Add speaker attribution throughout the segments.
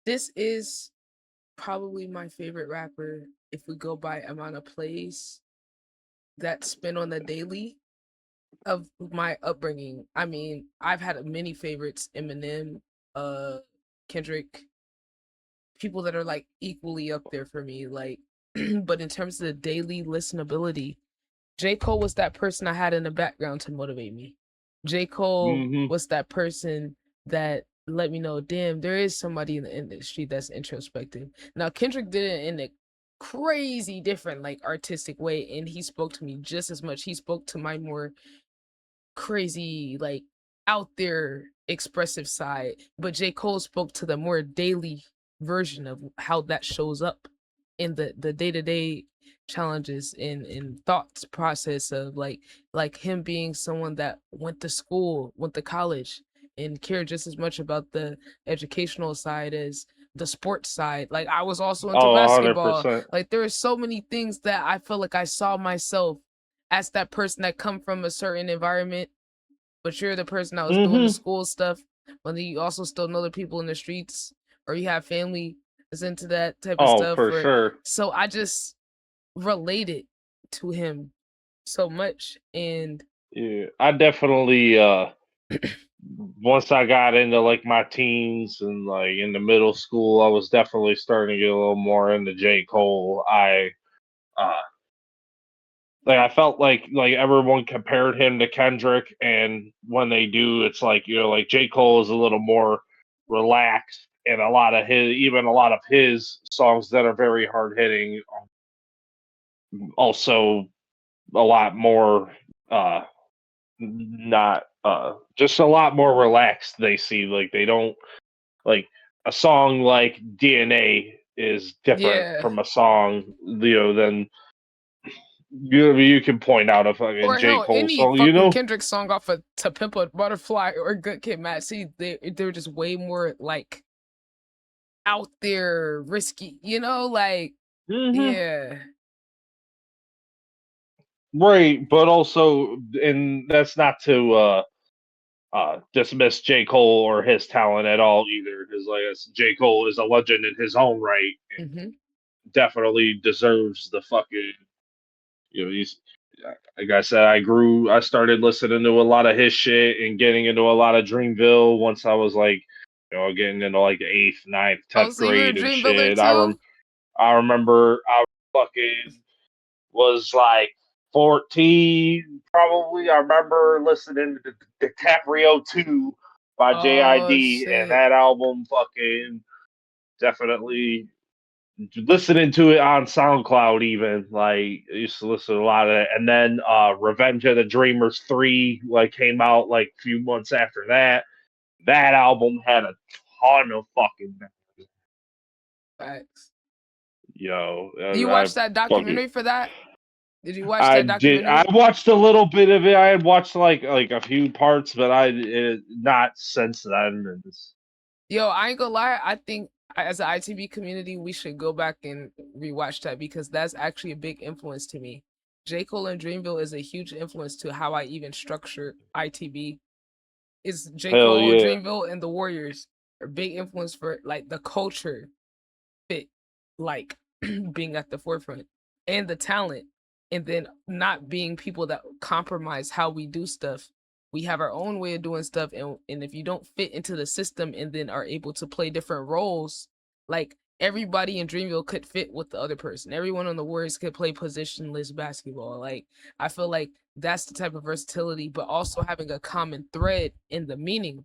Speaker 1: This is probably my favorite rapper if we go by amount of plays that spin on the daily of my upbringing. I mean, I've had many favorites: Eminem, uh, Kendrick, people that are like equally up there for me. Like, but in terms of the daily listenability, J. Cole was that person I had in the background to motivate me. J. Cole
Speaker 2: Mm-hmm.
Speaker 1: was that person that let me know, damn, there is somebody in the industry that's introspective. Now Kendrick did it in a crazy different like artistic way, and he spoke to me just as much. He spoke to my more crazy, like out there expressive side. But J. Cole spoke to the more daily version of how that shows up in the day-to-day challenges and thoughts process of like him being someone that went to school, went to college, and cared just as much about the educational side as the sports side. Like I was also into
Speaker 2: Oh,
Speaker 1: basketball.
Speaker 2: 100%.
Speaker 1: Like there are so many things that I feel like I saw myself as that person that come from a certain environment, but you're the person that was doing the
Speaker 2: Mm-hmm.
Speaker 1: school stuff, but then you also still know the people in the streets, or you have family that's into that type of
Speaker 2: Oh,
Speaker 1: stuff.
Speaker 2: for
Speaker 1: Or
Speaker 2: sure.
Speaker 1: so I just related to him so much, and
Speaker 2: Yeah, I definitely once I got into like my teens and like in the middle school, I was definitely starting to get a little more into J. Cole. Uh I felt like everyone compared him to Kendrick, and when they do, it's like like J. Cole is a little more relaxed, and a lot of his songs that are very hard hitting, also a lot more uh not just a lot more relaxed. They see like they don't like a song like DNA is different
Speaker 1: yeah.
Speaker 2: from a song than you can point out a fucking
Speaker 1: Or
Speaker 2: J.
Speaker 1: hell,
Speaker 2: Cole
Speaker 1: any
Speaker 2: song,
Speaker 1: fucking Kendrick song off of To Pimp a Butterfly or Good Kid, Mad City, they're just way more like out there, risky. Like
Speaker 2: Hmm.
Speaker 1: yeah,
Speaker 2: Right, but also, and that's not to dismiss J. Cole or his talent at all either, because J. Cole is a legend in his own right,
Speaker 1: hmm
Speaker 2: definitely deserves the fucking he's like I said, I started listening to a lot of his shit and getting into a lot of Dreamville once I was like, getting into like eighth, ninth,
Speaker 1: Oh,
Speaker 2: tenth
Speaker 1: so you're a
Speaker 2: grade and
Speaker 1: dream builder
Speaker 2: shit.
Speaker 1: too?
Speaker 2: I remember I fucking was like 14, probably. I remember listening to DiCaprio 2 by
Speaker 1: Oh
Speaker 2: JID, and
Speaker 1: shit.
Speaker 2: that album fucking definitely listening to it on SoundCloud even. Like I used to listen to a lot of it. And then Revenge of the Dreamers 3 like came out like a few months after that. That album had a ton of fucking
Speaker 1: Facts.
Speaker 2: yo.
Speaker 1: You
Speaker 2: I
Speaker 1: watched that
Speaker 2: fucking
Speaker 1: documentary for that? Did you watch that
Speaker 2: I
Speaker 1: documentary?
Speaker 2: watched a little bit of it. I had watched like a few parts, but not since then.
Speaker 1: Yo, I ain't gonna lie. I think as an ITB community, we should go back and rewatch that because that's actually a big influence to me. J. Cole and Dreamville is a huge influence to how I even structure ITB. Is J.
Speaker 2: Hell
Speaker 1: Cole,
Speaker 2: yeah.
Speaker 1: Dreamville, and the Warriors are big influence for like the culture fit, like being at the forefront and the talent, and then not being people that compromise how we do stuff. We have our own way of doing stuff, and if you don't fit into the system and then are able to play different roles, like everybody in Dreamville could fit with the other person. Everyone on the Warriors could play positionless basketball. Like I feel like that's the type of versatility, but also having a common thread in the meaning,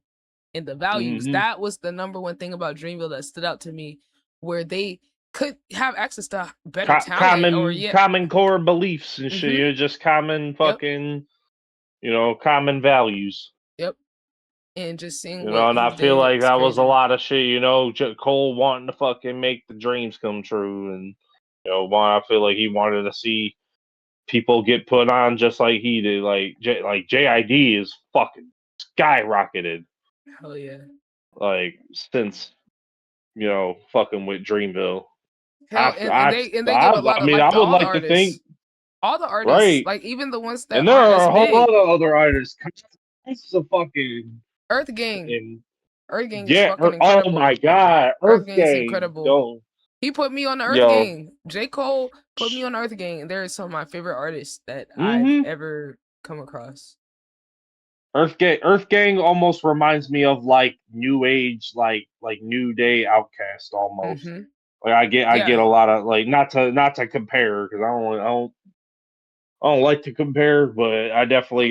Speaker 1: in the values.
Speaker 2: Hmm.
Speaker 1: That was the number one thing about Dreamville that stood out to me, where they could have access to better talent or yeah.
Speaker 2: Common core beliefs and shit.
Speaker 1: Mm-hmm.
Speaker 2: Just common
Speaker 1: Yep.
Speaker 2: fucking common values.
Speaker 1: Yep. And just seeing what
Speaker 2: And
Speaker 1: he
Speaker 2: I feel
Speaker 1: did
Speaker 2: like
Speaker 1: is
Speaker 2: that was a
Speaker 1: crazy.
Speaker 2: lot of shit. Cole wanting to fucking make the dreams come true, and I feel like he wanted to see people get put on just like he did. Like JID is fucking skyrocketed.
Speaker 1: Hell yeah.
Speaker 2: Like since fucking with Dreamville.
Speaker 1: Hell, and they give a lot
Speaker 2: I
Speaker 1: of
Speaker 2: mean,
Speaker 1: life
Speaker 2: I
Speaker 1: to
Speaker 2: would
Speaker 1: all the
Speaker 2: like to
Speaker 1: artists.
Speaker 2: think
Speaker 1: All the artists,
Speaker 2: right,
Speaker 1: like even the ones that
Speaker 2: and there
Speaker 1: aren't
Speaker 2: are
Speaker 1: as
Speaker 2: a whole lot
Speaker 1: big.
Speaker 2: of other artists. This is a fucking
Speaker 1: Earth Gang.
Speaker 2: fucking
Speaker 1: Earth Gang is
Speaker 2: Yeah.
Speaker 1: fucking
Speaker 2: Oh my
Speaker 1: incredible.
Speaker 2: God.
Speaker 1: Earth
Speaker 2: Earth
Speaker 1: Gang is
Speaker 2: Gang.
Speaker 1: incredible.
Speaker 2: Yo.
Speaker 1: He put me on the Earth
Speaker 2: Yo.
Speaker 1: Gang. J. Cole put me on the Earth Gang, and there is some of my favorite artists that I've
Speaker 2: Mm-hmm.
Speaker 1: ever come across.
Speaker 2: Earth Gang almost reminds me of like new age, like New Day Outcast almost.
Speaker 1: Mm-hmm.
Speaker 2: Like I get
Speaker 1: Yeah,
Speaker 2: a lot of like not to compare because I don't like to compare, but I definitely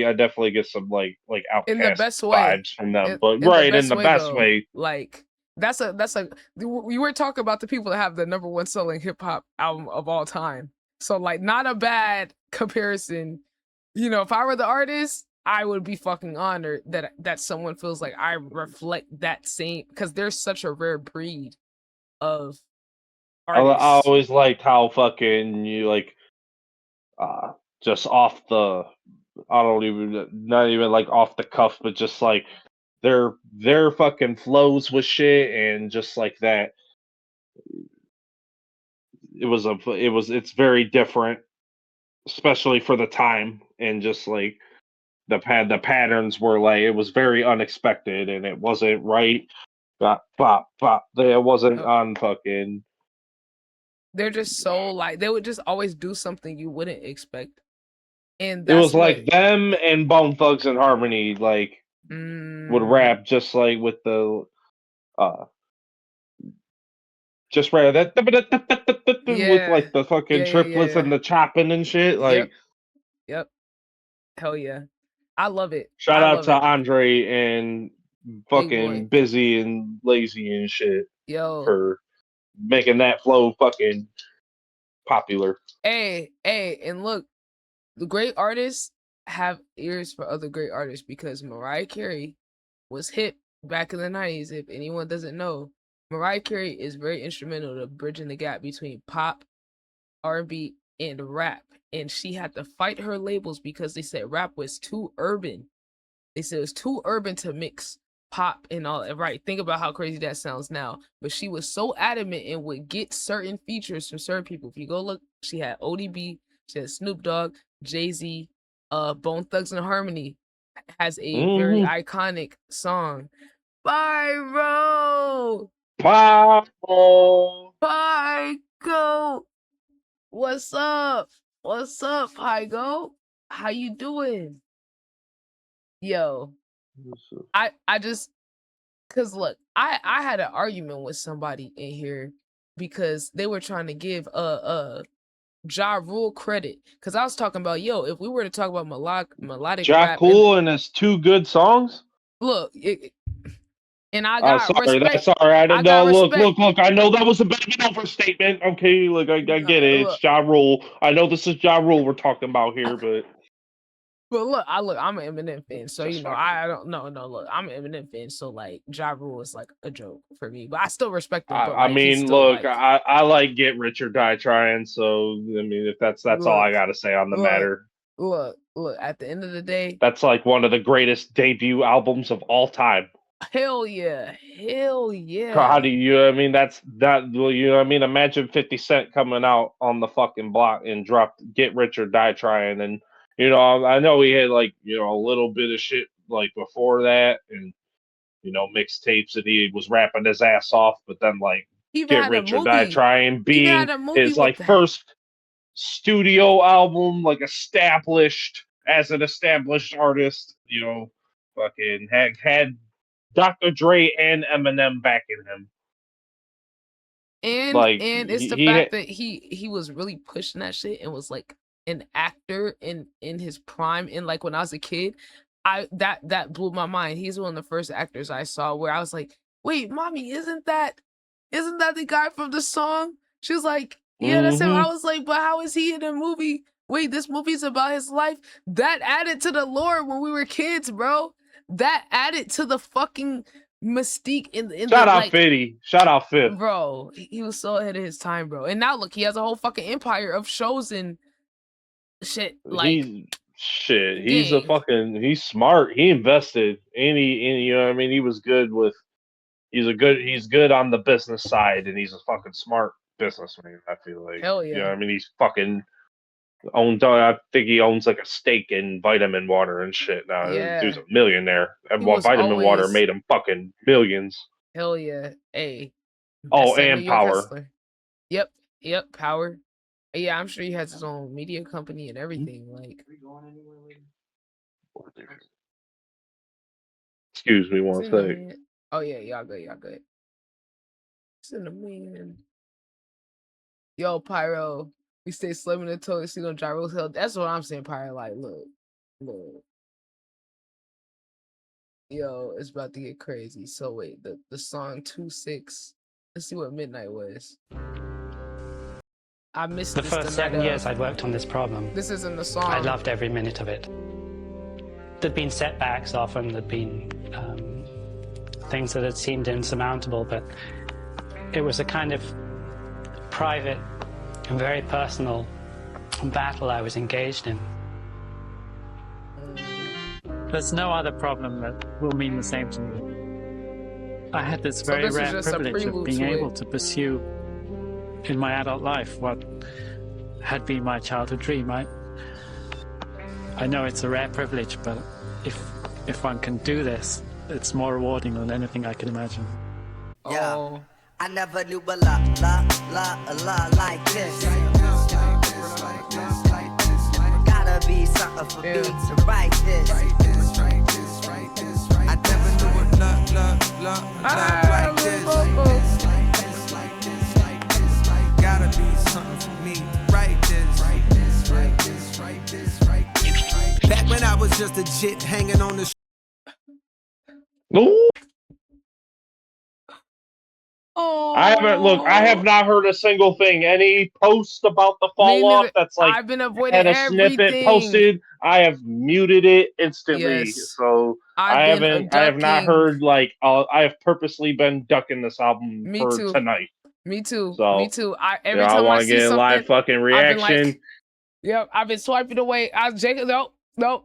Speaker 2: get some like
Speaker 1: in the
Speaker 2: Outcast
Speaker 1: best way.
Speaker 2: vibes from them. But
Speaker 1: In the
Speaker 2: right in
Speaker 1: best
Speaker 2: the
Speaker 1: way
Speaker 2: best
Speaker 1: though.
Speaker 2: way.
Speaker 1: Like that's a we were talking about the people that have the number one selling hip hop album of all time. So like not a bad comparison. You know, if I were the artist, I would be fucking honored that someone feels like I reflect that same because there's such a rare breed of
Speaker 2: I
Speaker 1: artists.
Speaker 2: always liked how fucking you like uh just off the I don't even not even like off the cuff, but just like their fucking flows with shit and just like that. It's very different, especially for the time, and just like the patterns were like it was very unexpected and it wasn't right. Bop, bop, bop. It wasn't
Speaker 1: Yep.
Speaker 2: on fucking.
Speaker 1: They're just so like they would just always do something you wouldn't expect. And
Speaker 2: It
Speaker 1: that's
Speaker 2: was
Speaker 1: what
Speaker 2: like them and Bone Thugs and Harmony like would
Speaker 1: mm,
Speaker 2: rap just like with the uh just rap that with
Speaker 1: yeah.
Speaker 2: like the fucking
Speaker 1: Yeah, yeah,
Speaker 2: triplets
Speaker 1: yeah.
Speaker 2: and the chopping and shit.
Speaker 1: Yep.
Speaker 2: Like
Speaker 1: Yep. Hell yeah. I love it.
Speaker 2: shout
Speaker 1: I
Speaker 2: out
Speaker 1: love
Speaker 2: to
Speaker 1: it.
Speaker 2: Andre and
Speaker 1: Big
Speaker 2: fucking
Speaker 1: boy.
Speaker 2: busy and lazy and shit
Speaker 1: Yo.
Speaker 2: for making that flow fucking popular.
Speaker 1: Hey, and look, the great artists have ears for other great artists because Mariah Carey was hip back in the 90s. If anyone doesn't know, Mariah Carey is very instrumental to bridging the gap between pop, R&B, and rap. And she had to fight her labels because they said rap was too urban. They said it was too urban to mix pop and all that. Right. Think about how crazy that sounds now. But she was so adamant and would get certain features from certain people. If you go look, she had ODB, she had Snoop Dogg, Jay-Z, Bone Thugs and Harmony has a very
Speaker 2: Mm-hmm.
Speaker 1: iconic song. Pyro!
Speaker 2: Pow!
Speaker 1: Pygo! What's up? What's up, Pygo? How you doing? Yo, I just cause look, I had an argument with somebody in here because they were trying to give Ja Rule credit. Cause I was talking about if we were to talk about melodic
Speaker 2: Ja
Speaker 1: rap and
Speaker 2: Cool and his two good songs.
Speaker 1: look, and I got
Speaker 2: Sorry,
Speaker 1: respect.
Speaker 2: that's all right.
Speaker 1: I
Speaker 2: No,
Speaker 1: got respect.
Speaker 2: look. I know that was a bit of an overstatement. Okay, look, I get it.
Speaker 1: Look,
Speaker 2: It's Ja Rule. I know this is Ja Rule we're talking about here, but
Speaker 1: but I'm an Eminem fan, so
Speaker 2: just fucking.
Speaker 1: I don't no look, I'm an Eminem fan, so like Ja Rule is like a joke for me, but I still respect him, but
Speaker 2: I
Speaker 1: like he's
Speaker 2: mean,
Speaker 1: still
Speaker 2: look,
Speaker 1: like
Speaker 2: I like Get Rich or Die Trying. So I mean, if that's all I
Speaker 1: look,
Speaker 2: gotta say on the
Speaker 1: look,
Speaker 2: matter.
Speaker 1: look. At the end of the day,
Speaker 2: That's like one of the greatest debut albums of all time.
Speaker 1: hell
Speaker 2: How do
Speaker 1: yeah.
Speaker 2: you? I mean, that's that. Well, you know, what I mean, imagine 50 Cent coming out on the fucking block and dropped "Get Rich or Die Trying," and I know he had like a little bit of shit like before that, and mixtapes that he was rapping his ass off, but then like
Speaker 1: He even
Speaker 2: "Get
Speaker 1: had a
Speaker 2: Rich or Die
Speaker 1: movie.
Speaker 2: Trying"
Speaker 1: He even had
Speaker 2: being
Speaker 1: a movie
Speaker 2: his
Speaker 1: with
Speaker 2: like
Speaker 1: that.
Speaker 2: first studio album, like established as an established artist, fucking had Dr. Dre and Eminem backing him. Like
Speaker 1: And it's the fact that he was really pushing that shit and was like an actor in his prime. And like when I was a kid, I that blew my mind. He's one of the first actors I saw where I was like, wait, mommy, isn't that the guy from the song? She was like, yeah, that's him. I
Speaker 2: hmm
Speaker 1: was like, but how is he in a movie? Wait, this movie's about his life. That added to the lore when we were kids, bro. That added to the fucking mystique in the
Speaker 2: shout out
Speaker 1: like
Speaker 2: Fitty, shout out Fifth.
Speaker 1: bro, he was so ahead of his time, bro. And now look, he has a whole fucking empire of shows and shit like
Speaker 2: He's shit.
Speaker 1: gang.
Speaker 2: He's smart. He invested. And you know what I mean. He was good with. He's good on the business side, and he's a fucking smart businessman. I feel like
Speaker 1: Hell
Speaker 2: you know
Speaker 1: yeah.
Speaker 2: what I mean. He's fucking I think he owns like a stake in vitamin water and shit. Now this dude's
Speaker 1: Yeah,
Speaker 2: a millionaire, and
Speaker 1: he was
Speaker 2: vitamin water
Speaker 1: always
Speaker 2: made him fucking millions.
Speaker 1: hell yeah. Hey,
Speaker 2: Oh,
Speaker 1: best at New
Speaker 2: and
Speaker 1: York
Speaker 2: power.
Speaker 1: hustler. Yep, yep, power. Yeah, I'm sure he has his own media company and everything. Like,
Speaker 2: Excuse me one sec.
Speaker 1: cinnamon. Oh yeah, y'all good, y'all good. Cinnamon. Yo, Pyro, we stay slim in the toe. So you gonna drive Rose Hill. That's what I'm saying, Pyro. Like, look. Yo, it's about to get crazy. So wait, the song 2-6. Let's see what midnight was. I missed
Speaker 3: The
Speaker 1: this
Speaker 3: first
Speaker 1: the
Speaker 3: 7
Speaker 1: night
Speaker 3: years
Speaker 1: of.
Speaker 3: I'd worked on this problem.
Speaker 1: This isn't the song.
Speaker 3: I loved every minute of it. There'd been setbacks often, there'd been things that had seemed insurmountable, but it was a kind of private and very personal battle I was engaged in.
Speaker 4: There's no other problem that will mean the same to me. I had this very
Speaker 1: this was
Speaker 4: rare
Speaker 1: just a
Speaker 4: privilege of
Speaker 1: prelude
Speaker 4: being
Speaker 1: to
Speaker 4: able
Speaker 1: it.
Speaker 4: to pursue in my adult life what had been my childhood dream. I know it's a rare privilege, but if one can do this, it's more rewarding than anything I can imagine.
Speaker 5: Yeah,
Speaker 1: Oh,
Speaker 5: I never knew a lot like this. Gotta be something for me to write this. I never knew a lot like this. Gotta be something for me to write this. Back when I was just a jit hanging on the
Speaker 2: Ooh.
Speaker 1: oh.
Speaker 2: I have not heard a single thing. Any post about the
Speaker 1: Me
Speaker 2: fall off
Speaker 1: neither.
Speaker 2: that's like
Speaker 1: I've been avoiding
Speaker 2: had a snippet
Speaker 1: everything.
Speaker 2: posted, I have muted it instantly.
Speaker 1: Yes,
Speaker 2: So
Speaker 1: I've been a
Speaker 2: I have not
Speaker 1: ducking.
Speaker 2: heard like I have purposely been ducking this album
Speaker 1: Me
Speaker 2: for
Speaker 1: too.
Speaker 2: tonight.
Speaker 1: Me too. Me
Speaker 2: So
Speaker 1: too.
Speaker 2: you
Speaker 1: Every
Speaker 2: know, I
Speaker 1: time I
Speaker 2: want to
Speaker 1: see
Speaker 2: get a live
Speaker 1: something,
Speaker 2: fucking
Speaker 1: I've been
Speaker 2: reaction.
Speaker 1: like, yep, I've been swiping away. I was Jacob, nope. Don't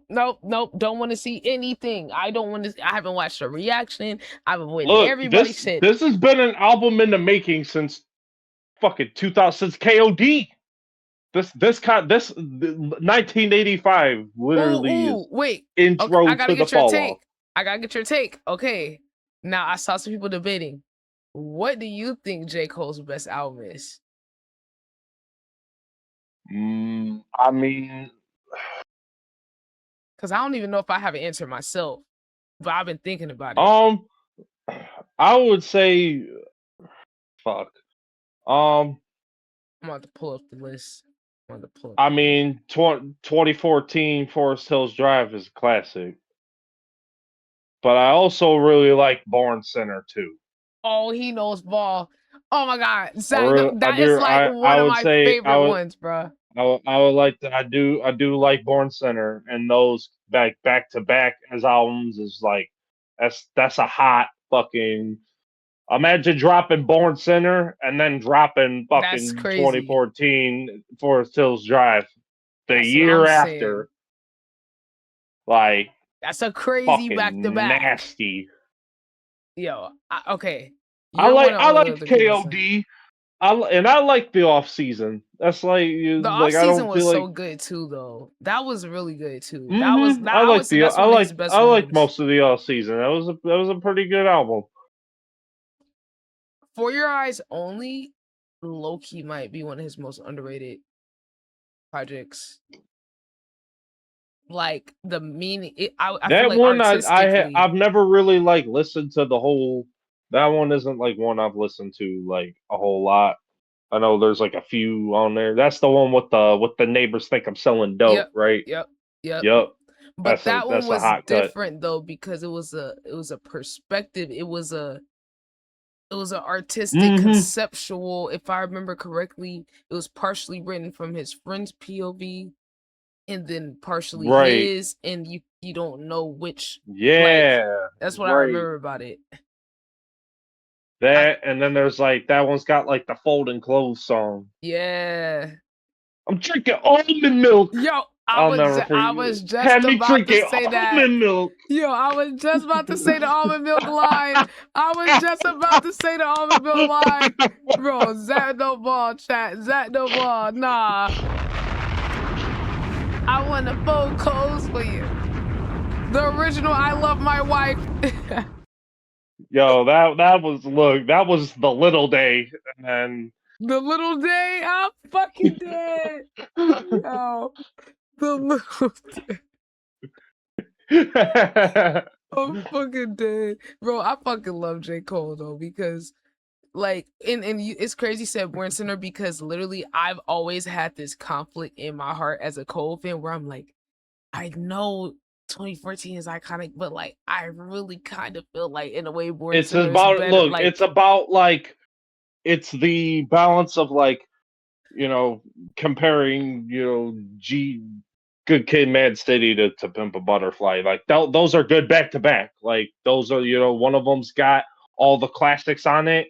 Speaker 1: want to see anything. I don't want to. I haven't watched a reaction. I've avoided
Speaker 2: Look,
Speaker 1: everybody's shit.
Speaker 2: this has been an album in the making since fucking 2000, since KOD. This 1985 literally is
Speaker 1: Wait. Okay,
Speaker 2: intro
Speaker 1: I gotta
Speaker 2: to the
Speaker 1: get your
Speaker 2: fall
Speaker 1: take.
Speaker 2: off.
Speaker 1: I gotta get your take. Okay. Now I saw some people debating. What do you think J. Cole's best album is?
Speaker 2: I mean,
Speaker 1: Because I don't even know if I have an answer myself, but I've been thinking about it.
Speaker 2: I would say, fuck.
Speaker 1: I'm about to pull up the list.
Speaker 2: I mean, 2014 Forest Hills Drive is a classic, but I also really like Born Center too.
Speaker 1: Oh, he knows ball. Oh my god,
Speaker 2: I
Speaker 1: that is like one of
Speaker 2: would
Speaker 1: my
Speaker 2: say
Speaker 1: favorite ones, bro.
Speaker 2: I would like to. I do like Born Center, and those back to back as albums is like that's a hot fucking. Imagine dropping Born Center and then dropping
Speaker 1: That's
Speaker 2: fucking
Speaker 1: crazy.
Speaker 2: 2014 Forest Hills Drive the
Speaker 1: That's what
Speaker 2: year
Speaker 1: I'm
Speaker 2: after.
Speaker 1: saying.
Speaker 2: Like
Speaker 1: That's a crazy
Speaker 2: fucking
Speaker 1: back to back.
Speaker 2: nasty.
Speaker 1: Yo, okay.
Speaker 2: I like KOD. I like the off season. That's like
Speaker 1: The off
Speaker 2: I
Speaker 1: season
Speaker 2: don't
Speaker 1: was
Speaker 2: feel
Speaker 1: so
Speaker 2: like
Speaker 1: good too, though. That was really good too.
Speaker 2: I
Speaker 1: I would say that's one of his best ones.
Speaker 2: most of the off season. That was a pretty good album.
Speaker 1: For Your Eyes Only, low-key might be one of his most underrated projects. Like the meaning, I
Speaker 2: That
Speaker 1: feel like
Speaker 2: one
Speaker 1: artistically,
Speaker 2: I've never really like listened to the whole. That one isn't like one I've listened to like a whole lot. I know there's like a few on there. That's the one with the neighbors think I'm selling dope, right?
Speaker 1: Yep.
Speaker 2: Yep.
Speaker 1: But that one
Speaker 2: that's a
Speaker 1: was
Speaker 2: hot cut.
Speaker 1: different though because it was a perspective. It was an artistic, conceptual. If I remember correctly, it was partially written from his friend's POV, and then partially his, and you don't know which.
Speaker 2: Yeah,
Speaker 1: like, that's what I remember about it.
Speaker 2: That and then there's like that one's got like the folding clothes song.
Speaker 1: Yeah.
Speaker 2: I'm drinking almond milk.
Speaker 1: Yo,
Speaker 2: I was
Speaker 1: just about to say that.
Speaker 2: Almond milk.
Speaker 1: Yo, I was just about to say the almond milk line. I was just about to say the almond milk line. Bro, Zach no ball, chat. Zach no ball. Nah. I want to fold clothes for you. The original I Love My Wife.
Speaker 2: Yo, that was that was the little day, and
Speaker 1: The Little Day, I'm fucking dead. Yo, the Little Day. I'm fucking dead. Bro, I fucking love J. Cole though, because like it's crazy you said Born Sinner, because literally I've always had this conflict in my heart as a Cole fan where I'm like, I know 2014 is iconic, but like I really kind of feel like in a way Born
Speaker 2: it's
Speaker 1: Sinner is
Speaker 2: about
Speaker 1: better.
Speaker 2: look,
Speaker 1: Like
Speaker 2: it's about like it's the balance of like, comparing, Good Kid, Mad City to Pimp a Butterfly. Like those are good back to back. Like those are, one of them's got all the classics on it,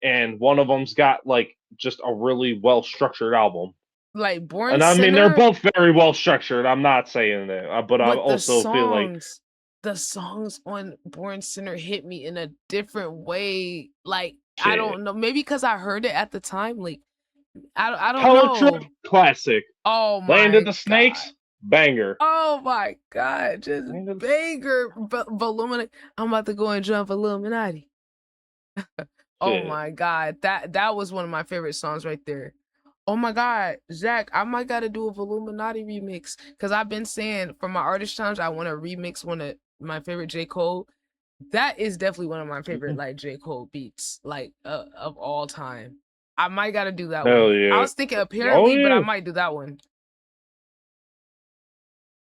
Speaker 2: and one of them's got like just a really well structured album.
Speaker 1: Born
Speaker 2: And I mean, they're
Speaker 1: Sinner,
Speaker 2: both very well structured. I'm not saying that, but I
Speaker 1: but
Speaker 2: also feel like
Speaker 1: the songs on Born Sinner hit me in a different way. Like I
Speaker 2: shit.
Speaker 1: don't know, maybe because I heard it at the time. Like I don't
Speaker 2: Color
Speaker 1: know.
Speaker 2: Trip, classic.
Speaker 1: Oh
Speaker 2: Land
Speaker 1: my
Speaker 2: of the Snakes,
Speaker 1: god.
Speaker 2: banger.
Speaker 1: Oh my god, just
Speaker 2: Land of the-
Speaker 1: banger. Illuminati. I'm about to go and jump Illuminati. Oh
Speaker 2: Shit.
Speaker 1: my god, that was one of my favorite songs right there. Oh my god, Zach, I might gotta do a Illuminati remix, because I've been saying for my artist challenge I want to remix one of my favorite J. Cole. That is definitely one of my favorite like J. Cole beats, like of all time. I might gotta do that
Speaker 2: Hell
Speaker 1: one. I
Speaker 2: yeah.
Speaker 1: was thinking
Speaker 2: Oh
Speaker 1: apparently, but I
Speaker 2: yeah.
Speaker 1: might do that one.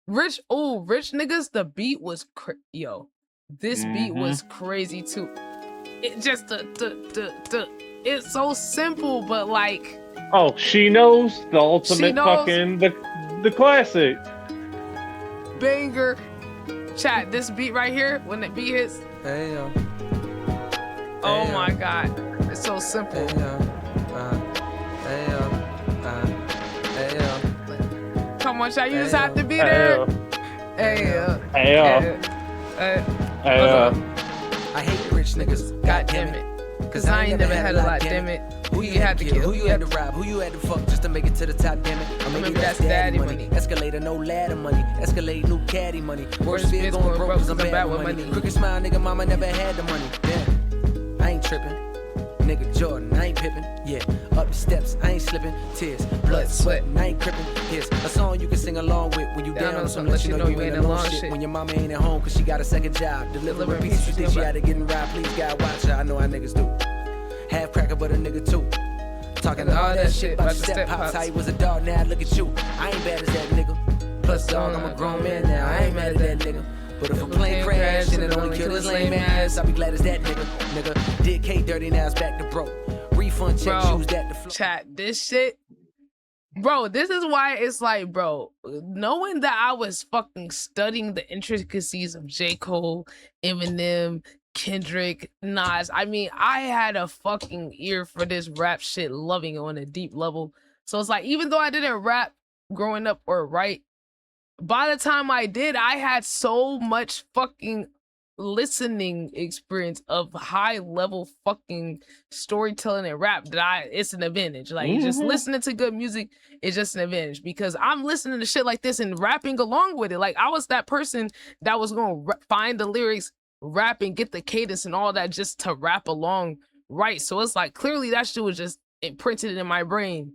Speaker 1: Rich niggas, the beat was this beat was crazy too. It just it's so simple, but like
Speaker 2: Oh, She Knows, the ultimate
Speaker 1: Knows.
Speaker 2: fucking the classic.
Speaker 1: Banger. Chat, this beat right here, when the beat hits,
Speaker 5: Hey yo.
Speaker 1: oh my god, it's so simple.
Speaker 5: Hey yo. Hey yo. Hey yo.
Speaker 1: Come on, chat, you just
Speaker 5: Hey,
Speaker 1: have to be
Speaker 2: Hey,
Speaker 1: there. Hey,
Speaker 2: hey,
Speaker 5: I hate rich niggas.
Speaker 1: God damn it. Cause I ain't never had a lot, damn it. Who you had to kill?
Speaker 5: Who you had to rob? Who you had to fuck just to make it to the top, damn it? Or maybe that's daddy money. Escalator, no ladder money. Escalate, new caddy money. Worst fear going broke cause I'm bad with money. Crooked smile, nigga, mama never had the money. Damn, I ain't tripping. Nigga Jordan, I ain't pippin'. Yeah, up the steps, I ain't slipping. Tears, blood, sweat, I ain't crippin'. Here's a song you can sing along with when you down on some, let you know you ain't alone shit. When your mama ain't at home cause she got a second job. Delivering pieces, you think she had to get in ride. Please God watch her, I know how niggas do. Half cracker but a nigga too. Talking all that shit about your step pops. How you was a dog, now look at you. I ain't bad as that nigga. Plus dog, I'm a grown man now, I ain't mad at that nigga. But if a plane crash and it only kill his lame ass, I'll be glad as that nigga. Did K dirty, now it's back to broke. Refund checks, use that to flow.
Speaker 1: Chat, this shit, bro, this is why it's like, bro, knowing that I was fucking studying the intricacies of J. Cole, Eminem, Kendrick, Nas. I mean, I had a fucking ear for this rap shit, loving it on a deep level. So it's like, even though I didn't rap growing up or write, by the time I did, I had so much fucking listening experience of high level fucking storytelling and rap that it's an advantage. Like just listening to good music is just an advantage, because I'm listening to shit like this and rapping along with it. Like I was that person that was gonna find the lyrics, rap, and get the cadence and all that just to rap along, right? So it's like clearly that shit was just imprinted in my brain.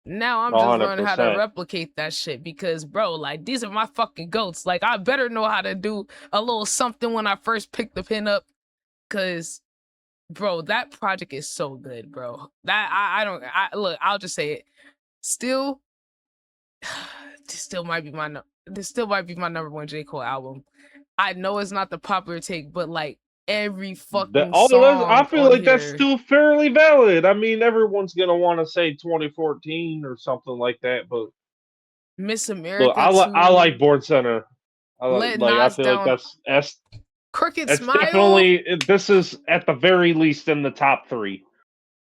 Speaker 1: Now I'm just learning how to
Speaker 2: 100%.
Speaker 1: replicate that shit, because bro, like these are my fucking goats. Like I better know how to do a little something when I first pick the pen up, cause bro, that project is so good, bro. That look, I'll just say it. Still, this still might be my number one J. Cole album. I know it's not the popular take, but like every fucking song
Speaker 2: I feel
Speaker 1: on
Speaker 2: like that's
Speaker 1: here-
Speaker 2: still fairly valid. I mean, everyone's gonna want to say 2014 or something like that, but
Speaker 1: Miss America.
Speaker 2: look, I like Born Center.
Speaker 1: Let
Speaker 2: I
Speaker 1: Nas
Speaker 2: feel
Speaker 1: Down.
Speaker 2: like that's
Speaker 1: Crooked
Speaker 2: it's
Speaker 1: Smile.
Speaker 2: definitely, this is at the very least in the top 3.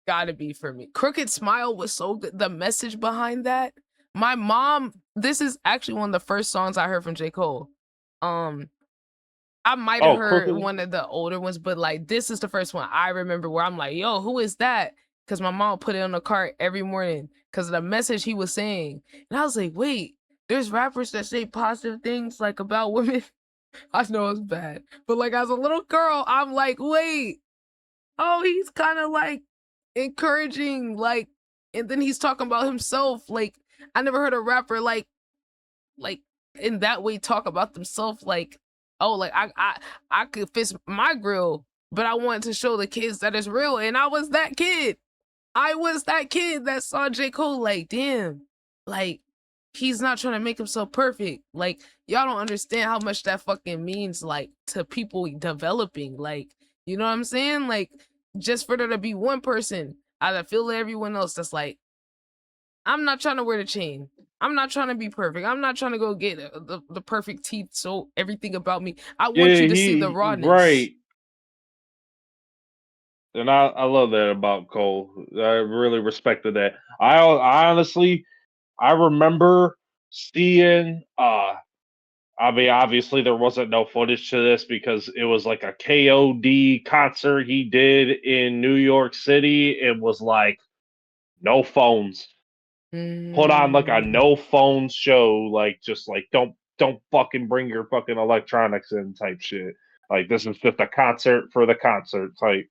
Speaker 1: Gotta be for me. Crooked Smile was so good. The message behind that. My mom, this is actually one of the first songs I heard from J. Cole. I might have heard
Speaker 2: Crooked.
Speaker 1: one of the older ones, but like this is the first one I remember where I'm like, yo, who is that? Because my mom put it on the cart every morning because of the message he was saying. And I was like, wait, there's rappers that say positive things like about women. I know it's bad, but like as a little girl, I'm like, wait, oh, he's kind of like encouraging, like, and then he's talking about himself. Like, I never heard a rapper like in that way talk about themselves. Like, oh, like I could fix my grill, but I wanted to show the kids that it's real, and I was that kid. I was that kid that saw J. Cole like, damn, like, he's not trying to make himself perfect. Like, y'all don't understand how much that fucking means, like, to people developing. Like, you know what I'm saying? Like, just for there to be one person out of feel everyone else that's like, I'm not trying to wear the chain. I'm not trying to be perfect. I'm not trying to go get the perfect teeth, so everything about me. I want
Speaker 2: Yeah,
Speaker 1: you to see the
Speaker 2: he
Speaker 1: rawness.
Speaker 2: right. And I love that about Cole. I really respected that. I honestly I remember seeing I mean obviously there wasn't no footage to this because it was like a KOD concert he did in New York City. It was like no phones. Put on like a no phones show, like just like don't fucking bring your fucking electronics in type shit. Like this is just a concert for the concert type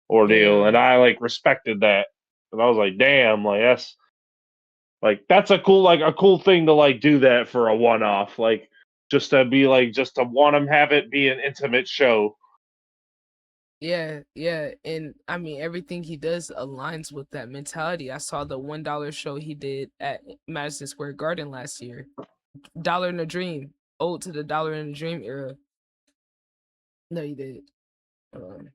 Speaker 2: ordeal, and
Speaker 1: Yeah.
Speaker 2: I like respected that. And I was like, damn, like that's a cool thing to like do that for a one off, like just to be like just to want them have it be an intimate show.
Speaker 1: Yeah, yeah, and I mean everything he does aligns with that mentality. I saw the $1 show he did at Madison Square Garden last year. Dollar in a Dream, ode to the Dollar in a Dream era. No, you did. Um,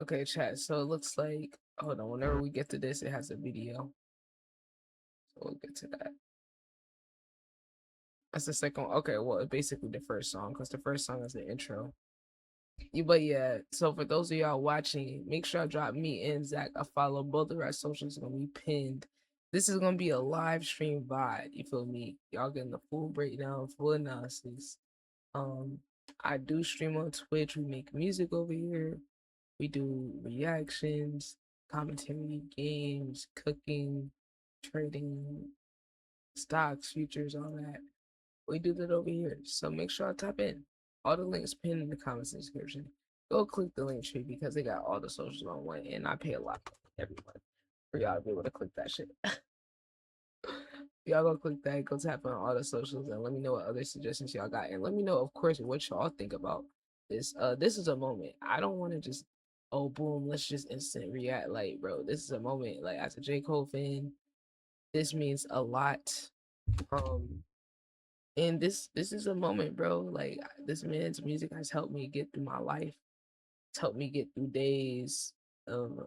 Speaker 1: okay, chat. So it looks like, hold on. Whenever we get to this, it has a video. So we'll get to that. That's the second one. Okay, well, it's basically the first song because the first song is the intro. But yeah, so for those of y'all watching, make sure I drop me and Zach a follow. Both of our socials are gonna be pinned. This is gonna be a live stream VOD. You feel me? Y'all getting the full breakdown, full analysis. I do stream on Twitch. We make music over here. We do reactions, commentary, games, cooking, trading, stocks, futures, all that. We do that over here. So make sure I tap in. All the links pinned in the comments description. Go click the link tree because they got all the socials on one, and I pay a lot every month for y'all to be able to click that shit. Y'all go click that, go tap on all the socials, and let me know what other suggestions y'all got, and let me know, of course, what y'all think about this. This is a moment. I don't want to just, oh boom, let's just instant react. Like, bro, this is a moment. Like, as a J. Cole fan, this means a lot. And this is a moment, bro. Like, this man's music has helped me get through my life. It's helped me get through days of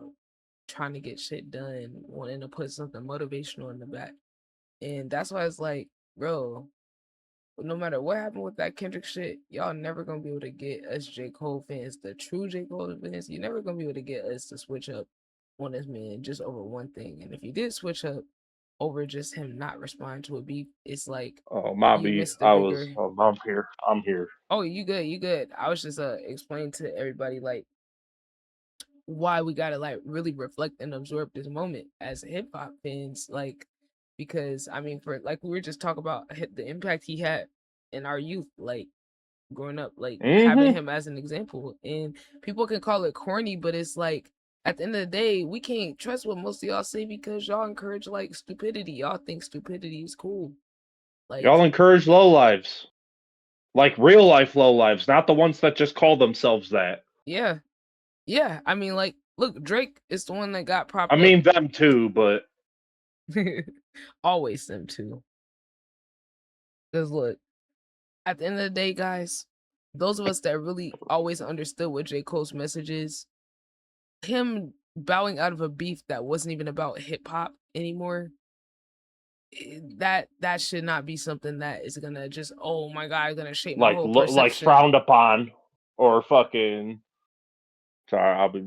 Speaker 1: trying to get shit done, wanting to put something motivational in the back. And that's why it's like, bro, no matter what happened with that Kendrick shit, y'all never gonna be able to get us J. Cole fans, the true J. Cole fans, you're never gonna be able to get us to switch up on this man just over one thing. And if you did switch up over just him not responding to a beef, it's like
Speaker 2: Oh,
Speaker 1: you
Speaker 2: Mobby,
Speaker 1: missed the bigger.
Speaker 2: I'm here. I'm here.
Speaker 1: Oh, you good, you good. I was just explaining to everybody like why we gotta like really reflect and absorb this moment as hip hop fans, like, because I mean, for like we were just talking about the impact he had in our youth, like growing up, like having him as an example. And people can call it corny, but it's like at the end of the day, we can't trust what most of y'all say because y'all encourage like stupidity. Y'all think stupidity is cool. Like,
Speaker 2: Y'all encourage low lives, like real life low lives, not the ones that just call themselves that.
Speaker 1: yeah, yeah. I mean, like, look, Drake is the one that got propped
Speaker 2: I
Speaker 1: up.
Speaker 2: mean them too, but
Speaker 1: Always them too. Because look, at the end of the day, guys, those of us that really always understood what J. Cole's message is, him bowing out of a beef that wasn't even about hip hop anymore, that should not be something that is gonna just, oh my god, gonna shape my whole
Speaker 2: like
Speaker 1: perception.
Speaker 2: frowned upon or fucking. Sorry, I'll be.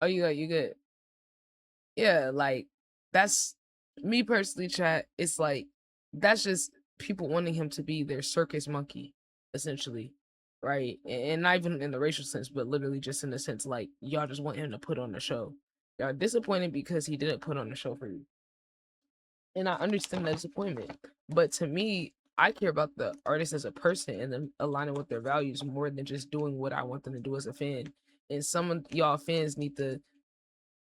Speaker 1: Oh, you good. Yeah, like, that's me personally, chat. It's like, that's just people wanting him to be their circus monkey, essentially, right? And not even in the racial sense, but literally just in the sense like y'all just want him to put on the show. Y'all disappointed because he didn't put on the show for you. And I understand that disappointment. But to me, I care about the artist as a person and them aligning with their values more than just doing what I want them to do as a fan. And some of y'all fans need to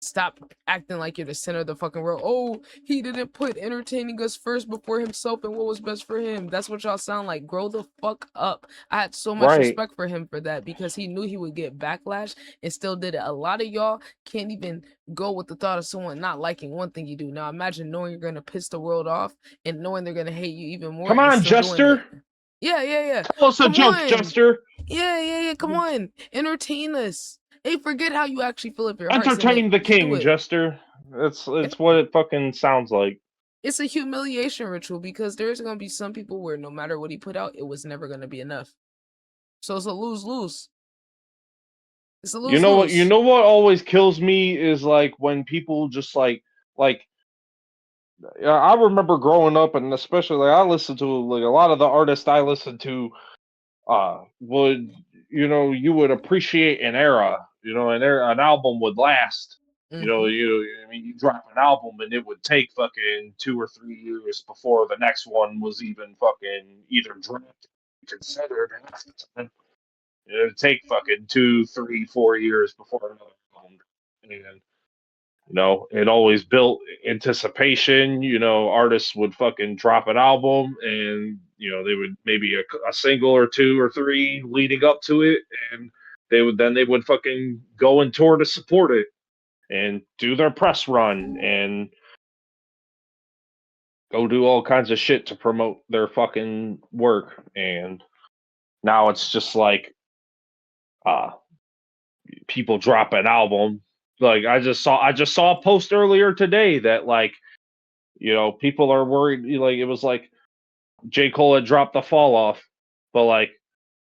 Speaker 1: stop acting like you're the center of the fucking world. Oh, he didn't put entertaining us first before himself and what was best for him. That's what y'all sound like. Grow the fuck up. I had so much
Speaker 2: Right.
Speaker 1: respect for him for that because he knew he would get backlash and still did it. A lot of y'all can't even go with the thought of someone not liking one thing you do. Now imagine knowing you're gonna piss the world off and knowing they're gonna hate you even more.
Speaker 2: Come
Speaker 1: and
Speaker 2: on,
Speaker 1: still doing
Speaker 2: Jester.
Speaker 1: it. Yeah.
Speaker 2: Tell us a joke, Jester.
Speaker 1: Yeah. Come on. Entertain us. Hey, forget how you actually feel if your heart's in
Speaker 2: Entertain
Speaker 1: it.
Speaker 2: the
Speaker 1: Just do
Speaker 2: king,
Speaker 1: it.
Speaker 2: Jester. It's what it fucking sounds like.
Speaker 1: It's a humiliation ritual because there's gonna be some people where no matter what he put out, it was never gonna be enough. So it's a lose-lose. It's a
Speaker 2: You know what?
Speaker 1: lose-lose.
Speaker 2: You know what always kills me is like when people just like. I remember growing up, and especially like I listened to like a lot of the artists I listened to. Would you would appreciate an era. An album would last. I mean, you drop an album and it would take fucking 2 or 3 years before the next one was even fucking either dropped, considered. And it'd take fucking 2, 3, 4 years before another album. And it always built anticipation. Artists would fucking drop an album and, they would maybe a single or 2 or 3 leading up to it. And they would fucking go and tour to support it and do their press run and go do all kinds of shit to promote their fucking work. And now it's just like, people drop an album. Like I just saw a post earlier today that like, people are worried. Like it was like J. Cole had dropped the Fall Off, but like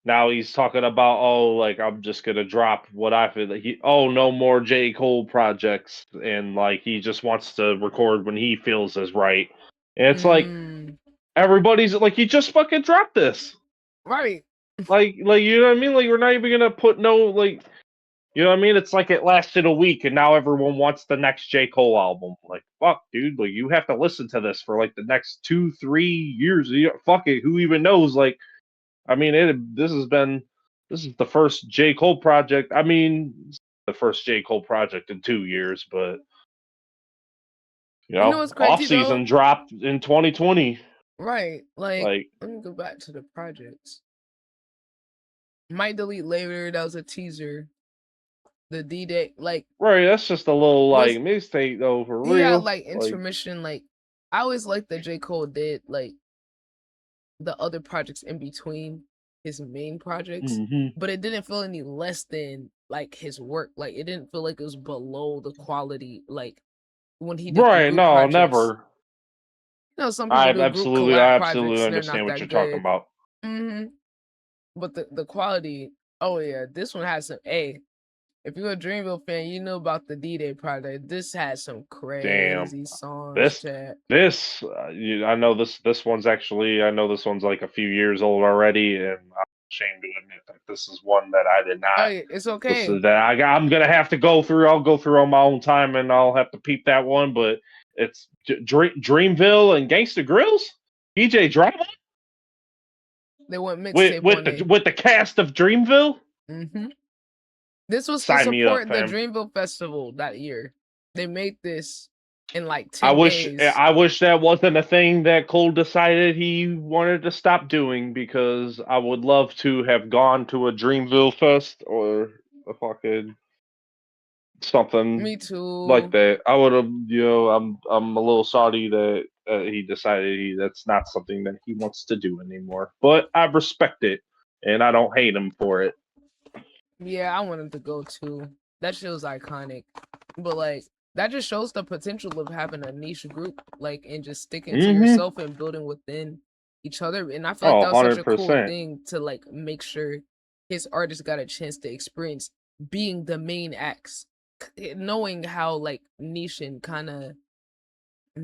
Speaker 2: now he's talking about, oh, like I'm just gonna drop what I feel like no more J. Cole projects, and like he just wants to record when he feels is right. And it's like everybody's like, he just fucking dropped this.
Speaker 1: Right.
Speaker 2: Like you know what I mean? Like we're not even gonna put no like. You know what I mean? It's like it lasted a week and now everyone wants the next J. Cole album. Like, fuck, dude. Like, you have to listen to this for like the next 2, 3 years. Fuck it. Who even knows? Like, I mean, this is the first J. Cole project. I mean, the first J. Cole project in 2 years, but,
Speaker 1: You know what's crazy,
Speaker 2: off season
Speaker 1: though?
Speaker 2: dropped in 2020.
Speaker 1: Right. Like,
Speaker 2: Like,
Speaker 1: let me go back to the projects. Might delete later. That was a teaser. The D-Day, like,
Speaker 2: right, that's just a little like mixtape though, for real.
Speaker 1: Yeah, like intermission. Like, I always liked that J. Cole did like the other projects in between his main projects, but it didn't feel any less than like his work. Like, it didn't feel like it was below the quality. Like when he did the group
Speaker 2: no,
Speaker 1: projects.
Speaker 2: never.
Speaker 1: Some people do group collab
Speaker 2: I
Speaker 1: projects
Speaker 2: absolutely
Speaker 1: and they're not
Speaker 2: understand what
Speaker 1: that
Speaker 2: you're
Speaker 1: good.
Speaker 2: talking about.
Speaker 1: But the quality, oh yeah, this one has some. If you're a Dreamville fan, you know about the D-Day project. This has some crazy songs, chat.
Speaker 2: I know this one's like a few years old already, and I'm ashamed to admit that this is one that I did not.
Speaker 1: Oh, yeah, it's okay.
Speaker 2: I'm gonna have to go through. I'll go through on my own time, and I'll have to peep that one. But it's Dreamville and Gangsta Grills, DJ Drama.
Speaker 1: They went mixtape
Speaker 2: with the cast of Dreamville.
Speaker 1: This was to support the Dreamville Festival that year. They made this in like 10 days.
Speaker 2: I wish that wasn't a thing that Cole decided he wanted to stop doing, because I would love to have gone to a Dreamville Fest or a fucking something.
Speaker 1: Me too.
Speaker 2: Like that. I would have, I'm a little salty that he decided that's not something that he wants to do anymore. But I respect it, and I don't hate him for it.
Speaker 1: Yeah, I wanted to go too. That shit was iconic. But like, that just shows the potential of having a niche group, like, and just sticking to yourself and building within each other. And I feel like that was 100%. Such a cool thing to like make sure his artists got a chance to experience being the main acts, knowing how like niche and kind of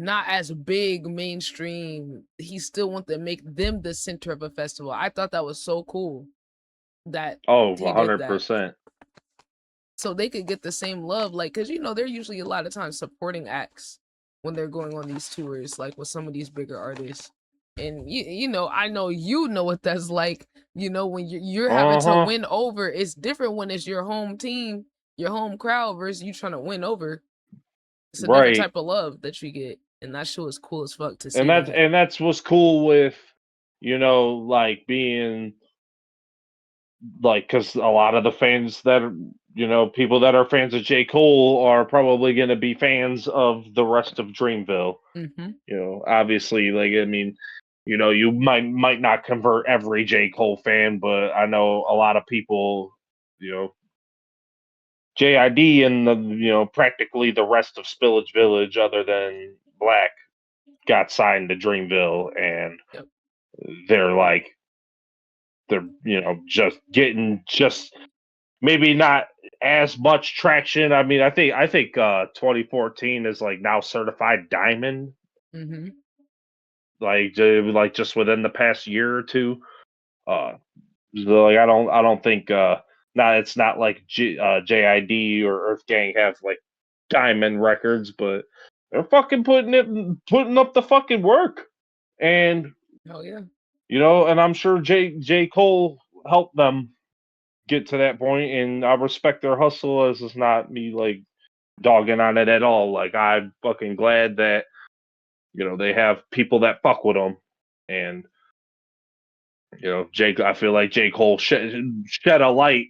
Speaker 1: not as big mainstream. He still want to make them the center of a festival. I thought that was so cool that
Speaker 2: Oh,
Speaker 1: he did that.
Speaker 2: 100%.
Speaker 1: So they could get the same love, like, because they're usually a lot of times supporting acts when they're going on these tours, like with some of these bigger artists. And I know what that's like. When you're having to win over, it's different when it's your home team, your home crowd versus you trying to win over. It's a different type of love that you get, and that shit was cool as fuck to see.
Speaker 2: And that's what's cool with, like being like, because a lot of the fans that are, people that are fans of J. Cole are probably going to be fans of the rest of Dreamville. Obviously, like, I mean, you might not convert every J. Cole fan, but I know a lot of people, JID and practically the rest of Spillage Village, other than Black, got signed to Dreamville, and they're just getting maybe not as much traction. I mean, I think 2014 is like now certified diamond. Like just within the past year or two. So like I don't think it's not like JID or Earth Gang have like diamond records, but they're fucking putting up the fucking work. And
Speaker 1: hell yeah.
Speaker 2: And I'm sure J. Cole helped them get to that point, and I respect their hustle, as it's not me like dogging on it at all. Like, I'm fucking glad that they have people that fuck with them, and I feel like J. Cole shed a light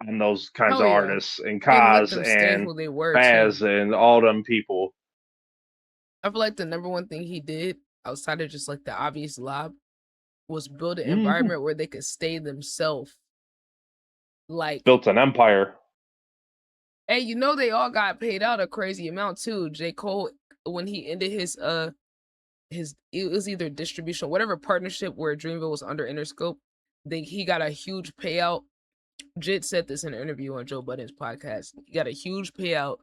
Speaker 2: on those kinds of artists, and Kaz and Baz and all them people.
Speaker 1: I feel like the number one thing he did outside of just like the obvious lob was build an environment where they could stay themselves. Like,
Speaker 2: built an empire.
Speaker 1: Hey, they all got paid out a crazy amount too. J. Cole, when he ended his it was either distribution, whatever partnership where Dreamville was under Interscope, he got a huge payout. Jit said this in an interview on Joe Budden's podcast. He got a huge payout,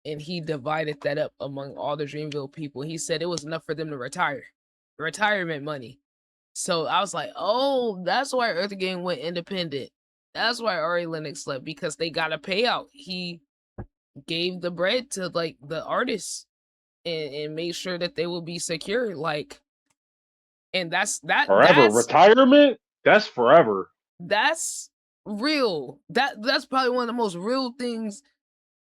Speaker 1: and he divided that up among all the Dreamville people. He said it was enough for them to retire. Retirement money. So I was like, oh, that's why Earth Gang went independent. That's why Ari Lennox left, because they got a payout. He gave the bread to like the artists and made sure that they will be secure. Like, and that's
Speaker 2: forever. Retirement? That's forever.
Speaker 1: That's real. That's probably one of the most real things,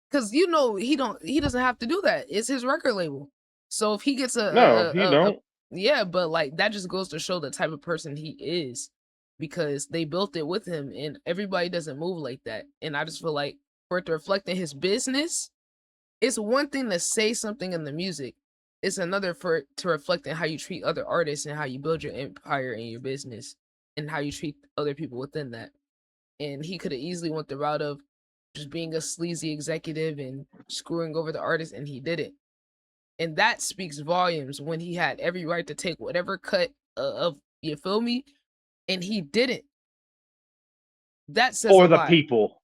Speaker 1: because he doesn't have to do that. It's his record label. So if he gets
Speaker 2: he don't.
Speaker 1: Yeah, but like that just goes to show the type of person he is, because they built it with him, and everybody doesn't move like that. And I just feel like for it to reflect in his business, it's one thing to say something in the music. It's another for it to reflect in how you treat other artists and how you build your empire and your business and how you treat other people within that. And he could have easily went the route of just being a sleazy executive and screwing over the artist, and he didn't. And that speaks volumes when he had every right to take whatever cut of, you feel me? And he didn't. That says
Speaker 2: for
Speaker 1: a
Speaker 2: the
Speaker 1: lot.
Speaker 2: People.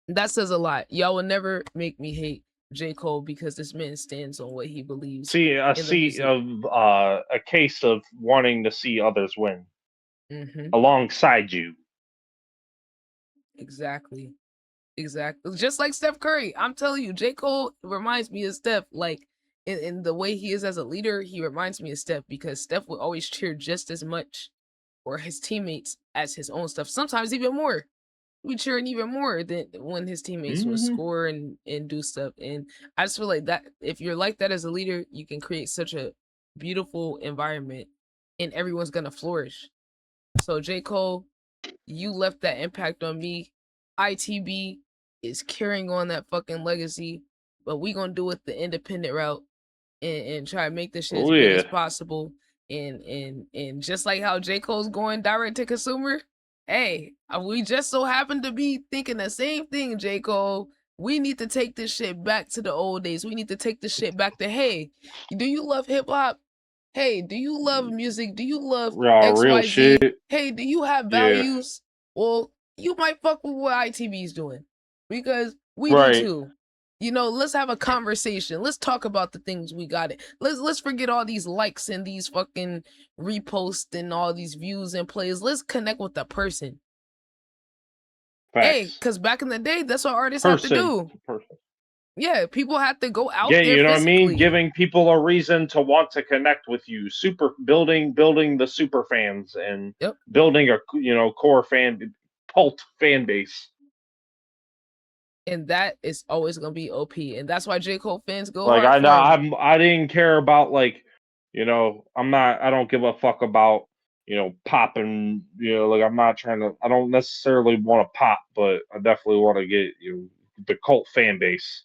Speaker 1: That says a lot. Y'all will never make me hate J. Cole, because this man stands on what he believes.
Speaker 2: A case of wanting to see others win alongside you.
Speaker 1: Exactly. Just like Steph Curry. I'm telling you, J. Cole reminds me of Steph. Like, in the way he is as a leader, he reminds me of Steph, because Steph would always cheer just as much for his teammates as his own stuff. Sometimes even more. We cheering even more than when his teammates would score and do stuff. And I just feel like that if you're like that as a leader, you can create such a beautiful environment, and everyone's gonna flourish. So J. Cole, you left that impact on me. ITB is carrying on that fucking legacy, but we gonna do it the independent route and try to make this shit as big as possible. And just like how J. Cole's going direct to consumer, hey, we just so happen to be thinking the same thing, J. Cole. We need to take this shit back to the old days. We need to take this shit back to, hey, do you love hip hop? Hey, do you love music? Do you love XYZ?
Speaker 2: Real shit.
Speaker 1: Hey, do you have values? Yeah. Well, you might fuck with what ITB's doing, because we do too. You know, let's have a conversation. Let's talk about the things we got. Let's forget all these likes and these fucking reposts and all these views and plays. Let's connect with the person.
Speaker 2: Facts.
Speaker 1: Hey, because back in the day, that's what artists have to do. Yeah, people have to go out there
Speaker 2: you know
Speaker 1: physically.
Speaker 2: what I mean? Giving people a reason to want to connect with you. Building the super fans and building a core cult fan base.
Speaker 1: And that is always gonna be OP, and that's why J. Cole fans go
Speaker 2: like
Speaker 1: hard
Speaker 2: I didn't care about I don't give a fuck about popping. I'm not trying to. I don't necessarily want to pop, but I definitely want to get the cult fan base.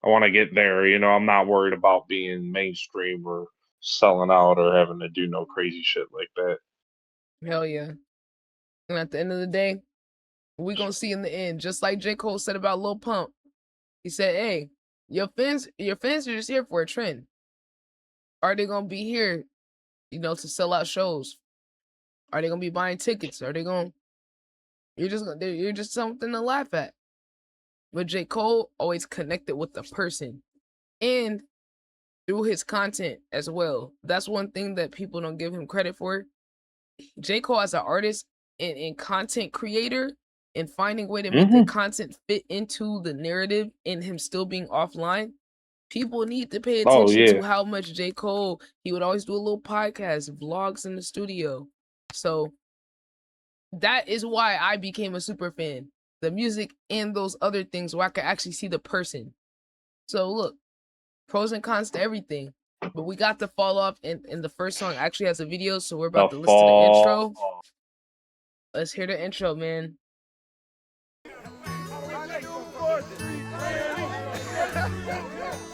Speaker 2: I want to get there. I'm not worried about being mainstream or selling out or having to do no crazy shit like that.
Speaker 1: Hell yeah! And at the end of the day, we gonna see in the end, just like J. Cole said about Lil Pump. He said, "Hey, your fans are just here for a trend. Are they gonna be here, to sell out shows? Are they gonna be buying tickets? Are they gonna? You're just something to laugh at." But J. Cole always connected with the person, and through his content as well. That's one thing that people don't give him credit for. J. Cole as an artist and content creator, and finding a way to make the content fit into the narrative and him still being offline, people need to pay attention to how much J. Cole, he would always do a little podcast, vlogs in the studio. So that is why I became a super fan. The music and those other things where I could actually see the person. So look, pros and cons to everything. But we got the fall off, and the first song actually has a video, so we're about to listen to the intro. Let's hear the intro, man.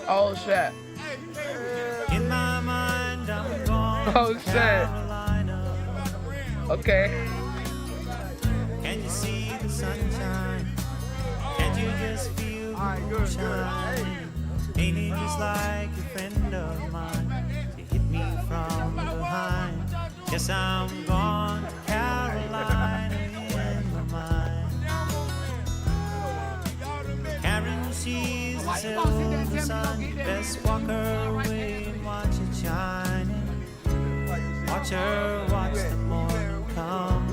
Speaker 1: Oh shit.
Speaker 6: In my mind, I'm gone.
Speaker 1: Oh shit. Okay.
Speaker 6: Can you see the sunshine? Can't you just feel the shine? Ain't it just like a friend of mine? You hit me from behind. Yes, I'm gone to Carolina in my mind. Karen sees the silver sun. Best walk her away and watch it shining. Watch her watch the morning come.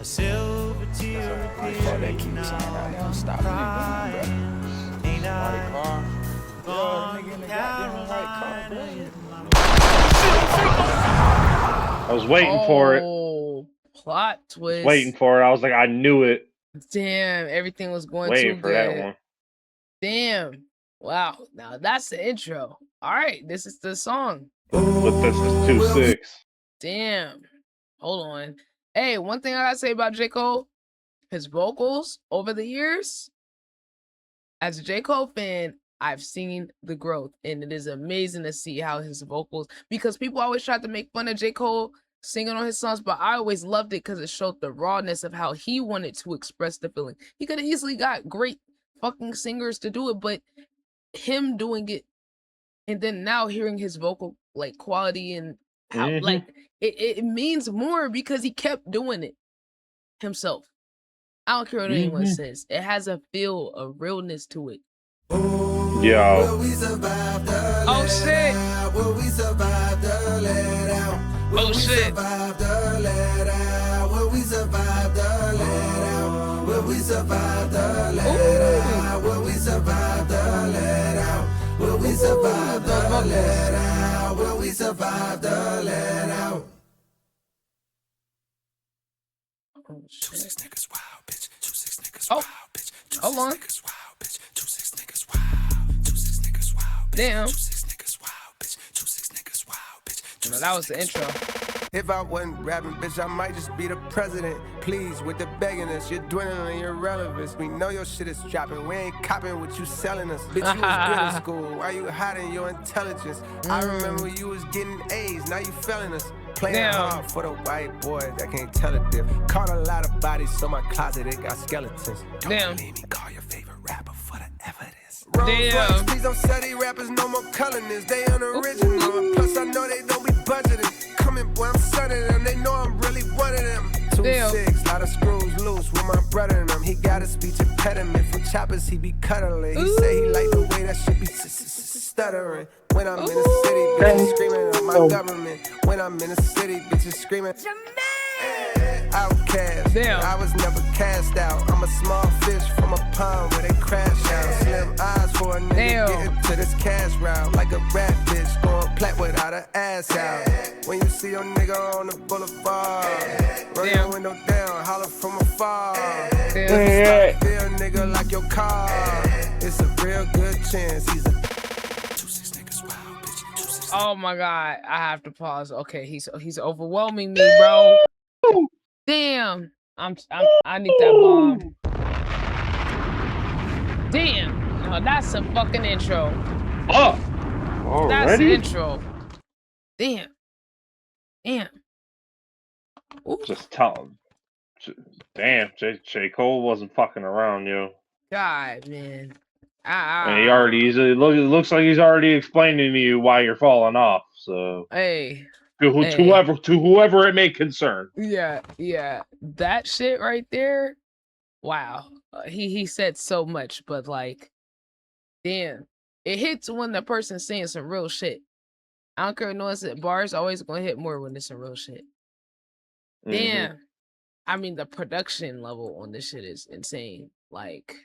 Speaker 6: A silver tear appearing now. Crying. Ain't I gone to Carolina in my mind?
Speaker 2: I was waiting for it.
Speaker 1: Plot twist.
Speaker 2: Waiting for it. I was like, I knew it.
Speaker 1: Damn, everything was going
Speaker 2: waiting
Speaker 1: too
Speaker 2: for
Speaker 1: good.
Speaker 2: That one.
Speaker 1: Damn. Wow. Now that's the intro. All right, this is the song.
Speaker 2: But this is 2-6.
Speaker 1: Damn. Hold on. Hey, one thing I gotta say about J. Cole, his vocals over the years, as a J. Cole fan, I've seen the growth, and it is amazing to see how his vocals, because people always tried to make fun of J. Cole singing on his songs, but I always loved it because it showed the rawness of how he wanted to express the feeling. He could have easily got great fucking singers to do it, but him doing it, and then now hearing his vocal quality and how it means more because he kept doing it himself. I don't care what anyone says. It has a feel, a realness to it.
Speaker 2: Yo.
Speaker 1: Oh shit. Oh shit. Oh, hold on. Damn. No, that was the intro.
Speaker 5: If I wasn't rapping, bitch, I might just be the president. Please, with the begging us, you're dwindling your relevance. We know your shit is dropping. We ain't copping what you selling us. Bitch, you was good in school. Why you hiding your intelligence? I remember you was getting A's. Now you failing us. Playing hard for the white boy that can't tell a diff. Caught a lot of bodies, so my closet, it got skeletons. Don't believe me, call your favorite rapper for the evidence.
Speaker 1: Damn.
Speaker 5: Please don't sell these rappers no more colonists. They unoriginal. Plus, I know they don't be budgeting. Coming, boy, I'm sunning them. They know I'm really one of them. 2-6, lot of screws loose with my brother and him. He got a speech impediment for choppers, he be cuddling. He say he like the way that shit be stuttering. When I'm in the city, bitches screaming at my government. When I'm in the city, bitches screaming. Outcast, I was never cast out. I'm a small fish from a pond where they crash out. Slim eyes for a nigga getting to this cash route. Like a rat bitch going plat without her ass out. When you see your nigga on the boulevard, roll your window down, holler from afar. If you feel a nigga like your car, it's a real good chance he's a 2-6 niggas wild bitch.
Speaker 1: Oh my god, I have to pause. Okay, he's overwhelming me, bro. Damn, I need that bomb. Damn, no, that's a fucking intro.
Speaker 2: Oh,
Speaker 1: That's the
Speaker 2: already?
Speaker 1: intro. Damn. Ooh.
Speaker 2: Just tell him. Damn, J. Cole wasn't fucking around, yo.
Speaker 1: God, man.
Speaker 2: And it looks like he's already explaining to you why you're falling off. So
Speaker 1: Hey.
Speaker 2: to whoever it may concern.
Speaker 1: Yeah. That shit right there. Wow. He said so much, but like, damn, it hits when the person's saying some real shit. I don't care no bars always gonna hit more when it's some real shit. Damn. I mean, the production level on this shit is insane. Like,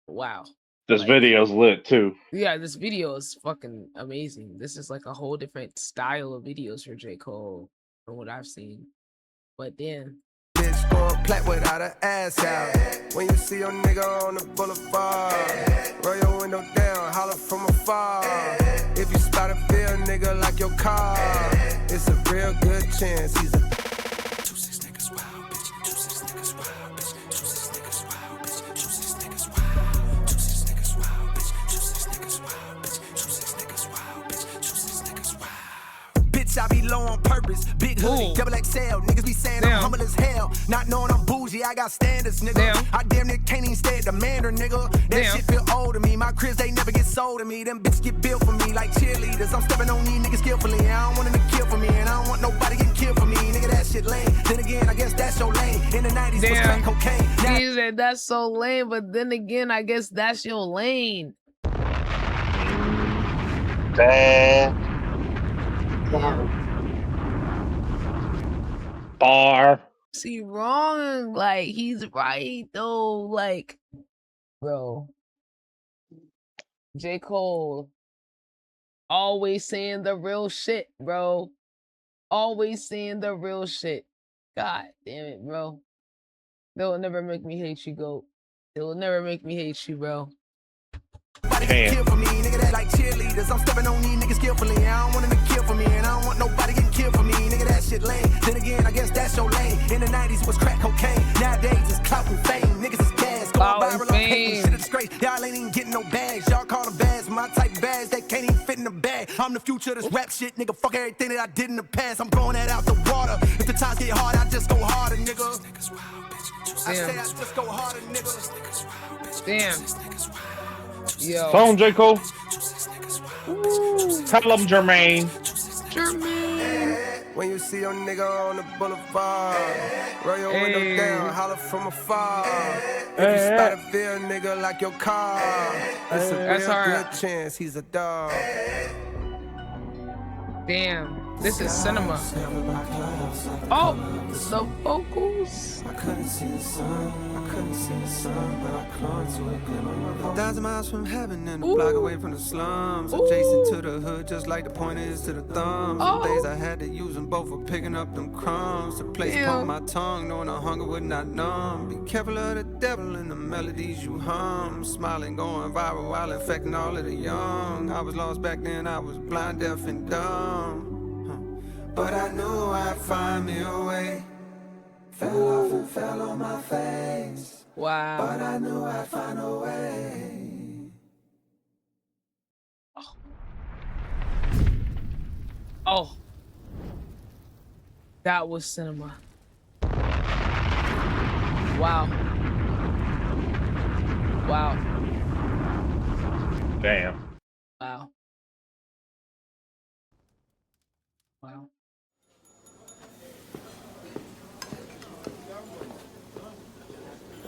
Speaker 1: wow.
Speaker 2: This video's lit too.
Speaker 1: Yeah, this video is fucking amazing. This is like a whole different style of videos for J. Cole from what I've seen. But then
Speaker 5: bitch going plat without her ass out. When you see your nigga on the boulevard, roll your window down, holler from afar. If you spot a real nigga like your car, it's a real good chance he's a 2-6 niggas wild bitch. 2-6 niggas wild bitch. 2-6 niggas wild bitch. 2-6 niggas wild. 2-6 niggas wild bitch. 2-6 niggas wild bitch. 2-6 niggas wild bitch. 2-6 niggas wild. Bitch, I be low on purpose. Big hoodie, double XL. Niggas be saying I'm humble as hell. Not knowing I'm bougie, I got standards, nigga. I damn near can't even stay at the manor, nigga. That shit feel old to me. My cribs, they never get sold to me. Them bitches get built for me like cheerleaders. I'm stepping on these niggas skillfully. I don't want them to kill for me, and I don't want nobody getting killed for me. Nigga, that shit lame. Then again, I guess that's your lane. In the 90s, was crack cocaine.
Speaker 1: he said that's so lame, but then again, I guess that's your lane.
Speaker 2: Bar.
Speaker 1: See, wrong. Like, he's right, though. Like, bro. J. Cole. Always saying the real shit, bro. Always saying the real shit. God damn it, bro. They'll never make me hate you, GOAT. They'll never make me hate you, bro.
Speaker 5: Kill for me, nigga, that like cheerleaders. I'm stepping on these niggas skillfully. I don't want them to kill for me, and I don't want nobody getting killed for me. Nigga, that shit lame. Then again, I guess that's your lane. In the 90s was crack cocaine. Nowadays it's clout and fame. Niggas is gas. Going viral on pain. Shit is disgrace. Y'all ain't even getting no bags. Y'all call them bags. My type of bags, they can't even fit in the bag. I'm the future of this rap shit, nigga. Fuck everything that I did in the past. I'm throwing that out the water. If the times get hard, I just go harder, nigga. I say I just go harder, nigga.
Speaker 1: Damn. Yo.
Speaker 2: Tell him, J. Cole. Tell him, Jermaine.
Speaker 5: When you see your nigga on the boulevard, roll your window down, holler from afar. If you spot a real nigga like your car, it's a real good chance he's a dog.
Speaker 1: Damn. This is cinema. Oh, the vocals.
Speaker 5: I couldn't see the sun, but I clung to it. 1,000 miles from heaven and a block away from the slums. Adjacent to the hood, just like the pointer is to the thumb. Some days I had to use them both for picking up them crumbs. The place upon my tongue, knowing the hunger would not numb. Be careful of the devil and the melodies you hum. Smiling, going viral while infecting all of the young. I was lost back then, I was blind, deaf, and dumb. But I knew I'd find me a way. Fell off and fell on my face.
Speaker 1: Wow.
Speaker 5: But I knew I'd find a way.
Speaker 1: Oh. That was cinema. Wow. Wow.
Speaker 2: Damn.
Speaker 1: Wow. Wow.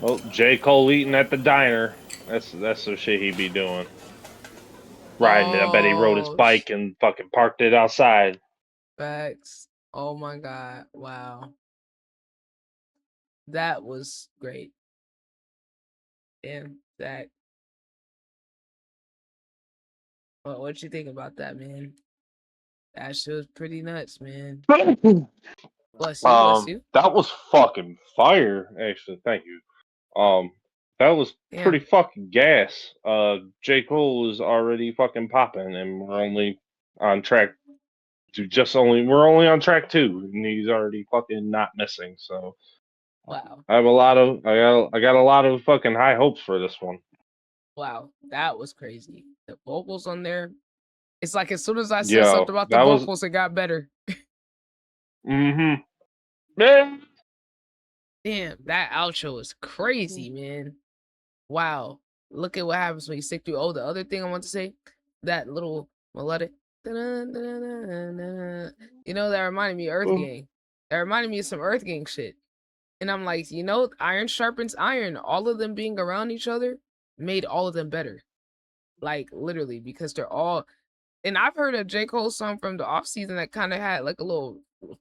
Speaker 2: Oh, J. Cole eating at the diner. That's some shit he be doing. Riding it. I bet he rode his
Speaker 1: Oh,
Speaker 2: bike and fucking parked it outside.
Speaker 1: facts. Oh my god. Wow. That was great. Damn, that. What you think about that, man? That shit was pretty nuts, man. Bless you, bless you.
Speaker 2: That was fucking fire. Actually, thank you. That was pretty
Speaker 1: Damn.
Speaker 2: fucking gas. J. Cole is already fucking popping, and we're only on track we're only on track 2, and he's already fucking not missing. So
Speaker 1: Wow.
Speaker 2: I got a lot of fucking high hopes for this one.
Speaker 1: Wow. That was crazy. The vocals on there. It's like as soon as I said
Speaker 2: Yeah,
Speaker 1: something about the
Speaker 2: that was.
Speaker 1: vocals, it got better.
Speaker 2: Mm-hmm. Man.
Speaker 1: Damn, that outro is crazy, man. Wow. Look at what happens when you stick through. Oh, the other thing I want to say, that little melodic. You know, that reminded me of Earth Gang. That reminded me of some Earth Gang shit. And I'm like, you know, iron sharpens iron. All of them being around each other made all of them better. Like, literally, because they're all. And I've heard a J. Cole song from the off season that kind of had like a little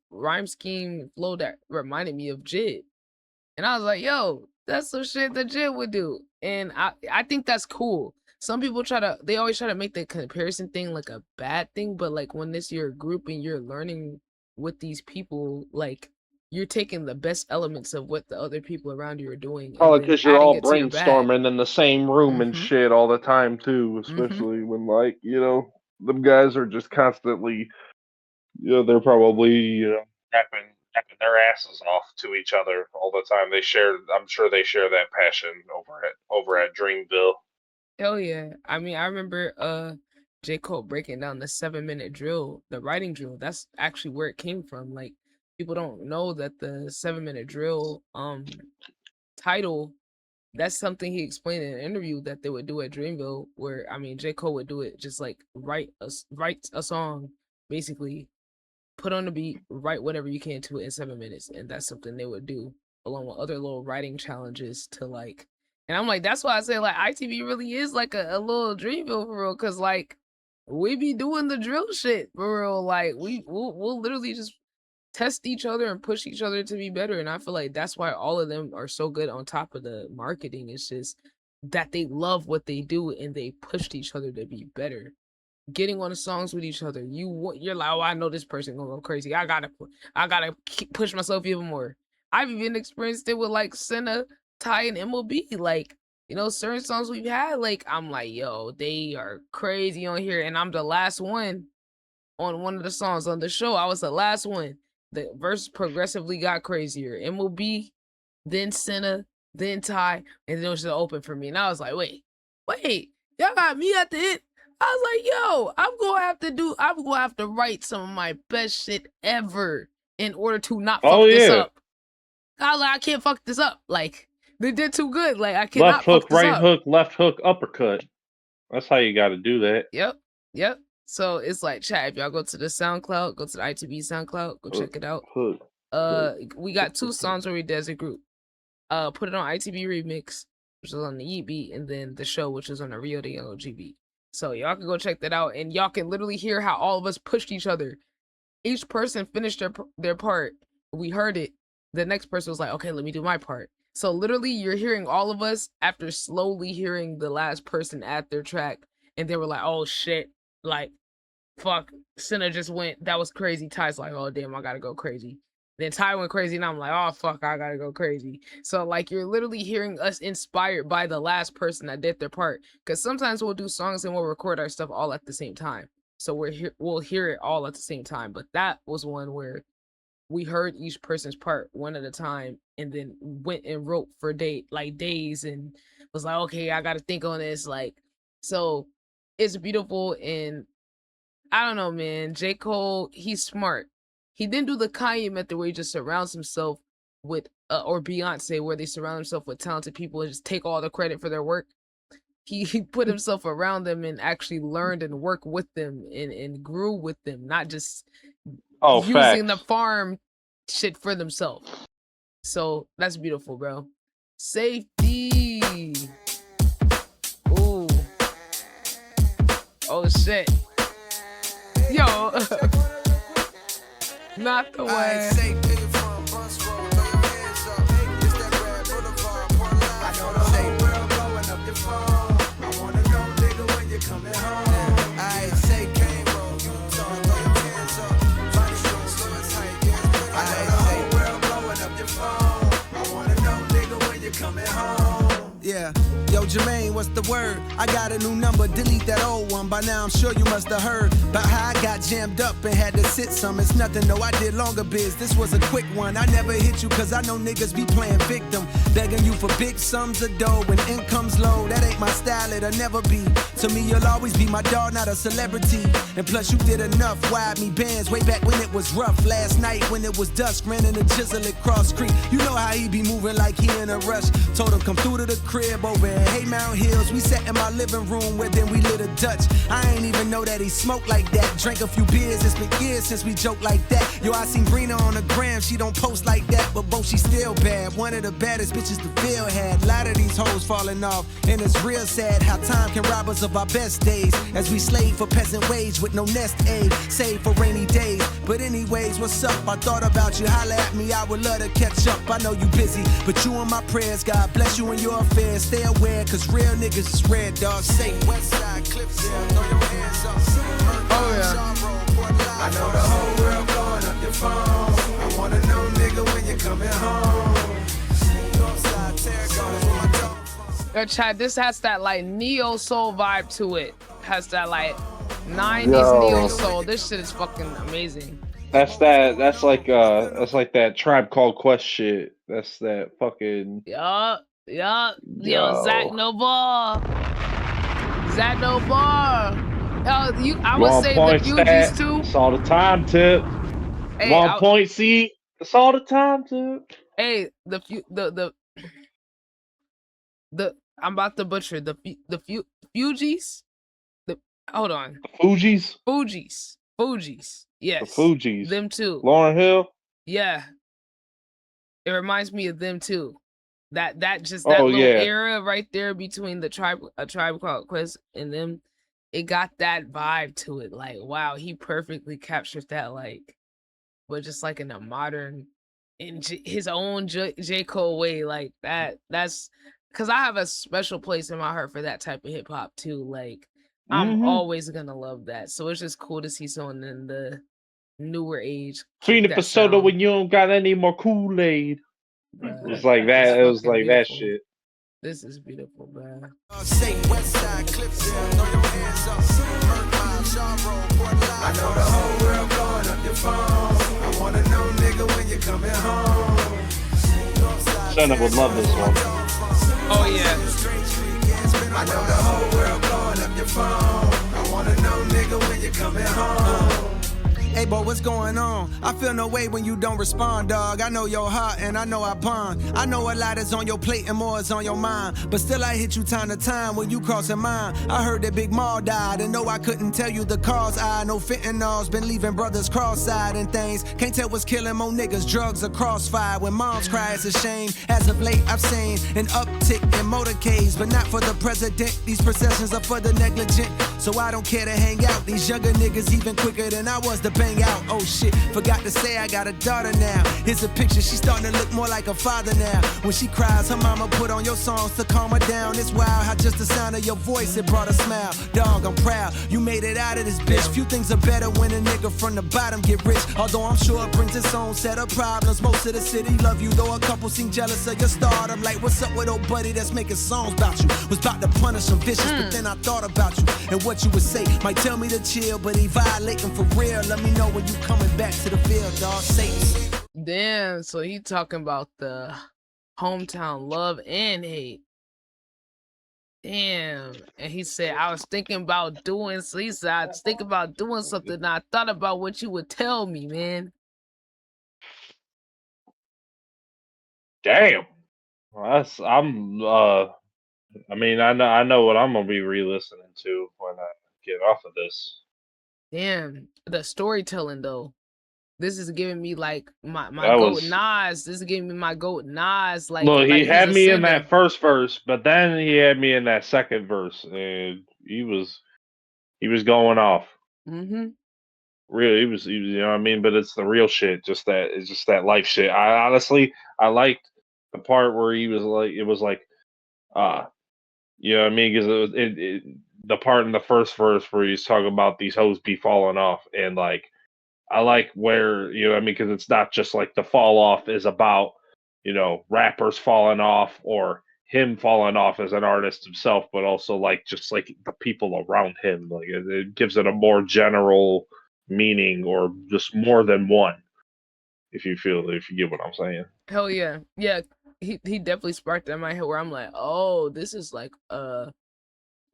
Speaker 1: rhyme scheme flow that reminded me of Jid. And I was like, yo, that's some shit that Jid would do. And I think that's cool. Some people they always try to make the comparison thing like a bad thing, but like when this you're a group and you're learning with these people, like you're taking the best elements of what the other people around you are doing and
Speaker 2: Probably
Speaker 1: then
Speaker 2: because you're
Speaker 1: adding
Speaker 2: all
Speaker 1: it to your bag.
Speaker 2: brainstorming in the same room and
Speaker 1: Mm-hmm.
Speaker 2: shit all the time too.
Speaker 1: Mm-hmm.
Speaker 2: Especially when, like, them guys are just constantly, they're probably, tapping their asses off to each other all the time. I'm sure they share that passion over at Dreamville.
Speaker 1: Hell yeah. I mean, I remember J. Cole breaking down the 7-minute drill, the writing drill. That's actually where it came from. Like people don't know that the 7-minute drill title, that's something he explained in an interview that they would do at Dreamville, where I mean J. Cole would do it just like write a song, basically put on the beat, write whatever you can to it in 7 minutes, and that's something they would do along with other little writing challenges to like. And I'm like, that's why I say like ITV really is like a little Dreamville for real, cause like we be doing the drill shit for real. Like we'll literally just test each other and push each other to be better. And I feel like that's why all of them are so good on top of the marketing. It's just that they love what they do and they pushed each other to be better. Getting on the songs with each other, you're like, oh, I know this person gonna go crazy. I gotta push myself even more. I've even experienced it with like Senna, Ty, and MOB. Like, certain songs we've had, like I'm like, yo, they are crazy on here, and I'm the last one on one of the songs on the show. I was the last one. The verse progressively got crazier. MOB, then Senna, then Ty, and then it was just open for me. And I was like, wait, y'all got me at the end. I was like, yo, I'm gonna have to write some of my best shit ever in order to not fuck this up. I was like, I can't fuck this up. Like, they did too good. Like, I cannot
Speaker 2: Left hook,
Speaker 1: fuck this
Speaker 2: right
Speaker 1: up.
Speaker 2: hook, left hook, uppercut. That's how you got to do that.
Speaker 1: Yep. So it's like, chat, if y'all go to the SoundCloud, go to the ITV SoundCloud, go check it out. We got 2 songs where we did as a group. Put it on ITV Remix, which is on the Yeet beat, and then the show, which is on the Rio de Yellow G beat. So y'all can go check that out, and y'all can literally hear how all of us pushed each other. Each person finished their part. We heard it. The next person was like, okay, let me do my part. So literally, you're hearing all of us after slowly hearing the last person add their track, and they were like, oh shit, like, fuck, Senna just went, that was crazy. Ty's like, oh damn, I gotta go crazy. Then Ty went crazy, and I'm like, oh fuck, I gotta go crazy. So like, you're literally hearing us inspired by the last person that did their part. Because sometimes we'll do songs and we'll record our stuff all at the same time. So we'll hear it all at the same time. But that was one where we heard each person's part one at a time, and then went and wrote for days, and was like, okay, I gotta think on this. Like, so it's beautiful. And I don't know, man. J. Cole, he's smart. He didn't do the Kanye method where he just surrounds himself with, or Beyonce, where they surround themselves with talented people and just take all the credit for their work. He put himself around them and actually learned and worked with them and grew with them, not just using the farm shit for themselves. So that's beautiful, bro. Safety. Ooh. Oh shit. Yo. Not the way.
Speaker 5: Yeah, yo Jermaine, what's the word? I got a new number, delete that old one. By now I'm sure you must have heard about how I got jammed up and had to sit some. It's nothing, no, I did longer biz. This was a quick one. I never hit you cause I know niggas be playing victim, begging you for big sums of dough when income's low. That ain't my style, it'll never be. To me, you'll always be my dog, not a celebrity. And plus you did enough, wide me bands way back when it was rough. Last night when it was dusk, ran in the chisel at Cross Creek. You know how he be moving like he in a rush. Told him come through to the crib over in Haymount Hills. We sat in my living room where then we lit a Dutch. I ain't even know that he smoked like that. Drank a few beers, it's been years since we joked like that. Yo, I seen Brina on the gram, she don't post like that, but both she still bad. One of the baddest bitches the field had. A lot of these hoes falling off, and it's real sad how time can rob us of our best days. As we slave for peasant wage with no nest egg, save for rainy days. But anyways, what's up? I thought about you, holla at me, I would love to catch up. I know you busy, but you in my prayers. God bless you and your affairs. Stay aware, cause real niggas is red, dog. Say Westside Clips, yeah, throw your hands up.
Speaker 1: Oh yeah.
Speaker 5: I know the whole world blowing up your phone. I wanna know, nigga, when you coming home.
Speaker 1: Yo, Chad, this has that like neo soul vibe to it. Has that like 90s neo soul. This shit is fucking amazing.
Speaker 2: That's like that Tribe Called Quest shit. That's that fucking
Speaker 1: Yup. Yo, Zach No Ball. Yo, I would say the Fugees too.
Speaker 2: It's all the time, Tip.
Speaker 1: Hey,
Speaker 2: 1 point C. It's all the time, Tip.
Speaker 1: Hey, I'm about to butcher the Fugees. Hold on.
Speaker 2: Fugees.
Speaker 1: Yes.
Speaker 2: The Fugees.
Speaker 1: Them too.
Speaker 2: Lauryn Hill.
Speaker 1: Yeah. It reminds me of them too. That little era right there between the Tribe Called Quest and them, it got that vibe to it. Like, wow, he perfectly captured that, like, but just like in a modern, in his own J. Cole way, like that. That's because I have a special place in my heart for that type of hip hop too. Like, I'm always gonna love that. So it's just cool to see someone in the newer age.
Speaker 2: Feeding for soda when you don't got any more Kool-Aid. It was like that. It was like
Speaker 1: beautiful.
Speaker 2: that shit.
Speaker 1: This is beautiful, man.
Speaker 5: Say Westside Clips, yeah, throw your hands up. I know the whole world blowing up your phone. I wanna know, nigga, when you coming home.
Speaker 2: Shanna would love this one.
Speaker 1: Oh yeah.
Speaker 5: I know the whole world blowing up your phone. I wanna know, nigga, when you coming home. Hey, boy, what's going on? I feel no way when you don't respond, dog. I know your heart and I know I bond. I know a lot is on your plate and more is on your mind. But still I hit you time to time when you crossing mine. I heard that Big Maul died and no, I couldn't tell you the cause. I know fentanyl's been leaving brothers cross-eyed and things. Can't tell what's killing more niggas, drugs or crossfire. When moms cry, it's a shame. As of late, I've seen an uptick in motorcades, but not for the president. These processions are for the negligent. So I don't care to hang out. These younger niggas even quicker than I was to bang out. Oh shit, forgot to say I got a daughter now. Here's a picture, she's starting to look more like a father now. When she cries, her mama put on your songs to calm her down. It's wild how just the sound of your voice, it brought a smile. Dog, I'm proud, you made it out of this bitch. Few things are better when a nigga from the bottom get rich. Although I'm sure it brings its own set of problems. Most of the city love you, though a couple seem jealous of your stardom. Like, what's up with old buddy that's making songs about you? Was about to punish some vicious, but then I thought about you and what you would say. Might tell me to chill, but he violating for real. Let me know when you coming back to the field, dog. Say.
Speaker 1: Damn, so he talking about the hometown love and hate. Damn. And he said, I was thinking about doing, so he said, I was thinking about doing something, and I thought about what you would tell me, man.
Speaker 2: Damn. Well, I mean, I know what I'm gonna be re-listening to when I get off of this.
Speaker 1: Damn. The storytelling, though. This is giving me like my
Speaker 2: That
Speaker 1: goat
Speaker 2: was
Speaker 1: Nas. This is giving me my goat Nas. Like
Speaker 2: look. He
Speaker 1: he's
Speaker 2: had me in
Speaker 1: ascending.
Speaker 2: that first verse, but then he had me in that second verse, and he was going off.
Speaker 1: Mm-hmm.
Speaker 2: Really, he was, you know what I mean? But it's the real shit. It's just that life shit. I honestly, I liked the part where he was like, it was like, you know what I mean? Because the part in the first verse where he's talking about these hoes be falling off, and like, I like where, you know what I mean? Because it's not just like the fall off is about, you know, rappers falling off or him falling off as an artist himself, but also like just like the people around him. Like it gives it a more general meaning or just more than one. If you get what I'm saying.
Speaker 1: Hell yeah, yeah. He definitely sparked that in my head where I'm like, oh, this is like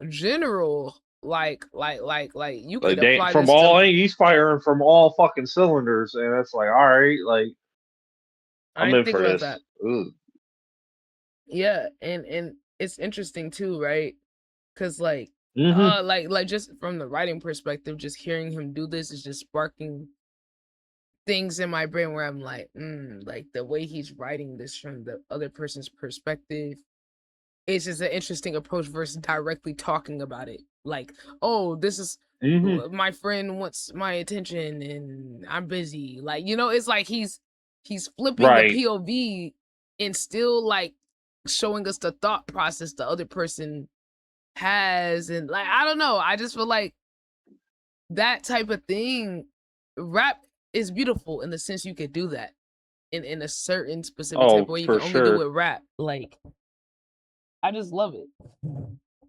Speaker 1: general. Like you
Speaker 2: Like
Speaker 1: could
Speaker 2: they
Speaker 1: apply
Speaker 2: from
Speaker 1: this to.
Speaker 2: all he's firing from all fucking cylinders, and it's like, all right, like
Speaker 1: I
Speaker 2: I'm
Speaker 1: didn't
Speaker 2: in
Speaker 1: think
Speaker 2: for
Speaker 1: about
Speaker 2: this.
Speaker 1: that.
Speaker 2: Ugh.
Speaker 1: Yeah, and it's interesting too, right? Because like
Speaker 2: Mm-hmm.
Speaker 1: like just from the writing perspective, just hearing him do this is just sparking things in my brain where I'm like the way he's writing this from the other person's perspective. It's just an interesting approach versus directly talking about it. Like, oh, this is
Speaker 2: Mm-hmm.
Speaker 1: my friend wants my attention and I'm busy. Like, you know, it's like he's flipping the
Speaker 2: Right.
Speaker 1: POV and still like showing us the thought process the other person has. And like, I don't know. I just feel like that type of thing, rap is beautiful in the sense you could do that in a certain specific type of
Speaker 2: Oh,
Speaker 1: way. You
Speaker 2: for
Speaker 1: can only do
Speaker 2: sure.
Speaker 1: it rap. Like, I just love it.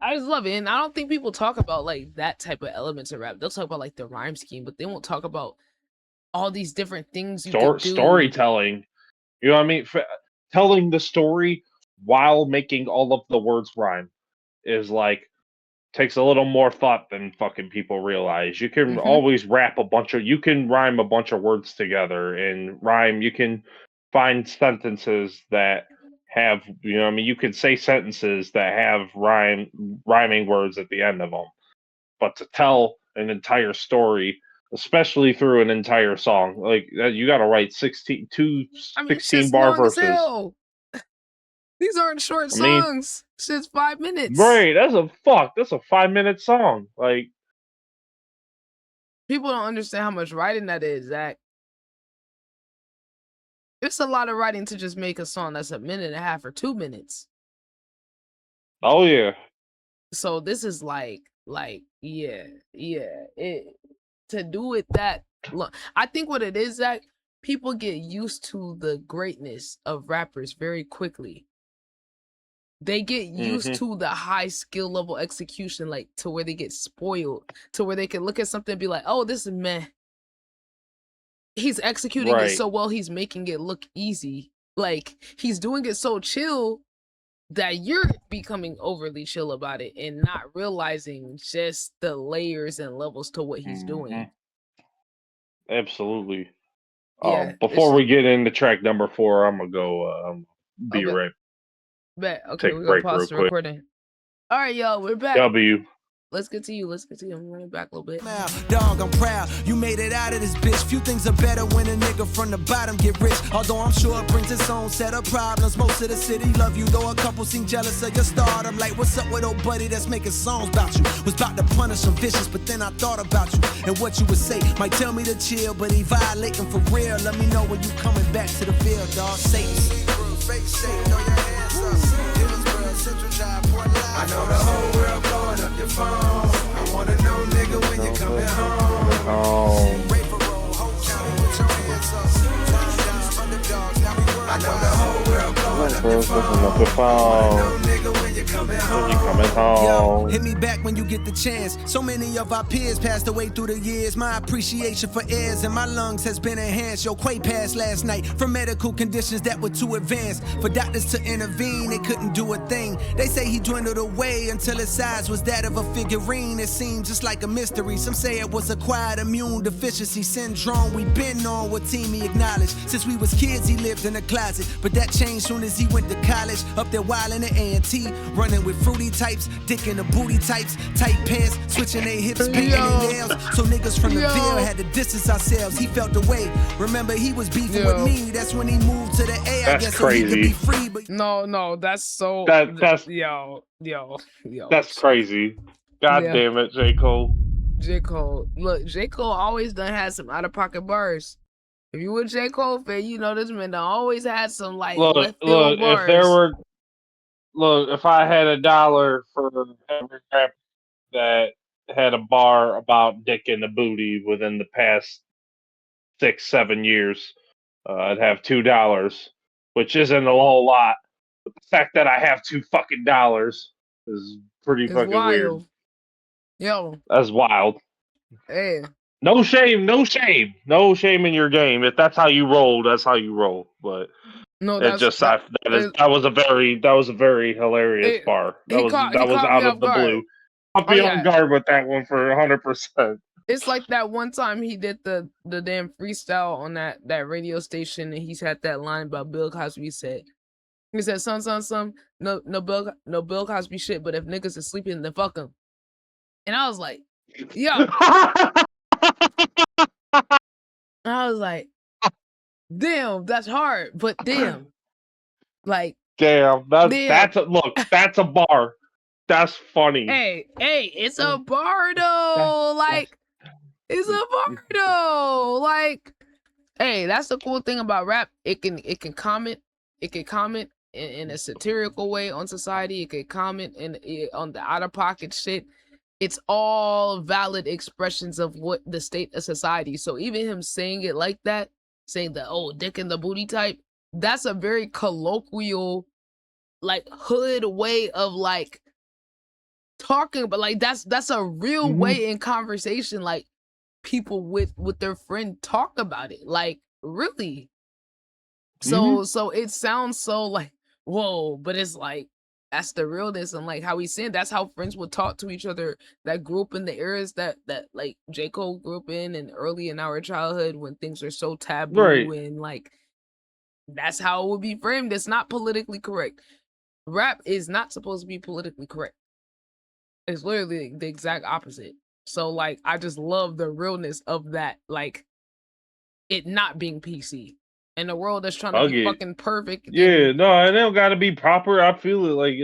Speaker 1: I just love it. And I don't think people talk about like that type of elements of rap. They'll talk about like the rhyme scheme, but they won't talk about all these different things you could do.
Speaker 2: Storytelling. You know what I mean? Telling the story while making all of the words rhyme is like takes a little more thought than fucking people realize. You can always you can rhyme a bunch of words together and rhyme. You can find sentences that have, you know what I mean? You can say sentences that have rhyming words at the end of them. But to tell an entire story, especially through an entire song, like you got to write 16
Speaker 1: Shit's
Speaker 2: bar
Speaker 1: long as
Speaker 2: verses.
Speaker 1: hell. These aren't short songs. Shit's 5 minutes.
Speaker 2: Right, that's a 5-minute song. Like,
Speaker 1: people don't understand how much writing that is, Zach. It's a lot of writing to just make a song that's 1.5 minutes or 2 minutes.
Speaker 2: Oh yeah.
Speaker 1: So this is like yeah. To do it that long. I think what it is, Zach, people get used to the greatness of rappers very quickly. They get used to the high skill level execution, like to where they get spoiled, to where they can look at something and be like, oh, this is meh. He's executing it so well, he's making it look easy. Like, he's doing it so chill that you're becoming overly chill about it and not realizing just the layers and levels to what he's doing.
Speaker 2: Absolutely.
Speaker 1: Yeah,
Speaker 2: before we get into track number 4, I'm gonna go be right.
Speaker 1: Bet. Okay,
Speaker 2: Take
Speaker 1: we're
Speaker 2: a
Speaker 1: gonna
Speaker 2: break
Speaker 1: pause
Speaker 2: real
Speaker 1: the
Speaker 2: quick.
Speaker 1: recording. All right, y'all, we're back.
Speaker 2: W.
Speaker 1: Let's get to you. I'm running back a little bit.
Speaker 5: Dog, I'm proud. You made it out of this bitch. Few things are better when a nigga from the bottom get rich. Although I'm sure it brings its own set of problems. Most of the city love you, though a couple seem jealous of your stardom. Like, what's up with old buddy that's making songs about you? Was about to punish some vicious, but then I thought about you and what you would say. Might tell me to chill, but he violating for real. Let me know when you coming back to the field, dog. Satan. I know the whole world blowing up your phone. I wanna know, nigga, when you coming home. I know the whole world blowing up your phone. When you coming home. Yo, hit me back when you get the chance. So many of our peers passed away through the years. My appreciation for airs in my lungs has been enhanced. Yo, Quay passed last night from medical conditions that were too advanced. For doctors to intervene, they couldn't do a thing. They say he dwindled away until his size was that of a figurine. It seemed just like a mystery. Some say it was acquired immune deficiency syndrome. We been on what team he acknowledged. Since we was kids, he lived in a closet. But that changed soon as he went to college. Up there while in the A&T, running Running with fruity types, dick in the booty types, tight pants, switching their hips, painting their nails. So niggas from the Ville had to distance ourselves. He felt the way. Remember, he was beefing with me. That's when he moved to the A. I guess
Speaker 2: crazy.
Speaker 5: so he could be free. But
Speaker 1: No, that's so.
Speaker 2: That's
Speaker 1: yo.
Speaker 2: That's crazy. God damn it, J. Cole.
Speaker 1: J. Cole. Look, J. Cole always done had some out of pocket bars. If you a J. Cole fan, you know this man done always had some like left field bars.
Speaker 2: If there were, if I had $1 for every rapper that had a bar about dick in the booty within the past 6-7 years, I'd have $2, which isn't a whole lot. But the fact that I have $2 fucking is pretty fucking
Speaker 1: wild.
Speaker 2: weird.
Speaker 1: Yo,
Speaker 2: that's wild.
Speaker 1: Hey.
Speaker 2: No shame in your game. If that's how you roll, that's how you roll. But
Speaker 1: no,
Speaker 2: that was a very hilarious bar. That was out of the blue. I'll be on guard with that one for 100%.
Speaker 1: It's like that one time he did the damn freestyle on that radio station, and he's had that line about Bill Cosby. He said, son, no Bill Cosby shit, but if niggas are sleeping, then fuck them. And I was like, yo. I was like, damn, that's hard, but damn. Like,
Speaker 2: damn, that's a bar. That's funny.
Speaker 1: Hey, it's a bar though. Like, it's a bar though. Like, hey, that's the cool thing about rap. It can comment. It can comment in a satirical way on society. It can comment on the out of pocket shit. It's all valid expressions of what the state of society. So even him saying it like that, saying the dick in the booty type, that's a very colloquial, like hood way of like talking, but like that's a real way in conversation, like people with their friend talk about it, like really. So it sounds so like whoa, but it's like that's the realness, and like how he's saying that's how friends would talk to each other that grew up in the eras that like J. Cole grew up in and early in our childhood when things are so taboo, and like that's how it would be framed. It's not politically correct. Rap is not supposed to be politically correct. It's literally the exact opposite. So like I just love the realness of that, like it not being PC. In a world that's trying to be fucking perfect.
Speaker 2: Yeah, no, it don't gotta be proper. I feel it like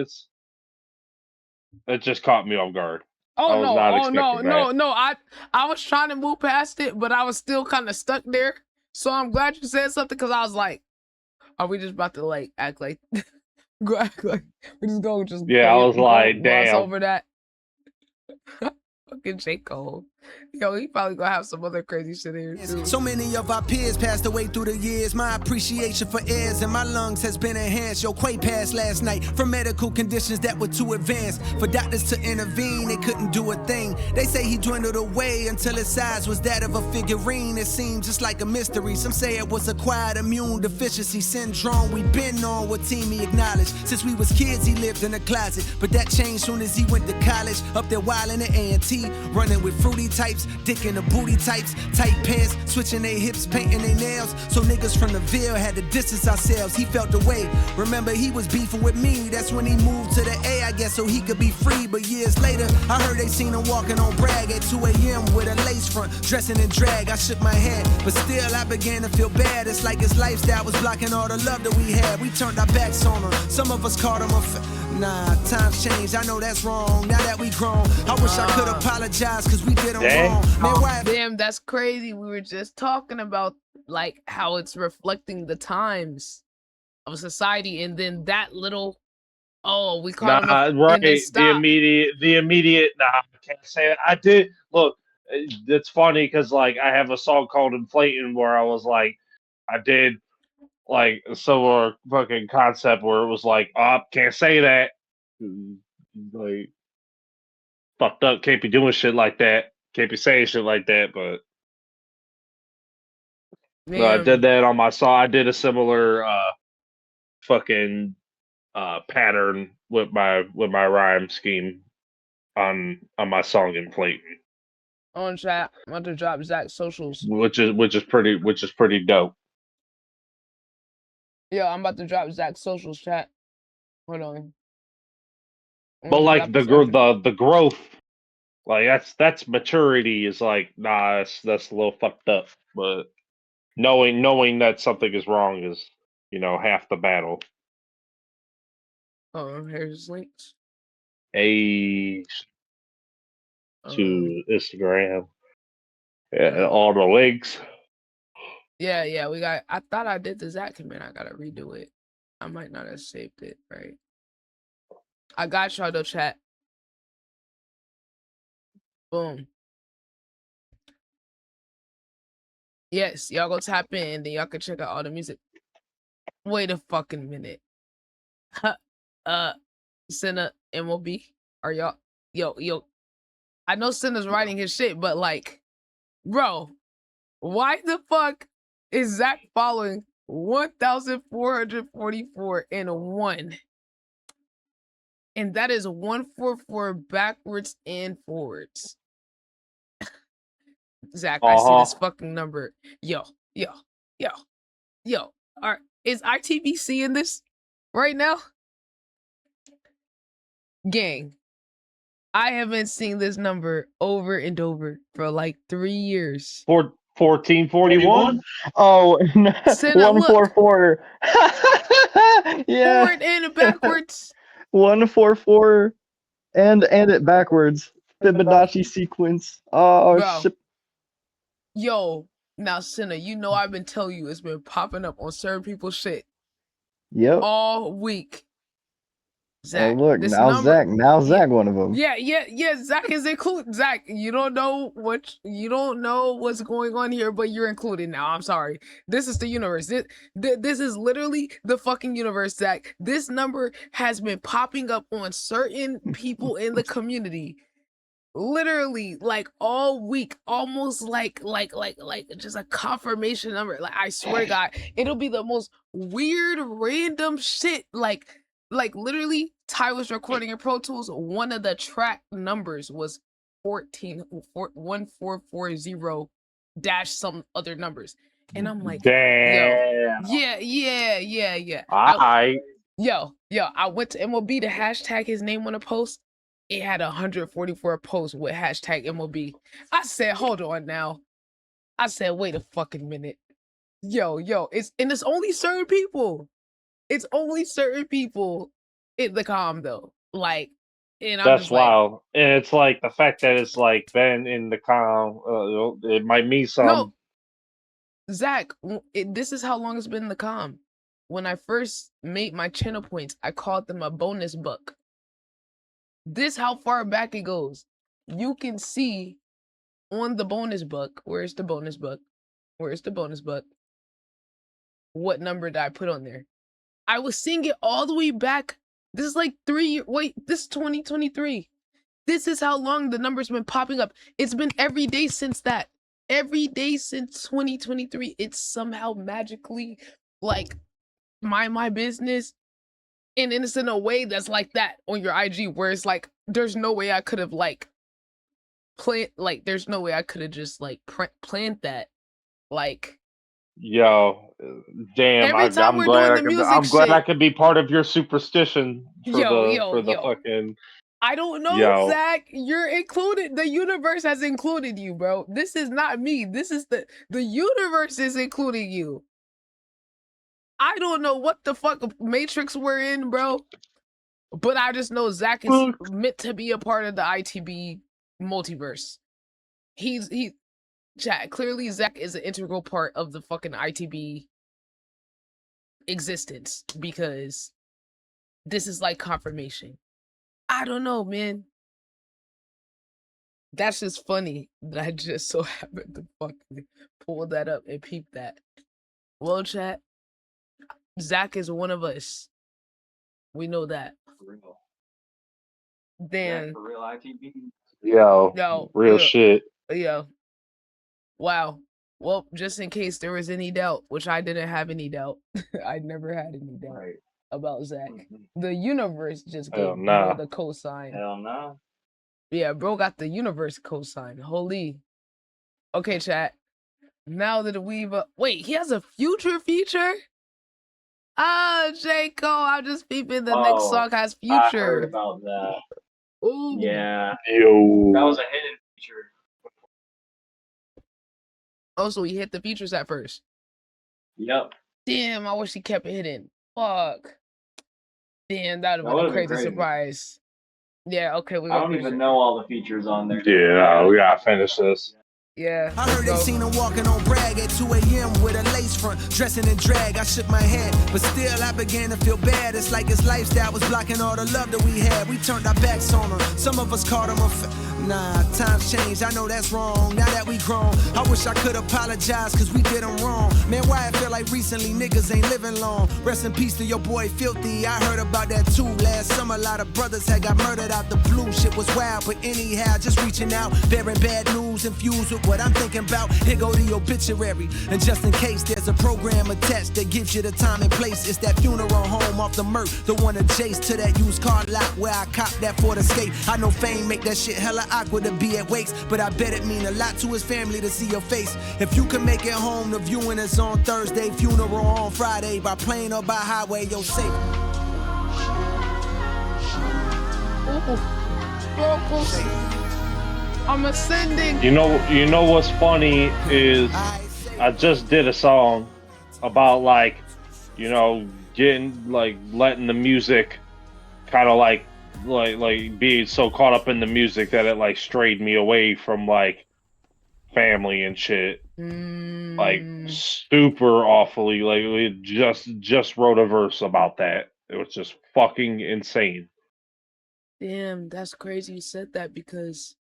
Speaker 2: it just caught me off guard.
Speaker 1: No. I was trying to move past it, but I was still kind of stuck there. So I'm glad you said something, because I was like, are we just about to like act like we're just going
Speaker 2: I was like, damn,
Speaker 1: over that. Fucking J. Cole. Yo, he probably gonna have some other crazy shit here too.
Speaker 5: So many of our peers passed away through the years. My appreciation for heirs and my lungs has been enhanced. Yo, Quay passed last night from medical conditions that were too advanced. For doctors to intervene, they couldn't do a thing. They say he dwindled away until his size was that of a figurine. It seemed just like a mystery. Some say it was acquired immune deficiency syndrome. We been on what team he acknowledged. Since we was kids, he lived in a closet. But that changed soon as he went to college. Up there wildin' at A&T, running with fruity types, dick in the booty types, tight pants, switching their hips, painting their nails. So niggas from the Ville had to distance ourselves. He felt the way. Remember, he was beefing with me. That's when he moved to the A, I guess, so he could be free. But years later, I heard they seen him walking on Bragg at 2 a.m. with a lace front, dressing in drag. I shook my head, but still I began to feel bad. It's like his lifestyle was blocking all the love that we had. We turned our backs on him. Some of us called him nah, times change. I know that's wrong. Now that we grown, I wish I could apologize, cause we did him wrong. Man,
Speaker 1: damn, that's crazy. We were just talking about like how it's reflecting the times of society, and then that little we call him
Speaker 2: right. The immediate nah, I can't say it. I did look, it's funny because like I have a song called Inflating where I was like, I did like a similar fucking concept where it was like, can't say that. Like fucked up, can't be doing shit like that. Can't be saying shit like that, but no, I did that on my song. I did a similar fucking pattern with my rhyme scheme on my song Inflating.
Speaker 1: On chat, I'm about to drop Zach's socials.
Speaker 2: Which is pretty dope.
Speaker 1: Yeah, I'm about to drop Zach's socials, chat. Hold on.
Speaker 2: But
Speaker 1: On the
Speaker 2: like
Speaker 1: rapper side.
Speaker 2: the growth, like that's maturity is like, nah, that's a little fucked up. But knowing that something is wrong is, half the battle.
Speaker 1: Oh, here's links.
Speaker 2: A to Instagram. Yeah,
Speaker 1: Uh,
Speaker 2: all the links.
Speaker 1: yeah, we got. I thought I did the Zach command. I gotta redo it. I might not have saved it right. I got y'all though, chat. Boom. Yes, y'all go tap in, and then y'all can check out all the music. Wait a fucking minute. Senna MOB. Are y'all? Yo. I know Senna's writing his shit, but like, bro, why the fuck is Zach following 1,444 and 1? And that is 144 backwards and forwards. Zach, I see this fucking number. Yo. Is ITBC in this right now? Gang, I haven't seen this number over and over for like 3 years.
Speaker 2: 1441.
Speaker 7: Oh,
Speaker 1: Senna, look.
Speaker 7: 144. Yeah.
Speaker 1: Forward and backwards.
Speaker 7: 144 and it backwards. Fibonacci sequence. Oh
Speaker 1: Bro.
Speaker 7: shit.
Speaker 1: Yo, now Senna, you know I've been telling you it's been popping up on certain people's shit
Speaker 7: Yep.
Speaker 1: all week. Zach,
Speaker 7: look,
Speaker 1: this
Speaker 7: now
Speaker 1: number,
Speaker 7: Zach one of them.
Speaker 1: Yeah, Zach is included. Zach, you don't know what's going on here, but you're included now. I'm sorry. This is the universe. This is literally the fucking universe, Zach. This number has been popping up on certain people in the community. Literally, like all week, almost like just a confirmation number. Like I swear to God, it'll be the most weird, random shit. Like literally, Ty was recording in Pro Tools. One of the track numbers was 1440 dash some other numbers, and I'm like,
Speaker 2: damn.
Speaker 1: Yeah.
Speaker 2: I
Speaker 1: went to MOB to hashtag his name on a post. It had 144 posts with hashtag MOB. I said, hold on now. I said, wait a fucking minute. Yo, it's only certain people. It's only certain people in the comm though. Like, and I'm
Speaker 2: that's
Speaker 1: just like,
Speaker 2: wild. And it's like the fact that it's like been in the comm, it might mean something.
Speaker 1: no, Zach, this is how long it's been in the comm. When I first made my channel points, I called them a bonus buck. This how far back it goes. You can see on the bonus buck. Where's the bonus buck? What number did I put on there? I was seeing it all the way back. This is like 3 years. Wait, this is 2023. This is how long the number's been popping up. It's been every day since that. Every day since 2023. It's somehow magically like my business. And it's in a way that's like that on your IG, where it's like, there's no way I could have like there's no way I could have just like planned that. Like,
Speaker 2: yo, damn!
Speaker 1: every time
Speaker 2: I'm
Speaker 1: we're
Speaker 2: glad
Speaker 1: doing the music
Speaker 2: I'm glad I
Speaker 1: shit.
Speaker 2: could be part of your superstition for
Speaker 1: Yo.
Speaker 2: the fucking.
Speaker 1: I don't know,
Speaker 2: Yo.
Speaker 1: Zach. You're included. The universe has included you, bro. This is not me. This is the universe is including you. I don't know what the fuck matrix we're in, bro. But I just know Zach is meant to be a part of the ITB multiverse. Chat, clearly Zach is an integral part of the fucking ITB existence, because this is like confirmation. I don't know, man. That's just funny that I just so happened to fucking pull that up and peep that. Well, chat, Zach is one of us. We know that.
Speaker 8: For real.
Speaker 1: Then,
Speaker 8: For real ITV.
Speaker 2: Yo, real shit.
Speaker 1: Yeah. Wow. Well, just in case there was any doubt, which I didn't have any doubt. I never had any doubt about Zach. The universe just gave bro the cosign.
Speaker 8: Hell no.
Speaker 1: Yeah, bro got the universe cosign. Holy. Okay, chat. Now that we've wait, he has a future feature? Oh, J. Cole, I'm just peeping. The next song has Future.
Speaker 8: I heard about that.
Speaker 1: Ooh.
Speaker 8: Yeah.
Speaker 2: Yo.
Speaker 8: That was a hidden feature.
Speaker 1: Oh, so he hit the features at first.
Speaker 8: Yep.
Speaker 1: Damn, I wish he kept it hidden. Fuck. Damn, that would have been a
Speaker 8: would've been
Speaker 1: crazy
Speaker 8: crazy.
Speaker 1: surprise. Yeah, okay, we
Speaker 8: I don't even know all the features on there.
Speaker 2: Yeah, we gotta finish this.
Speaker 1: Yeah.
Speaker 5: I heard they seen him walking on brag at 2 a.m. with a lace front, dressing in drag. I shook my head, but still I began to feel bad. It's like his lifestyle was blocking all the love that we had. We turned our backs on him. Some of us called him nah, times changed. I know that's wrong. Now that we grown, I wish I could apologize cause we did him wrong. Man, why I feel like recently niggas ain't living long. Rest in peace to your boy Filthy. I heard about that too. Last summer a lot of brothers had got murdered out the blue. Shit was wild, but anyhow, just reaching out, bearing bad news infused with what I'm thinking about. Here go the obituary. And just in case there's a program attached that gives you the time and place, it's that funeral home off the Merc, the one adjacent to that used car lot where I copped that Ford Escape. I know fame make that shit hella awkward to be at wakes, but I bet it mean a lot to his family to see your face. If you can make it home, the viewing is on Thursday, funeral on Friday, by plane or by highway, you're safe.
Speaker 1: Vocals. I'm ascending.
Speaker 2: You know what's funny is I just did a song about like, you know, getting like letting the music kind of like being so caught up in the music that it like strayed me away from like family and shit. Like super awfully. Like we just wrote a verse about that. It was just fucking insane.
Speaker 1: Damn, that's crazy you said that because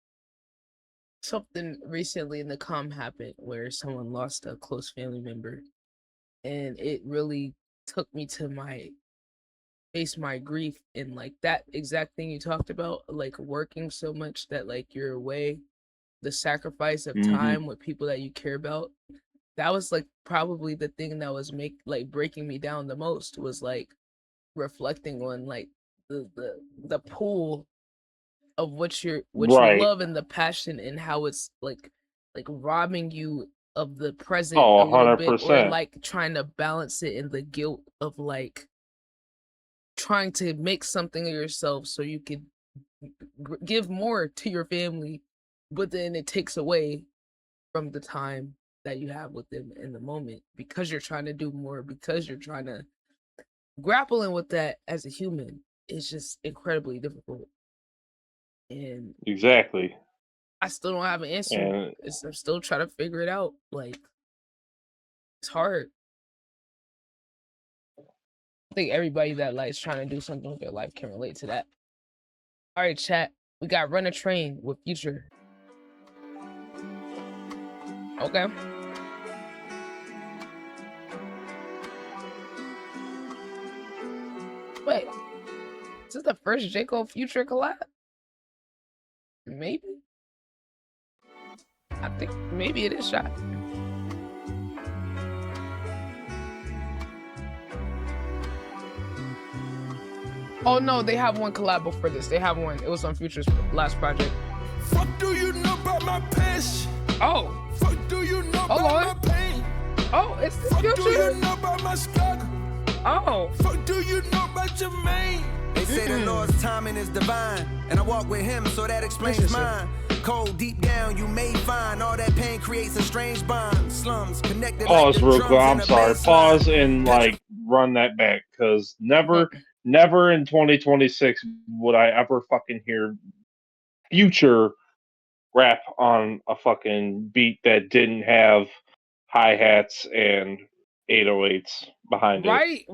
Speaker 1: something recently in the comm happened where someone lost a close family member, and it really took me to face my grief, and like that exact thing you talked about, like working so much that like you're away, the sacrifice of time with people that you care about. That was like probably the thing that was breaking me down the most, was like reflecting on like the pool of what you love and the passion, and how it's like robbing you of the present a little bit, or like trying to balance it in the guilt of like trying to make something of yourself so you could give more to your family, but then it takes away from the time that you have with them in the moment because you're trying to do more, because you're trying to grappling with that as a human. It's just incredibly difficult. And
Speaker 2: exactly,
Speaker 1: I still don't have an answer. I'm still trying to figure it out. Like, it's hard. I think everybody that likes trying to do something with their life can relate to that. All right, chat. We got Run a Train with Future. Okay. Wait, is this the first J. Cole Future collab? Maybe. I think maybe it is shot. Oh no, they have one collab before this. They have one. It was on Future's last project.
Speaker 9: Fuck do you know about my passion?
Speaker 1: Oh.
Speaker 9: Fuck do you know about my pain?
Speaker 1: Oh, it's the Future.
Speaker 9: Fuck do you know about my struggle?
Speaker 1: Oh.
Speaker 9: Fuck do you know about your main?
Speaker 5: They say the Lord's timing is divine, and I walk with him, so that explains mine. Cold deep down, you may find all that pain creates a strange bond. Slums connected.
Speaker 2: Pause real quick. I'm sorry. Pause and like run that back, because never in 2026 would I ever fucking hear Future rap on a fucking beat that didn't have hi-hats and 808s behind it.
Speaker 1: Right.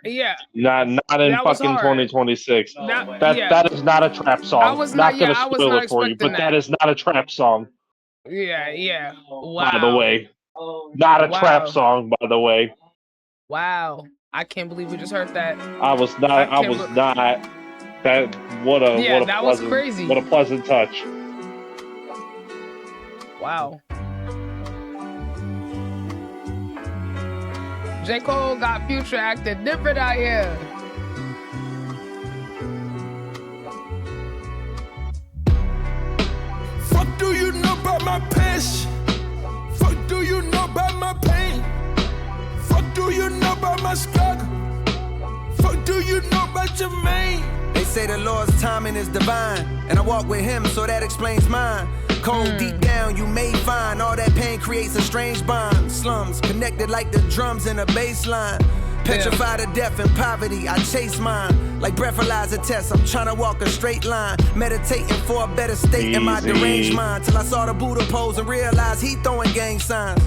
Speaker 1: Yeah.
Speaker 2: Not in fucking 2026. That is not a trap song.
Speaker 1: I was not
Speaker 2: spoil it for you, but that is not a trap song.
Speaker 1: Yeah. Wow.
Speaker 2: By the way, not a trap song. By the way.
Speaker 1: Wow. I can't believe we just heard that.
Speaker 2: I was not. That what a
Speaker 1: that
Speaker 2: pleasant,
Speaker 1: was crazy.
Speaker 2: What a pleasant touch.
Speaker 1: Wow. J. Cole got Future acting different out here.
Speaker 9: Fuck do you know about my passion? Fuck do you know about my pain? Fuck do you know about my struggle? Fuck do you know about your man?
Speaker 5: They say the Lord's timing is divine, and I walk with him, so that explains mine. Cold deep down, you may find all that pain creates a strange bond. Slums connected like the drums in a bass line. Petrified of death and poverty, I chase mine. Like breathalyzer tests, I'm trying to walk a straight line. Meditating for a better state in my deranged mind. Till I saw the Buddha pose and realized he throwing gang signs.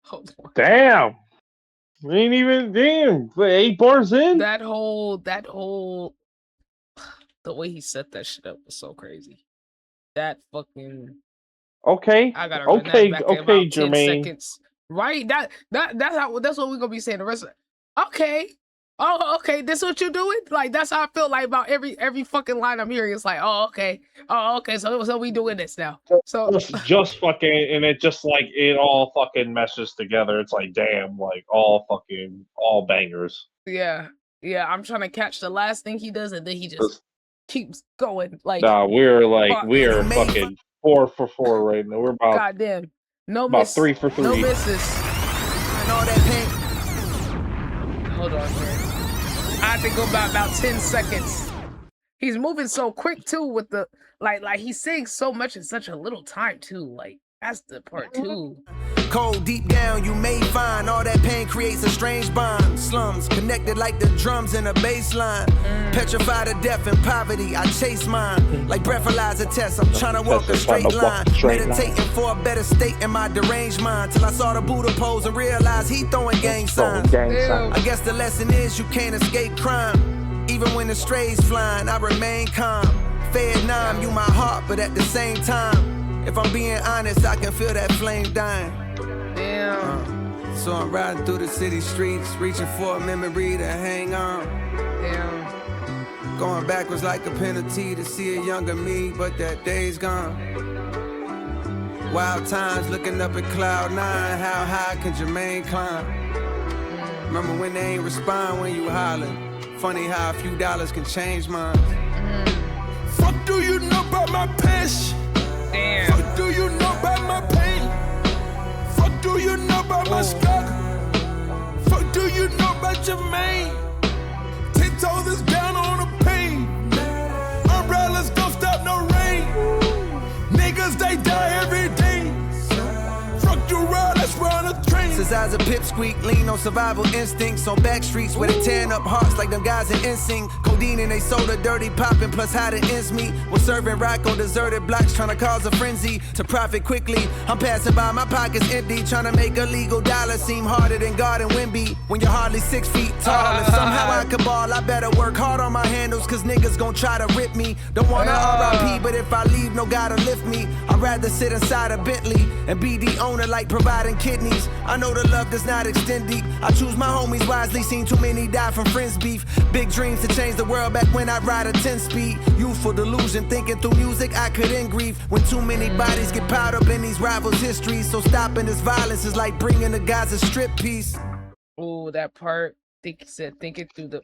Speaker 1: Hold on.
Speaker 2: Damn. We ain't even, damn. 8 bars in?
Speaker 1: That whole, the way he set that shit up was so crazy. That fucking.
Speaker 2: Okay.
Speaker 1: I gotta run that back in about 10
Speaker 2: Jermaine.
Speaker 1: seconds. Right? That's what we're gonna be saying the rest of. Okay. Oh, okay. This what you doing? Like that's how I feel like about every fucking line I'm hearing. It's like, oh, okay. So we doing this now. So
Speaker 2: just fucking, and it just like it all fucking meshes together. It's like damn, like all bangers.
Speaker 1: yeah. I'm trying to catch the last thing he does, and then he just keeps going. Like
Speaker 2: nah, we're fucking 4 for 4 right now. We're about
Speaker 1: goddamn. No
Speaker 2: about
Speaker 1: miss.
Speaker 2: 3 for 3.
Speaker 1: No misses.
Speaker 5: And all that pain.
Speaker 1: Hold on here. I have to go about 10 seconds. He's moving so quick too with the like he's saying so much in such a little time too. Like that's the part too.
Speaker 5: Cold deep down, you may find all that pain creates a strange bond. Slums connected like the drums in a bass line. Petrified of death and poverty, I chase mine. Like breathalyzer tests, I'm trying to walk a straight line. Meditating for a better state in my deranged mind. Till I saw the Buddha pose and realized he throwing gang signs. I guess the lesson is you can't escape crime. Even when the strays flying, I remain calm. Vietnam, you my heart, but at the same time, if I'm being honest, I can feel that flame dying.
Speaker 1: Damn.
Speaker 5: So I'm riding through the city streets, reaching for a memory to hang on.
Speaker 1: Damn.
Speaker 5: Going backwards like a penalty to see a younger me, but that day's gone. Wild times looking up at cloud 9, how high can Jermaine climb? Remember when they ain't respond when you hollering? Funny how a few dollars can change minds.
Speaker 9: Fuck do you know about my passion?
Speaker 1: Damn.
Speaker 9: Fuck do you know about my pain? Fuck do you know about my struggle? Fuck do you know about your man? 10 toes is down on the pain. Umbrellas don't stop no rain. Niggas they die every day. Fuck you right, let's run a train.
Speaker 5: Since I was a pipsqueak, lean on survival instincts. On back streets where they tearing up hearts like them guys in NSYNC. Codeine and they soda, dirty popping, plus how the ends meet. Was serving rock on deserted blocks, trying to cause a frenzy to profit quickly. I'm passing by, my pockets empty, trying to make a legal dollar seem harder than God and Wimby. When you're hardly 6 feet tall, if somehow I can ball, I better work hard on my handles, cause niggas gon' try to rip me. Don't wanna RIP, but if I leave, no God to lift me. I'd rather sit inside a Bentley and be the owner like providing kidneys. I know the love does not extend deep. I choose my homies wisely, seen too many die from friends beef. Big dreams to change the world back when I'd ride a 10-speed. Youthful delusion, thinking through music I could end grief. When too many bodies get piled up in these rivals' histories. So stopping this violence is like bringing the guys a strip piece.
Speaker 1: Oh, that part. Think he said think it through the.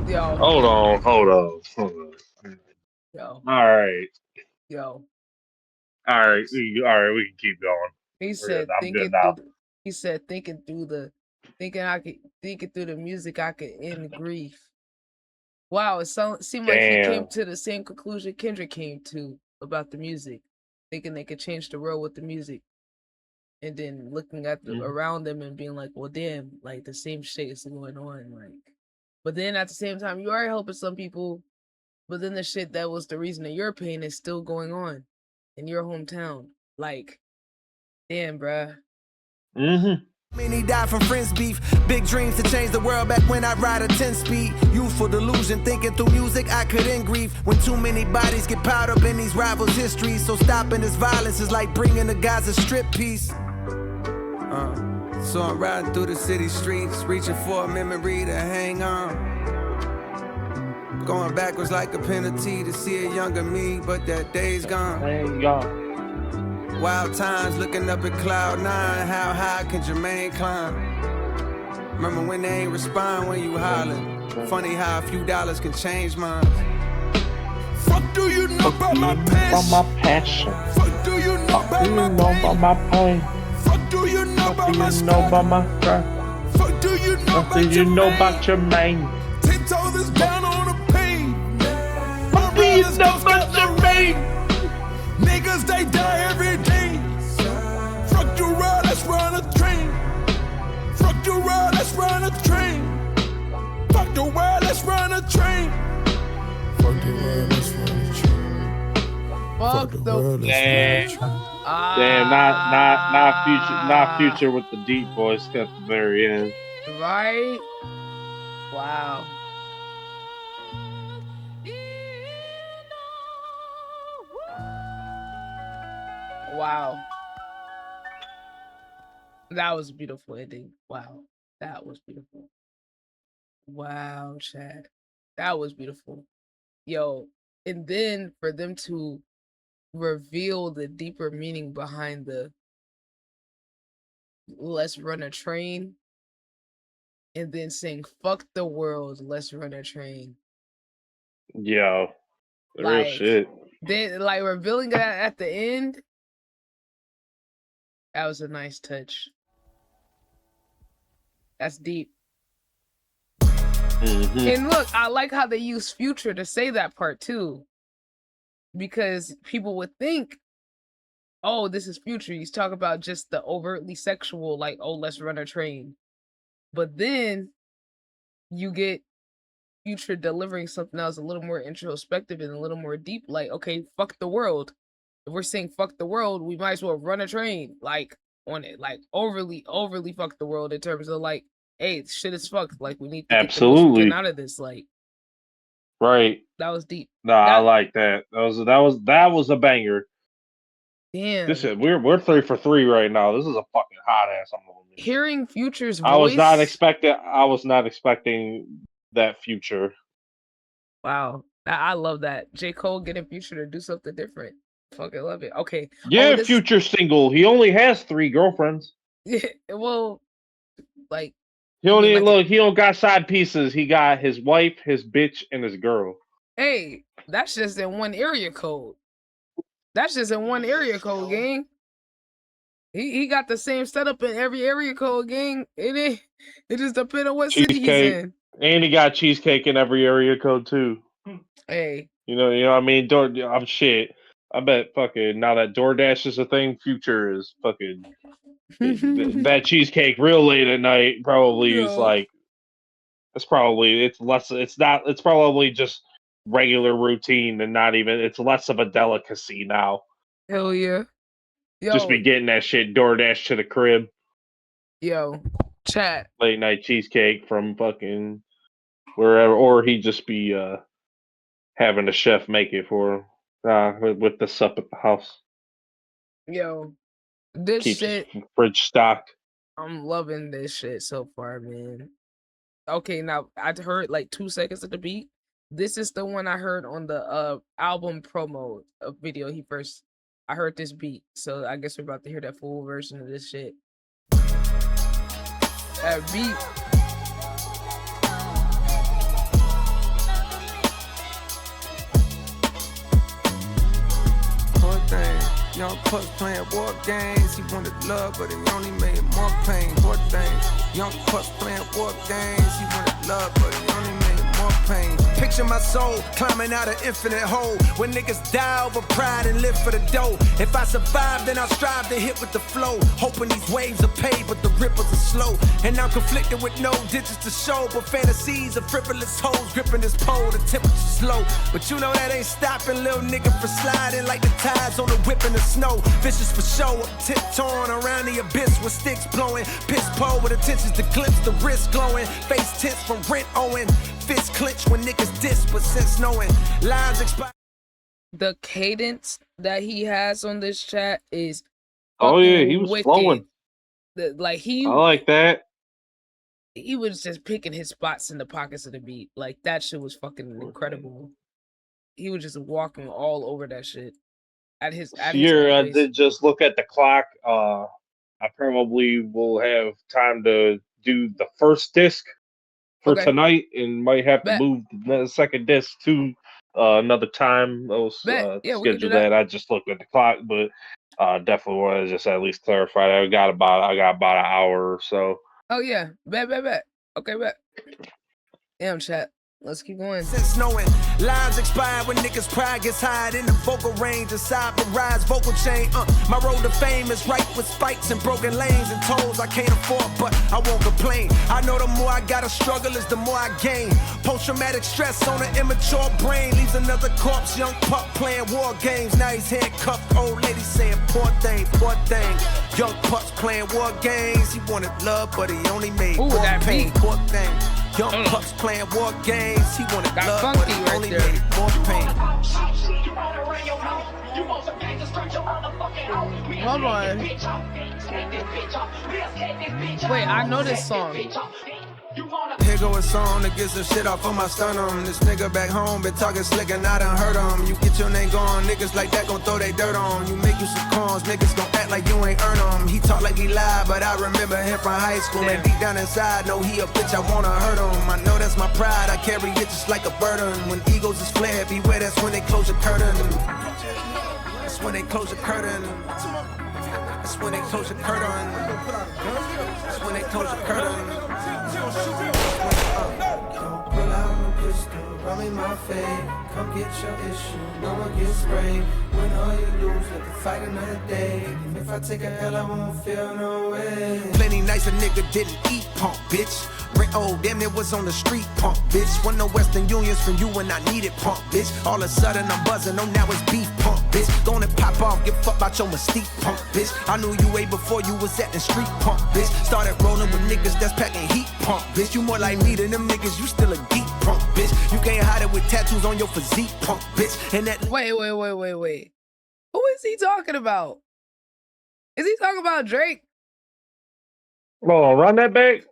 Speaker 1: Yo.
Speaker 2: Hold on.
Speaker 1: Yo.
Speaker 2: All right.
Speaker 1: Yo.
Speaker 2: All right, we can keep going.
Speaker 1: He said
Speaker 2: I'm
Speaker 1: thinking
Speaker 2: good now.
Speaker 1: through. He said thinking through the music I could end grief. Wow, it seemed like he came to the same conclusion Kendrick came to about the music, thinking they could change the world with the music, and then looking at the around them and being like, well, damn, like the same shit is going on, like. But then at the same time, you are helping some people, but then the shit that was the reason of your pain is still going on in your hometown. Like, damn, bruh.
Speaker 5: Many die from friends beef. Big dreams to change the world back when I'd ride a 10-speed. Youthful delusion, thinking through music I could end grief. When too many bodies get piled up in these rivals' histories. So stopping this violence is like bringing the guys a strip piece. So I'm riding through the city streets, reaching for a memory to hang on. Going backwards like a penalty to see a younger me, but that day's gone. Wild times looking up at cloud 9, how high can Jermaine climb? Remember when they ain't respond when you hollering? Funny how a few dollars can change minds.
Speaker 9: Fuck do you know about my passion? Fuck do you know about my pain? Fuck do you know about my scar? Fuck do you know about your main? 10 toes is down on the pain. Fuck do you know about your main? Niggas, they die every day. Fuck the world, let's run a train. Fuck the world, let's run a train. Fuck the world, let's run a train. Fuck the world, let's run a train.
Speaker 1: Fuck the
Speaker 9: world, let's run a train.
Speaker 2: Damn, not future with the deep voice at the very end.
Speaker 1: Right? Wow. Wow. That was a beautiful ending. Wow. That was beautiful. Wow, Chad. That was beautiful. Yo, and then for them to reveal the deeper meaning behind the let's run a train and then saying fuck the world, let's run a train.
Speaker 2: Yo, real
Speaker 1: Like,
Speaker 2: shit.
Speaker 1: Then like revealing that at the end, that was a nice touch. That's deep. And look, I like how they use Future to say that part too. Because people would think, oh, this is Future. He's talking about just the overtly sexual, like, oh, let's run a train. But then you get Future delivering something else a little more introspective and a little more deep. Like, okay, fuck the world. If we're saying fuck the world, we might as well run a train. Like, on it. Like, overly fuck the world in terms of, like, hey, shit is fucked. Like, we need to get the most we can out of this. Like,
Speaker 2: right.
Speaker 1: That was deep.
Speaker 2: I like that. That was a banger.
Speaker 1: Damn.
Speaker 2: We're 3 for 3 right now. This is a fucking hot ass moment.
Speaker 1: Hearing Future's voice.
Speaker 2: I was not expecting that Future.
Speaker 1: Wow. I love that. J. Cole getting Future to do something different. Fucking love it. Okay.
Speaker 2: Yeah, Future single. He only has 3 girlfriends.
Speaker 1: Yeah, well, like
Speaker 2: he don't got side pieces. He got his wife, his bitch, and his girl.
Speaker 1: Hey, that's just in one area code. That's just in one area code, gang. He got the same setup in every area code, gang. It just depends on what city he's in.
Speaker 2: And he got cheesecake in every area code too.
Speaker 1: Hey.
Speaker 2: You know what I mean? I'm shit. I bet fucking now that DoorDash is a thing, Future is fucking that cheesecake real late at night probably is like it's probably just regular routine and not even it's less of a delicacy now.
Speaker 1: Hell yeah. Yo.
Speaker 2: Just be getting that shit DoorDash to the crib.
Speaker 1: Yo, chat.
Speaker 2: Late night cheesecake from fucking wherever, or he just be having a chef make it for him with the sup at the house.
Speaker 1: Yo, this
Speaker 2: keeps
Speaker 1: shit
Speaker 2: fridge stocked.
Speaker 1: I'm loving this shit so far, man. Okay, now I heard like 2 seconds of the beat. This is the one I heard on the album promo video. I heard this beat, so I guess we're about to hear that full version of this shit. That beat.
Speaker 5: Poor thing, young puss playing war games. He wanted love, but he only made more pain. Poor thing, young puss playing war games. He wanted love, but he only made more pain. Picture my soul climbing out an infinite hole. When niggas die over pride and live for the dough. If I survive, then I'll strive to hit with the flow. Hoping these waves are paid, but the ripples are slow. And I'm conflicted with no digits to show. But fantasies of frivolous hoes gripping this pole. The temperature's low. But you know that ain't stopping little nigga from sliding like the tides on the whip in the snow. Vicious for show. I'm tiptoeing around the abyss with sticks blowing. Piss pole with intentions to glimpse the wrist glowing. Face tense from rent owing. Fist clench when niggas diss, but since knowing lives expire.
Speaker 1: The cadence that he has on this chat is
Speaker 2: he was
Speaker 1: wicked.
Speaker 2: flowing.
Speaker 1: I
Speaker 2: like that.
Speaker 1: He was just picking his spots in the pockets of the beat. Like that shit was fucking incredible. He was just walking all over that shit. At his
Speaker 2: did just look at the clock. I probably will have time to do the first disc for tonight, and might have to move the second disc to another time. Let's
Speaker 1: Bet. Yeah, we can do
Speaker 2: schedule
Speaker 1: that.
Speaker 2: that. I just looked at the clock, but definitely want to just at least clarify that. I got about an hour or so.
Speaker 1: Oh yeah, bet. Okay, bet. Damn, chat. Let's keep going.
Speaker 5: Since knowing lives expire when niggas' pride gets high in the vocal range aside the rise vocal chain. My road to fame is right with spikes and broken lanes and tolls I can't afford, but I won't complain. I know the more I gotta struggle is the more I gain. Post-traumatic stress on an immature brain leaves another corpse. Young pup playing war games. Now he's handcuffed. Old lady saying poor thing, poor thing. Young pups playing war games. He wanted love, but he only made more pain. Poor thing. Young pups playing war games. He wanted love, but he only made more pain.
Speaker 1: Hold on. Wait, I know this song.
Speaker 5: Here go a song that gets the shit off of my sternum. This nigga back home been talking slick and I done heard him. You get your name gone, niggas like that gon' throw they dirt on. You make you some cons, niggas gon' act like you ain't earn them. He talk like he lied, but I remember him from high school. And deep down inside, know he a bitch, I wanna hurt him. I know that's my pride, I carry it just like a burden. When egos is flared, beware, that's when they close the curtain. That's when they close the curtain. That's when they close the curtain. That's when they close the curtain. Pull out a pistol, run me my fade. Come get your issue, no one gets sprayed. Win or you lose, let the fight another day. And if I take a L, I won't feel no way. Plenty nights a nigga didn't eat, punk bitch. Rent old, damn it was on the street, punk bitch. Won no Western Unions from you when I needed, punk bitch. All of a sudden I'm buzzing, oh now it's beef, punk bitch. Gonna pop off, give fuck about your mystique, punk bitch. I knew you way before you was at the street, punk bitch. Started rolling with niggas that's packing heat, punk bitch. You more like me than them niggas, you still a geek, punk bitch. You can't hide it with tattoos on your physique, punk bitch. And that
Speaker 1: Wait. Who is he talking about? Is he talking about Drake?
Speaker 2: Oh, run that back.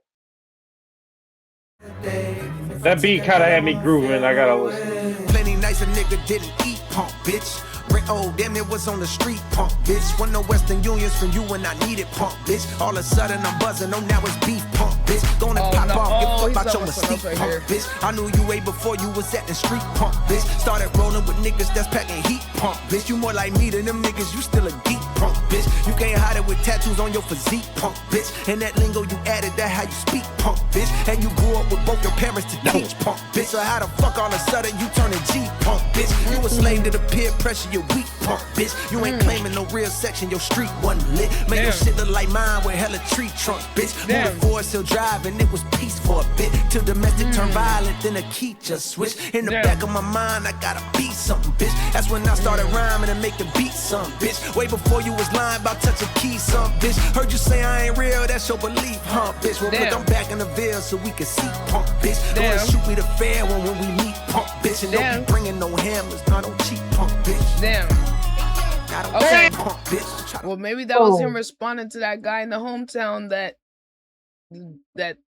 Speaker 2: That beat kind of had me grooving. I gotta listen.
Speaker 5: Plenty nights a nigga didn't eat, punk bitch. Rent old, damn it was on the street, punk bitch. Won no Western Unions from you when I needed, punk bitch. All of a sudden I'm buzzing, oh now it's beef, punk bitch. Gonna pop off, give fuck about your mystique, punk bitch. I knew you way before you was at the street, punk bitch. Started rolling with niggas that's packing heat, punk bitch. You more like me than them niggas, you still a geek, punk bitch. You can't hide it with tattoos on your physique, punk bitch. And that lingo you added, that how you speak, punk bitch. And you grew up with both your parents to teach, punk bitch. So how the fuck all of a sudden you turning G, punk bitch? You a slave to the peer pressure, you weak, punk bitch. You ain't claiming no real section, your street wasn't lit. Make your shit look like mine with hella tree trunk, bitch. Moving forward, still driving, it was peace for a bit. Till domestic turned violent, then the key just switched. In the back of my mind, I gotta be something, bitch. That's when I started rhyming and make the beat some, bitch. Way before you was lying about touching keys, some bitch. Heard you say I ain't real, that's your belief, huh, bitch? Well, look, I'm back in the veil so we can see, punk, bitch. Gonna shoot me the fair one when we meet, punk, bitch. And don't be bringing no hammers, not no cheap, punk, bitch.
Speaker 1: Damn.
Speaker 5: Okay. Punk, bitch.
Speaker 1: Well, maybe that was him responding to that guy in the hometown that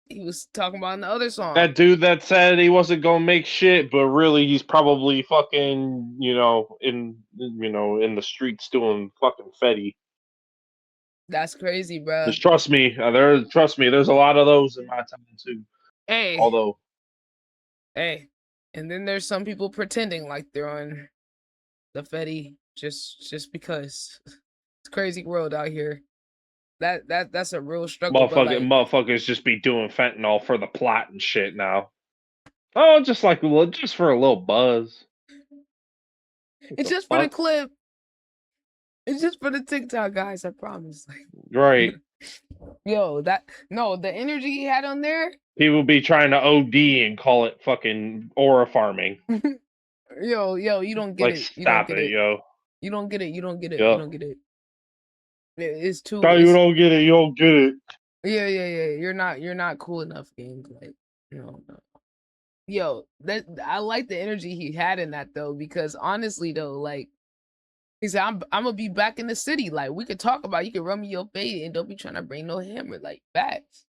Speaker 1: he was talking about in the other song.
Speaker 2: That dude that said he wasn't gonna make shit, but really he's probably fucking, in the streets doing fucking fetty.
Speaker 1: That's crazy, bro.
Speaker 2: Just trust me, there's a lot of those in my town too.
Speaker 1: Hey.
Speaker 2: Although.
Speaker 1: Hey. And then there's some people pretending like they're on the fetty just because. It's a crazy world out here. That's a real struggle.
Speaker 2: Motherfuckers just be doing fentanyl for the plot and shit now. Oh, just for a little buzz.
Speaker 1: It's just for the clip. It's just for the TikTok, guys. I promise.
Speaker 2: Right.
Speaker 1: Yo, the energy he had on there.
Speaker 2: People be trying to OD and call it fucking aura farming.
Speaker 1: Yo, you don't get it.
Speaker 2: Stop it, yo.
Speaker 1: You don't get it. You don't get it.
Speaker 2: Yo.
Speaker 1: You don't get it. It's too.
Speaker 2: No, you don't get it. You don't get it.
Speaker 1: Yeah. You're not cool enough, gang. No. Yo, I like the energy he had in that though, because honestly though, he said, I'm gonna be back in the city. We could talk about. You can run me your bait and don't be trying to bring no hammer. Facts.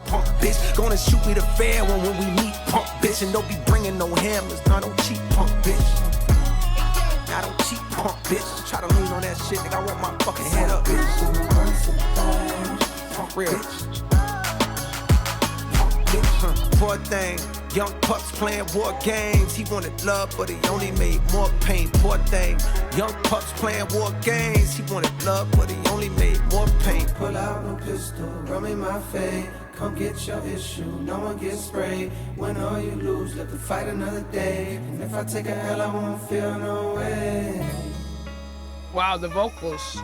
Speaker 5: Punk bitch, gonna shoot me the fair one when we meet, punk bitch, and don't be bringing no hammers, not no cheap, punk bitch. I don't cheat, punk bitch. Try to lean on that shit, nigga. I want my fucking head up, bitch. Punk real. Punk bitch, poor thing. Young pups playing war games. He wanted love, but he only made more pain. Poor thing. Young pups playing war games. He wanted love, but he only made more pain. Pull out no pistol, run me my fade. Come get your issue, no one gets sprayed. Win or you lose, let the fight another day. And if I take a L, I won't feel no way.
Speaker 1: Wow, the vocals.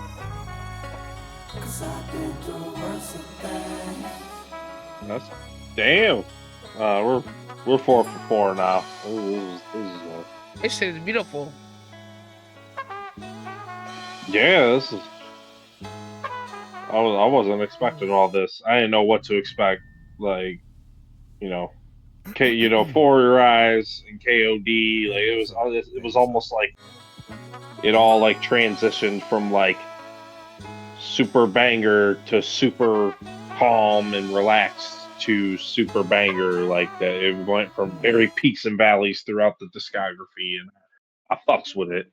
Speaker 5: Cause I've been through worse things.
Speaker 2: That's damn. We're 4 for 4 now.
Speaker 1: This shit is beautiful.
Speaker 2: Yeah, this is. I wasn't expecting all this. I didn't know what to expect. Like, For Your Eyes and KOD. Like it was almost like it all like transitioned from like super banger to super calm and relaxed to super banger. Like that, it went from very peaks and valleys throughout the discography, and I fucks with it.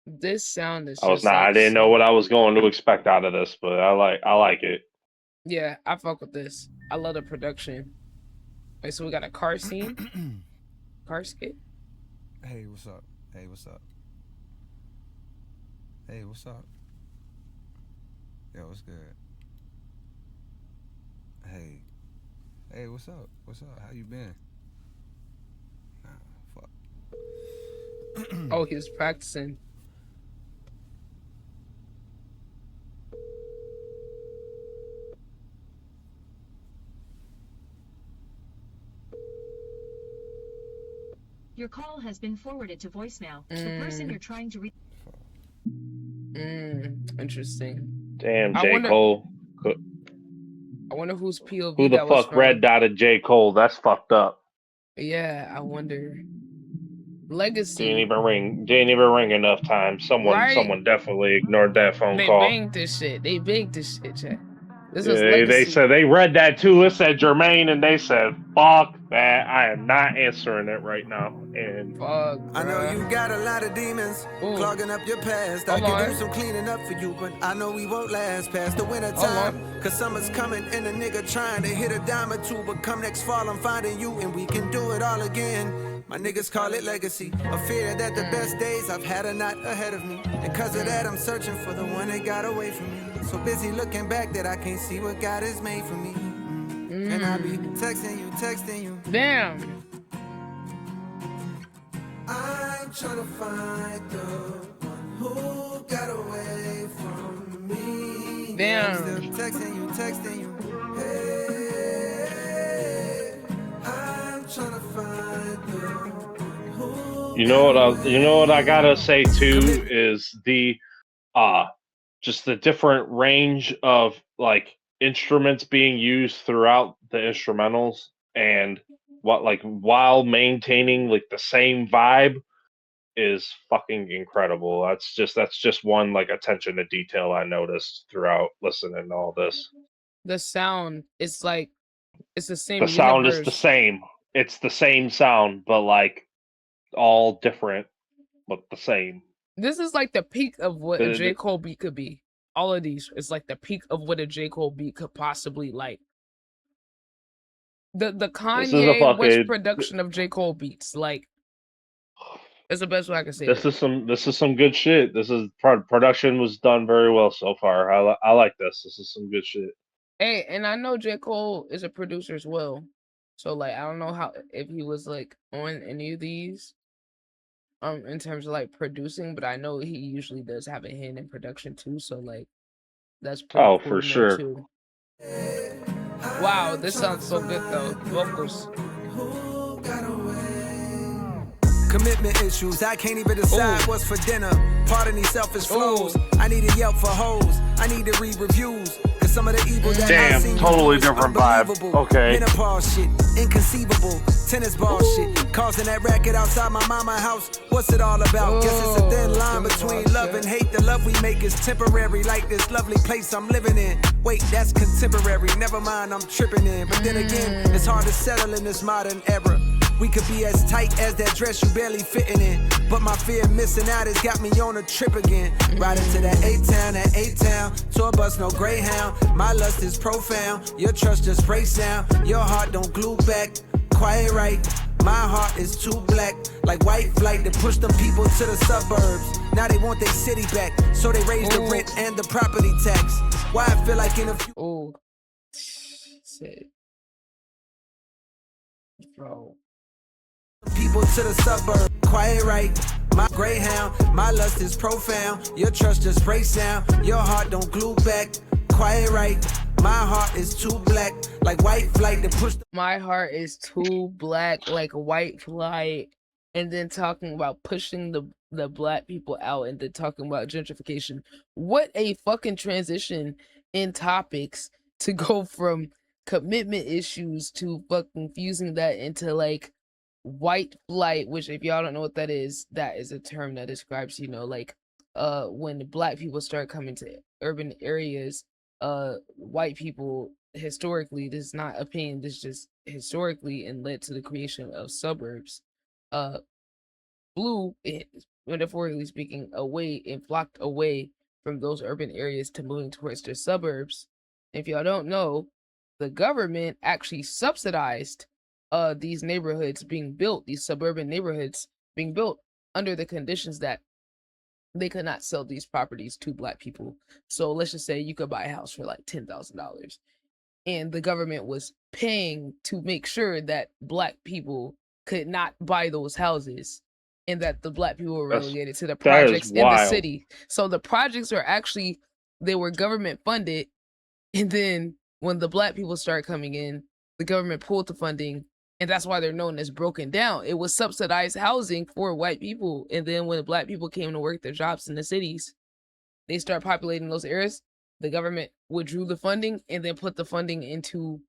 Speaker 1: This sound is.
Speaker 2: I didn't know what I was going to expect out of this, but I like it.
Speaker 1: Yeah, I fuck with this. I love the production. Wait, so we got a car scene. Car skit.
Speaker 10: Hey, what's up? Hey, what's up? Hey, what's up? Yo, what's good? Hey, what's up? What's up? How you been? Nah, fuck.
Speaker 1: Oh, he was practicing.
Speaker 11: Your call has been forwarded to voicemail. The person you're trying to reach.
Speaker 1: Interesting.
Speaker 2: Damn, J. Cole.
Speaker 1: I wonder whose POV
Speaker 2: Who the
Speaker 1: that was
Speaker 2: fuck
Speaker 1: from.
Speaker 2: red dotted J. Cole? That's fucked up.
Speaker 1: Yeah, I wonder. Legacy.
Speaker 2: Didn't even ring enough times. Someone definitely ignored that phone call.
Speaker 1: They banged this shit, chat. This is
Speaker 2: They
Speaker 1: Legacy.
Speaker 2: said they read that too. It said Jermaine, and they said, "Fuck that! I am not answering it right now." And
Speaker 1: fuck,
Speaker 5: I know you got a lot of demons clogging up your past. I can do some cleaning up for you, but I know we won't last past the winter time. Cause summer's coming and a nigga trying to hit a dime or two, but come next fall I'm finding you and we can do it all again. My niggas call it legacy. A fear that the best days I've had are not ahead of me. And cause of that I'm searching for the one that got away from me. So busy looking back that I can't see what God has made for me. And I be texting you.
Speaker 1: Damn.
Speaker 5: I'm trying to find the one who got away from me.
Speaker 1: Damn.
Speaker 5: I'm still texting you. Hey, I'm trying to find the one who.
Speaker 2: You know what I gotta say too is the just the different range of like instruments being used throughout the instrumentals and while maintaining like the same vibe is fucking incredible. That's just one like attention to detail I noticed throughout listening to all this.
Speaker 1: The sound is like it's the same.
Speaker 2: The sound is the same. It's the same sound, but like all different, but the same.
Speaker 1: This is like the peak of what a J. Cole beat could be. All of these is like the peak of what a J. Cole beat could possibly like. The Kanye West production of J. Cole beats, like, that's the best way I can say.
Speaker 2: This is some good shit. This is production was done very well so far. I like this. This is some good shit.
Speaker 1: Hey, and I know J. Cole is a producer as well, so like I don't know if he was like on any of these, in terms of like producing, but I know he usually does have a hand in production too. So like, that's pretty cool
Speaker 2: for sure.
Speaker 1: Too. Wow, this sounds so good though. Vocals.
Speaker 5: Commitment issues, I can't even decide what's for dinner. Pardon these selfish flows. I need a Yelp for hoes. I need to read reviews. Cause some of the evil that I seen
Speaker 2: totally different vibe. Okay.
Speaker 5: Menopause shit, inconceivable. Tennis ball shit, causing that racket outside my mama house. What's it all about? Guess it's a thin line between love and hate. The love we make is temporary, like this lovely place I'm living in. Wait, that's contemporary. Never mind, I'm tripping in. But then again, it's hard to settle in this modern era. We could be as tight as that dress you barely fitting in. But my fear of missing out has got me on a trip again. Riding to that A-Town, tour bus, no Greyhound. My lust is profound, your trust just breaks down. Your heart don't glue back. quiet right. My heart is too black, like white flight to push them people to the suburbs. Now they want their city back, so they raise the rent and the property tax. Why I feel like in a few
Speaker 1: bro.
Speaker 5: People to the suburbs, quiet right. My greyhound, my lust is profound. Your trust just breaks down. Your heart don't glue back. Quiet right. My heart is too black, like white flight to push.
Speaker 1: My heart is too black, like white flight, and then talking about pushing the black people out, and then talking about gentrification. What a fucking transition in topics to go from commitment issues to fucking fusing that into like white flight, which if y'all don't know what that is a term that describes, you know, like when black people start coming to urban areas, white people historically, this is not opinion, this is just historically, and led to the creation of suburbs, flew, metaphorically speaking, away and flocked away from those urban areas to moving towards their suburbs. If y'all don't know, the government actually subsidized these neighborhoods being built, these suburban neighborhoods being built, under the conditions that they could not sell these properties to black people. So let's just say you could buy a house for like $10,000, and the government was paying to make sure that black people could not buy those houses, and that the black people were relegated to the projects in the city. So the projects are actually, they were government funded, and then when the black people started coming in, the government pulled the funding, and that's why they're known as broken down. It was subsidized housing for white people, and then when the black people came to work their jobs in the cities, they start populating those areas. The government withdrew the funding and then put the funding into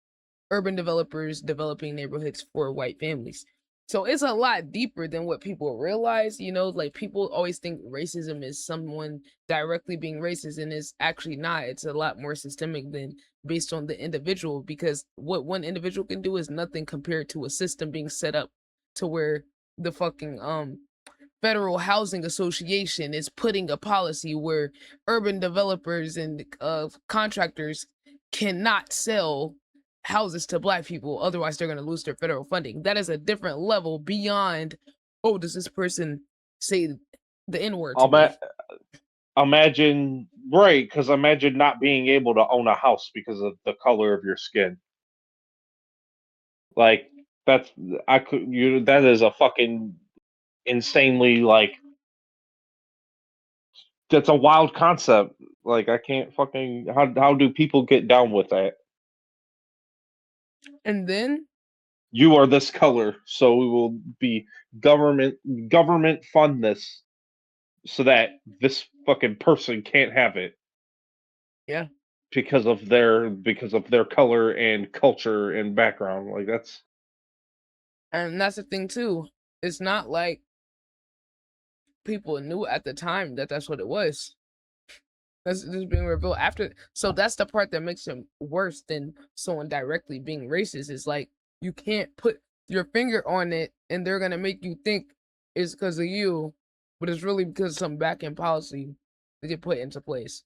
Speaker 1: urban developers developing neighborhoods for white families. So it's a lot deeper than what people realize, you know, like people always think racism is someone directly being racist, and it's actually not. It's a lot more systemic than based on the individual, because what one individual can do is nothing compared to a system being set up to where the fucking Federal Housing Association is putting a policy where urban developers and contractors cannot sell houses to black people, otherwise they're going to lose their federal funding. That is a different level beyond, oh, does this person say the N-word to me?
Speaker 2: Imagine, right, because imagine not being able to own a house because of the color of your skin. Like, that is a fucking insanely, like, that's a wild concept. Like, I can't fucking, how do people get down with that?
Speaker 1: And then
Speaker 2: you are this color, so we will be government fund this so that this fucking person can't have it.
Speaker 1: Yeah.
Speaker 2: Because of their color and culture and background. Like that's
Speaker 1: the thing too. It's not like people knew at the time that that's what it was. That's just being revealed after. So that's the part that makes him worse than someone directly being racist. Is like you can't put your finger on it and they're gonna make you think it's because of you, but it's really because of some back end policy that get put into place.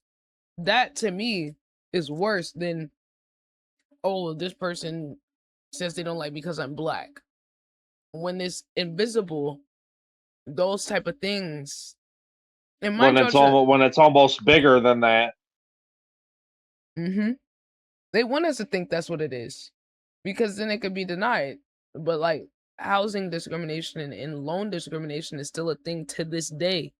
Speaker 1: That to me is worse than, oh, this person says they don't like because I'm black. When it's invisible, those type of things. And
Speaker 2: when it's almost bigger than that.
Speaker 1: Mm-hmm. They want us to think that's what it is, because then it could be denied. But like housing discrimination and loan discrimination is still a thing to this day.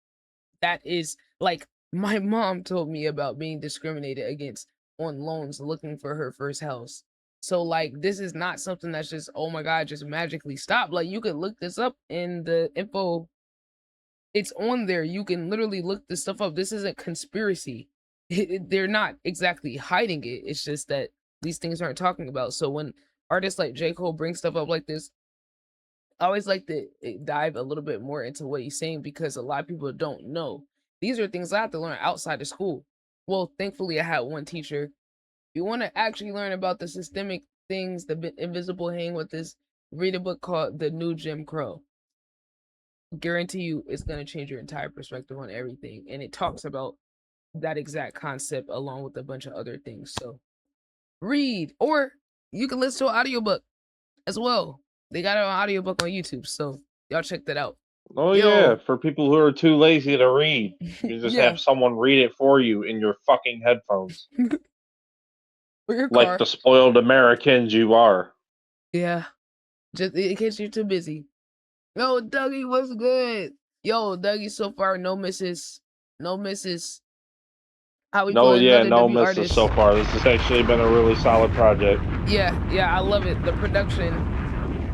Speaker 1: That is like my mom told me about being discriminated against on loans looking for her first house. So like this is not something that's just, oh my God, just magically stopped. Like you could look this up in the info. It's on there. You can literally look this stuff up. This isn't conspiracy. They're not exactly hiding it. It's just that these things aren't talking about. So when artists like J. Cole bring stuff up like this, I always like to dive a little bit more into what he's saying, because a lot of people don't know. These are things I have to learn outside of school. Well, thankfully I had one teacher. If you want to actually learn about the systemic things, the invisible hang with this, read a book called The New Jim Crow. Guarantee you it's going to change your entire perspective on everything. And it talks about that exact concept along with a bunch of other things. So read, or you can listen to an audiobook as well. They got an audiobook on YouTube, so y'all check that out.
Speaker 2: Oh
Speaker 1: Yo.
Speaker 2: yeah, for people who are too lazy to read, you just
Speaker 1: Yeah.
Speaker 2: have someone read it for you in your fucking headphones.
Speaker 1: For your
Speaker 2: Like
Speaker 1: car.
Speaker 2: the spoiled Americans you are.
Speaker 1: Yeah. Just in case you're too busy. Yo, Dougie, what's good? Yo, Dougie, so far, no misses. No misses. How we
Speaker 2: No,
Speaker 1: feeling?
Speaker 2: yeah,
Speaker 1: Another
Speaker 2: no
Speaker 1: W
Speaker 2: misses
Speaker 1: artist.
Speaker 2: so far. This has actually been a really solid project.
Speaker 1: Yeah, I love it. The production.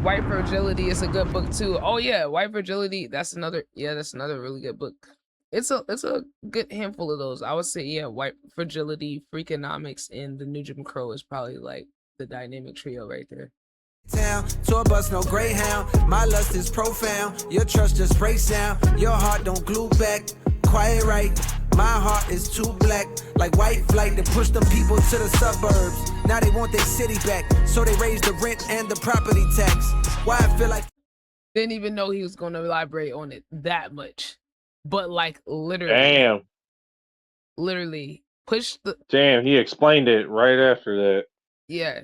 Speaker 1: White Fragility is a good book too. Oh yeah, White Fragility, that's another really good book. It's a good handful of those. I would say, yeah, White Fragility, Freakonomics, and the New Jim Crow is probably like the dynamic trio right there.
Speaker 5: Town, tour bus, no Greyhound. My lust is profound. Your trust just breaks down. Your heart don't glue back. Quiet right. My heart is too black. Like white flight that pushed them people to the suburbs. Now they want their city back. So they raise the rent and the property tax. Why I feel like
Speaker 1: Didn't even know he was gonna elaborate on it that much. But like literally.
Speaker 2: Damn.
Speaker 1: Literally. Push the
Speaker 2: Damn, he explained it right after that.
Speaker 1: Yeah.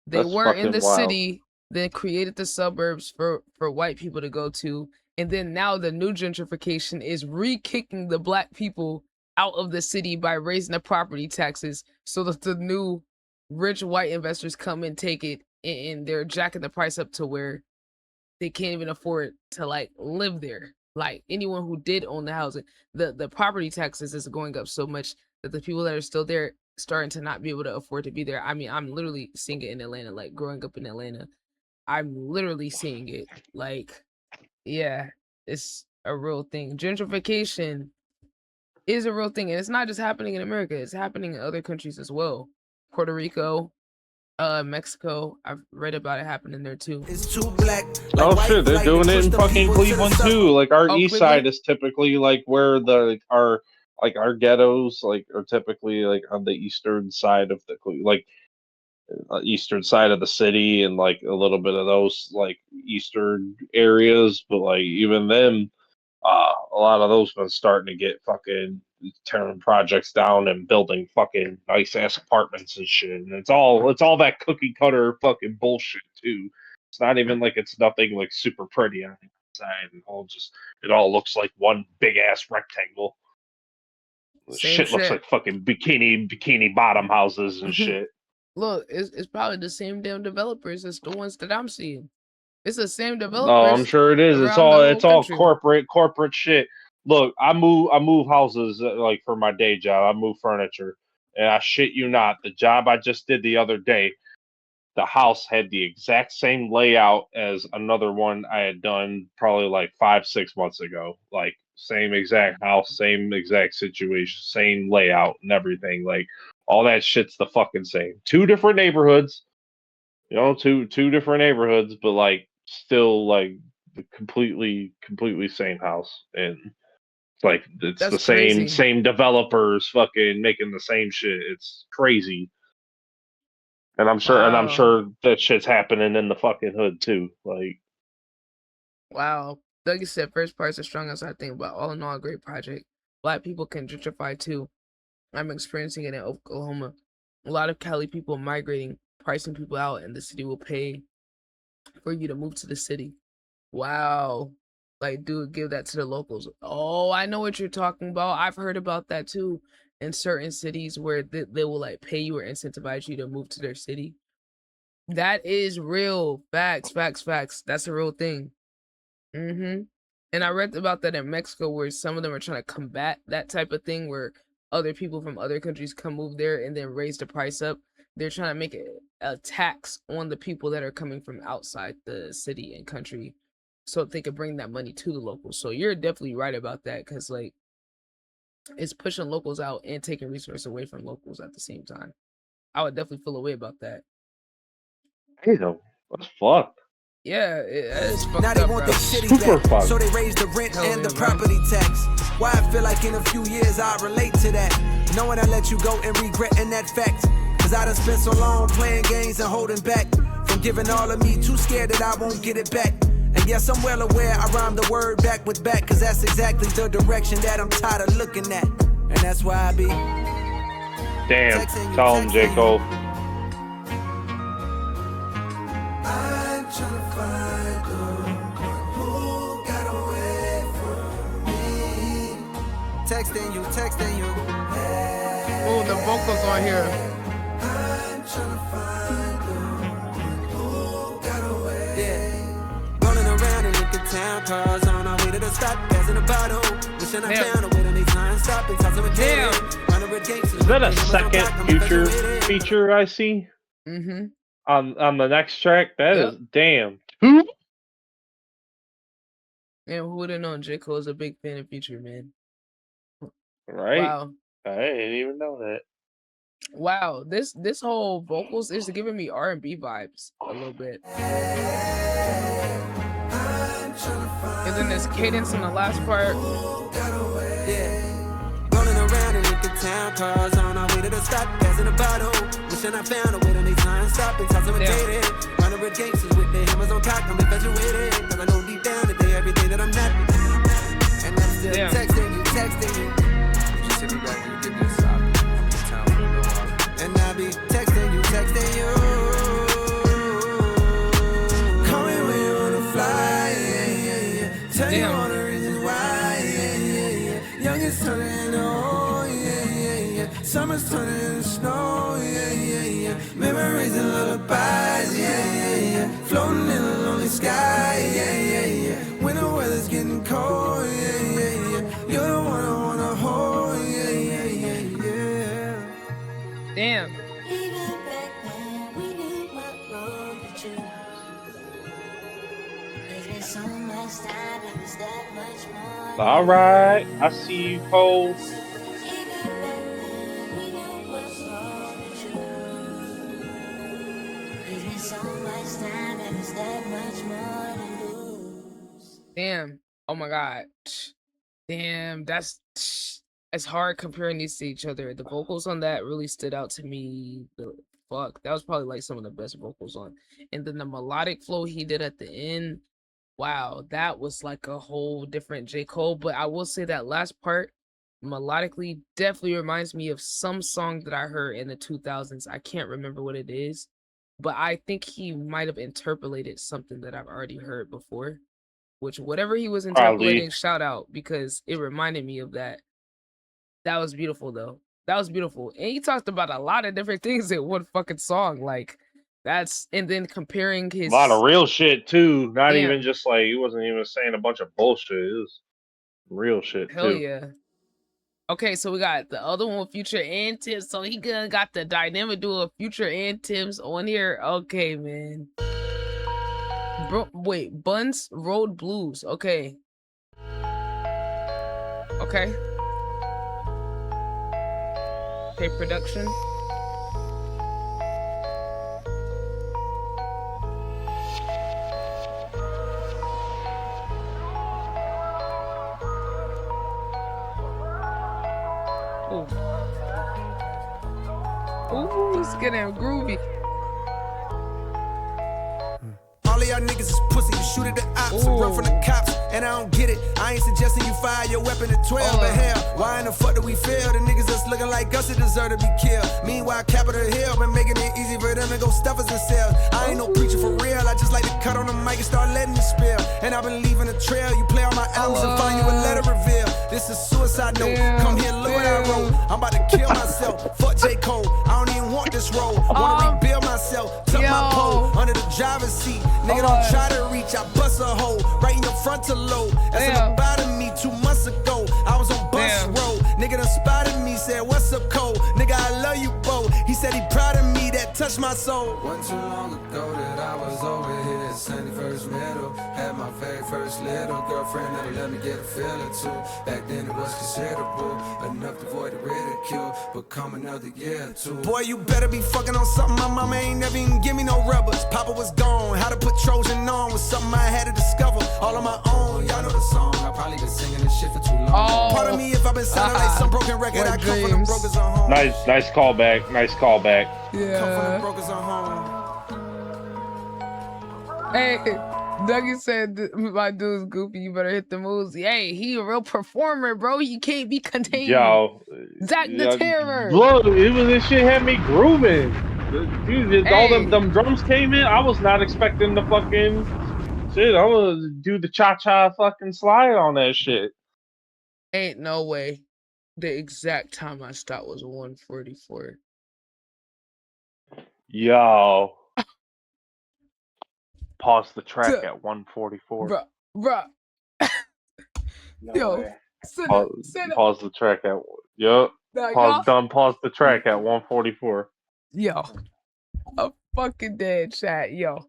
Speaker 1: They
Speaker 2: That's
Speaker 1: were in the
Speaker 2: fucking wild.
Speaker 1: city, then created the suburbs for white people to go to, and then now the new gentrification is re-kicking the black people out of the city by raising the property taxes so that the new rich white investors come and take it, and they're jacking the price up to where they can't even afford to like live there. Like anyone who did own the housing, the property taxes is going up so much that the people that are still there starting to not be able to afford to be there. I mean, I'm literally seeing it in Atlanta, like growing up in Atlanta. I'm literally seeing it. Like, yeah, it's a real thing. Gentrification is a real thing. And it's not just happening in America, it's happening in other countries as well. Puerto Rico, Mexico. I've read about it happening there too.
Speaker 5: it's too black.
Speaker 2: Oh shit, they're doing it in fucking Cleveland too. Like our east side is typically like where our ghettos like are typically like on the eastern side of the eastern side of the city, and like a little bit of those like eastern areas, but like even then, a lot of those been starting to get fucking tearing projects down and building fucking nice ass apartments and shit. And it's all that cookie cutter fucking bullshit too. It's not even like it's nothing like super pretty on the inside. It all looks like one big ass rectangle. Shit looks like fucking bikini bottom houses and shit.
Speaker 1: Look, it's probably the same damn developers as the ones that I'm seeing. It's the same developers.
Speaker 2: No, I'm sure it is. It's all corporate shit. Look, I move houses like for my day job. I move furniture, and I shit you not, the job I just did the other day, the house had the exact same layout as another one I had done probably like 5-6 months ago. Like same exact house, same exact situation, same layout and everything. Like all that shit's the fucking same. Two different neighborhoods. You know, two different neighborhoods, but like still like the completely same house. And like it's
Speaker 1: That's
Speaker 2: the
Speaker 1: crazy.
Speaker 2: same developers fucking making the same shit. It's crazy. And I'm sure that shit's happening in the fucking hood too. Like,
Speaker 1: wow. Dougie said first part's the strongest I think, but all in all, a great project. Black people can gentrify too. I'm experiencing it in Oklahoma. A lot of Cali people migrating, pricing people out, and the city will pay for you to move to the city. Wow. Like, dude, give that to the locals. Oh, I know what you're talking about. I've heard about that too. In certain cities where they will like pay you or incentivize you to move to their city. That is real. Facts. That's a real thing. And I read about that in Mexico where some of them are trying to combat that type of thing where other people from other countries come move there and then raise the price up. They're trying to make it a tax on the people that are coming from outside the city and country so they could bring that money to the locals. So you're definitely right about that because like it's pushing locals out and taking resources away from locals at the same time. I would definitely feel a way about that.
Speaker 2: damn, that's fucked.
Speaker 1: Yeah, it's fucked
Speaker 5: now
Speaker 1: up,
Speaker 5: they want
Speaker 1: bro.
Speaker 5: their city
Speaker 2: Super
Speaker 5: back,
Speaker 2: fucked.
Speaker 5: so they raise the rent
Speaker 1: Hell
Speaker 5: and
Speaker 1: yeah,
Speaker 5: the
Speaker 1: bro.
Speaker 5: property tax. Why I feel like in a few years I relate to that, knowing I let you go and regretting that fact. Cause I done spent so long playing games and holding back from giving all of me, too scared that I won't get it back. And yes, I'm well aware I rhyme the word back with back, cause that's exactly the direction that I'm tired of looking at. And that's why I be
Speaker 2: Damn,
Speaker 5: texting you,
Speaker 2: tell him, J.
Speaker 5: texting you.
Speaker 2: Cole.
Speaker 5: I'm trying to find Who got away from me? Texting you.
Speaker 1: Oh, the vocals on here.
Speaker 5: I'm tryna find who got away. Yeah. Rolling around in Lincoln Town, cars on our way to the stop, passing the bottle. Wishing I found a way to make time stop and toss them a
Speaker 1: Damn.
Speaker 2: Is that a second Future feature I see?
Speaker 1: Mm-hmm.
Speaker 2: On the next track? That is damn.
Speaker 1: And who would have known J. Cole's a big fan of Future, man?
Speaker 2: Right?
Speaker 1: Wow.
Speaker 2: I didn't even know that.
Speaker 1: Wow, this whole vocals is giving me R&B vibes a little bit. And then this cadence in the last part.
Speaker 5: Rolling around in Lincoln Town, cars on our way to the stop, passing the bottle. Wishing I found a way to make time stop and toss them a dated. Running with gangsters with their hammers on cock, I'm infatuated. Cause I know deep down that they everything that I'm not. And I'm still texting you.
Speaker 10: You said you got when you get this out. This time we know how.
Speaker 5: And I be texting you. Call me when you wanna fly, yeah. Tell you all the reasons why, yeah. Youngest turning into old, yeah. Summer's turning into snow, yeah. Memories and lullabies, yeah. Floating in a lonely sky, yeah. When the weather's getting cold, yeah. You're the one I wanna hold, yeah.
Speaker 1: Damn.
Speaker 2: All right, I see you, Cole.
Speaker 1: Damn. Oh my god. Damn, that's it's hard comparing these to each other. The vocals on that really stood out to me. Fuck, that was probably like some of the best vocals on. And then the melodic flow he did at the end. Wow, that was like a whole different J. Cole. But I will say that last part, melodically, definitely reminds me of some song that I heard in the 2000s. I can't remember what it is, but I think he might have interpolated something that I've already heard before. Which, whatever he was interpolating, shout out, because it reminded me of that. That was beautiful, though. That was beautiful. And he talked about a lot of different things in one fucking song. Like, that's, and then comparing his...
Speaker 2: A lot of real shit, too. Not even just like, he wasn't even saying a bunch of bullshit. It was real shit,
Speaker 1: Hell
Speaker 2: too.
Speaker 1: yeah. Okay, so we got the other one with Future and Tims. So he got the dynamic duo of Future and Tims on here. Okay, man. Bro, wait, Buns Road Blues. Okay. Okay, production. Ooh, it's getting groovy.
Speaker 5: All of y'all niggas is pussy, you shoot at the ops, run from the cops, and I don't get it. I ain't suggesting you fire your weapon at 12, but hell, why in the fuck do we fail? The niggas that's looking like us that deserve to be killed. Meanwhile, Capitol Hill been making it easy for them to go stuff us themselves. I ain't no preacher for real, I just like to cut on the mic and start letting it spill. And I've been leaving a trail, you play on my albums and find you a letter reveal. This is suicide note, come here, look what I wrote. I'm about to kill myself, fuck J. Cole, I don't even want this role. Wanna rebuild myself, tuck my pole under the driver's seat. Nigga, don't try to reach, I bust a hole right in your frontal lobe. That's in the bottom of me 2 months ago. I was on bus road. Nigga done spotted me, said, what's up, Cole? Nigga, I love you, Bo. He said he proud of me, that touched my soul.
Speaker 10: Wasn't too long ago that I was over here at 71st Middle. Had my very first little girlfriend that'll let me get a feel or two. Back then it was considerable, enough to avoid the ridicule. But come another year or two.
Speaker 5: Boy, you better be fucking on something. My mama ain't never even give me no rubbers. Papa was gone, how to put Trojan on was something I had to discover all on my own. Y'all know the song, I probably been singing this shit for too long. Pardon me if I've been sounding like some broken record. I come from the brokers on home.
Speaker 2: Nice callback. Nice callback.
Speaker 1: Yeah.
Speaker 5: Come from the brokers on home.
Speaker 1: Hey, Dougie said my dude's goofy. You better hit the moves. Hey, he a real performer, bro. You can't be contained.
Speaker 2: Yo,
Speaker 1: Zach the Terror.
Speaker 2: Look, this shit had me grooving. Dude, all them drums came in. I was not expecting the fucking Shit, I'm gonna do the cha-cha fucking slide on that shit.
Speaker 1: Ain't no way. The exact time I stopped was 1:44.
Speaker 2: Yo. Pause the track at 1:44.
Speaker 1: Bruh.
Speaker 8: No
Speaker 1: Yo,
Speaker 8: way.
Speaker 2: Pause the track at yup. Pause the track at 1:44.
Speaker 1: Yo, I'm fucking dead, chat. Yo,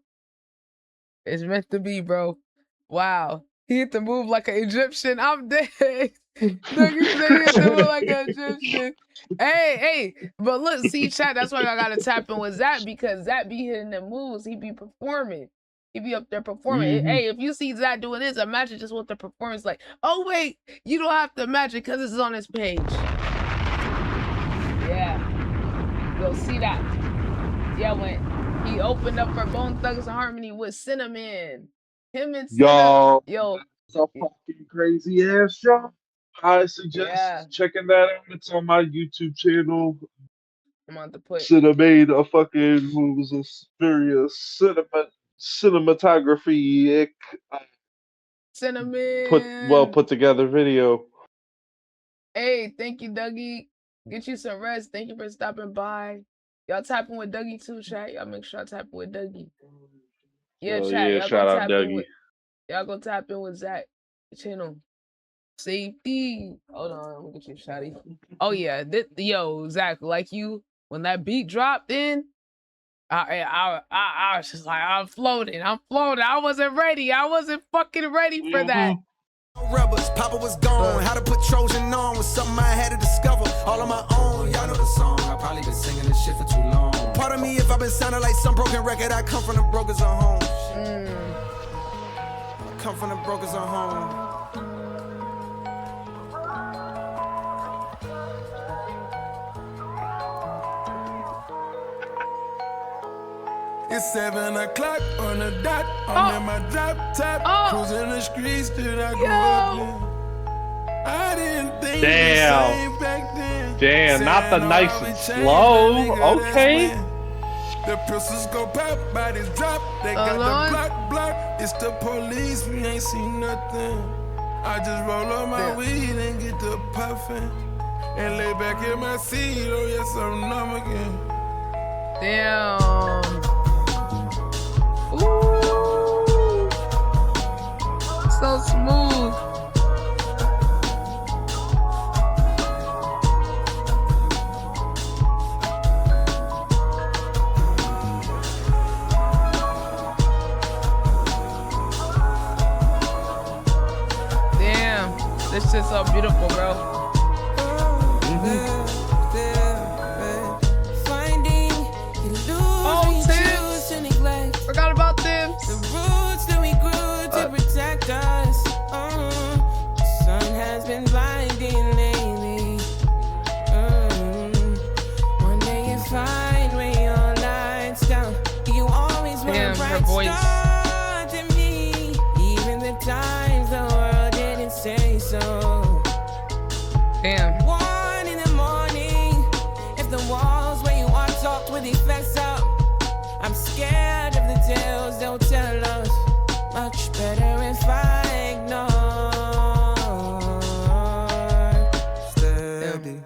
Speaker 1: it's meant to be, bro. Wow, he hit the move like an Egyptian. I'm dead. Dougie said he hit the move like an Egyptian. Hey, but look, see, chat. That's why I gotta tap in with Zach, because Zach be hitting the moves. He be performing. He be up there performing. Hey, if you see Zach doing this, imagine just what the performance like. Oh wait, you don't have to imagine because this is on his page. Yeah, go see that. Yeah, when he opened up for Bone Thugs and Harmony with Cinnamon. Him and Cinnamon. Yo.
Speaker 2: It's a fucking crazy ass show. I suggest checking that out. It's on my YouTube channel.
Speaker 1: I'm on to put.
Speaker 2: Should have made a fucking, what was this, very cinematography
Speaker 1: Cinnamon.
Speaker 2: put together video.
Speaker 1: Hey, thank you, Dougie. Get you some rest. Thank you for stopping by. Y'all tapping with Dougie too, chat. Y'all make sure I tap with Dougie. Yeah, chat. Y'all
Speaker 2: shout
Speaker 1: go
Speaker 2: out
Speaker 1: tap
Speaker 2: Dougie.
Speaker 1: in with. Y'all go tap in with Zach channel. Safety. Hold on, let me get you a shotty. Oh yeah, yo, Zach, like you, when that beat dropped in, I was just like, I'm floating. I wasn't ready. I wasn't fucking ready for that.
Speaker 10: Rebels, Papa was gone. How to put Trojan on was something I had to discover all on my own. Y'all know the song. I probably been singing this shit for too long. Pardon me if I've been sounding like some broken record. I come from the brokers on home. I come from the brokers on home. It's 7 o'clock on the dot. I'm in my drop top, cruising the streets that I grew up in. I didn't think the same back then.
Speaker 2: Damn, not the nice and slow. Okay.
Speaker 10: The pistols go pop, bodies drop. They got the block. It's the police, we ain't seen nothing. I just roll up my weed and get the puffin'. And lay back in my seat, oh yes, I'm numb again.
Speaker 1: Damn. Ooh. So smooth. Damn. This shit's so beautiful, bro. Forgot about them.
Speaker 10: The roots that we grew to protect us. The sun has been blinding lately. One day you find when your lights down. You always want a bright star to me. Even the times the world didn't say so.
Speaker 1: Damn.
Speaker 10: 1 in the morning. If the walls where you are talked with effects up. I'm scared of the tales they'll tell us. Much better if I ignore. Steady,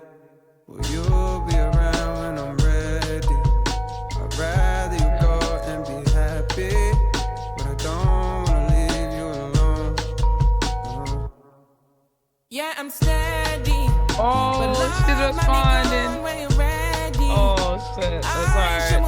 Speaker 10: will you be around when I'm ready? I'd rather you go and be happy, but I don't wanna leave you alone. Yeah, I'm steady.
Speaker 1: Oh, she's responding. Oh shit, that's alright.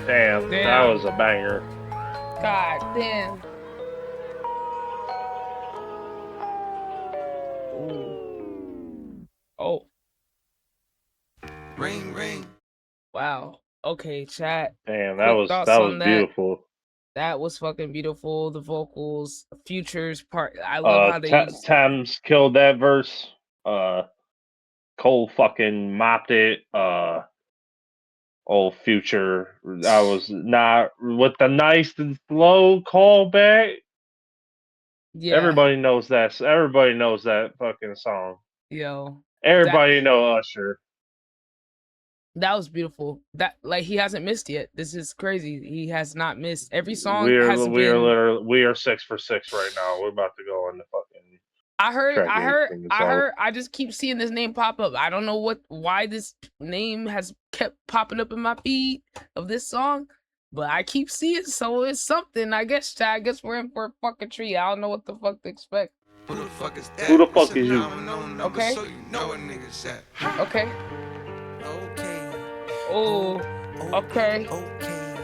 Speaker 2: Damn, that was a banger.
Speaker 1: God damn. Ooh. Oh.
Speaker 10: Ring, ring.
Speaker 1: Wow. Okay, chat.
Speaker 2: Damn,
Speaker 1: Quick
Speaker 2: that
Speaker 1: thoughts
Speaker 2: was
Speaker 1: on that.
Speaker 2: beautiful.
Speaker 1: That was fucking beautiful. The vocals, Future's part. I love how they used.
Speaker 2: Thames killed that verse. Cole fucking mopped it. Old Future. I was not with the nice and slow callback.
Speaker 1: Yeah.
Speaker 2: Everybody knows that. Everybody knows that fucking song.
Speaker 1: Yo.
Speaker 2: Everybody know Usher.
Speaker 1: That was beautiful. That like he hasn't missed yet. This is crazy. He has not missed. Every song has been.
Speaker 2: We are 6 for 6 right now. We're about to go in the fucking.
Speaker 1: I just keep seeing this name pop up. I don't know why this name has kept popping up in my feed of this song, but I keep seeing, so it's something. I guess we're in for a fucking treat. I don't know what the fuck to expect.
Speaker 10: Who the fuck is that?
Speaker 2: Who the fuck is you?
Speaker 1: Okay.
Speaker 10: So you know what niggas at.
Speaker 1: Okay.
Speaker 10: Okay.
Speaker 1: Oh. Okay.
Speaker 10: Okay.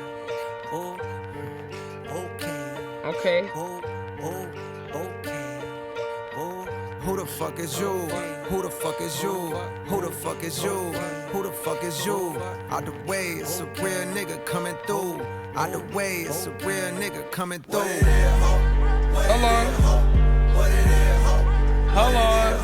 Speaker 10: Oh. Okay.
Speaker 1: Okay.
Speaker 10: Oh. Okay. Oh. Who the fuck is you? Who the fuck is you? Who the fuck is you? Who the fuck is you? Out the way, it's a real nigga coming through. Out the way, it's a real nigga coming through.
Speaker 1: Hold on. Hold on.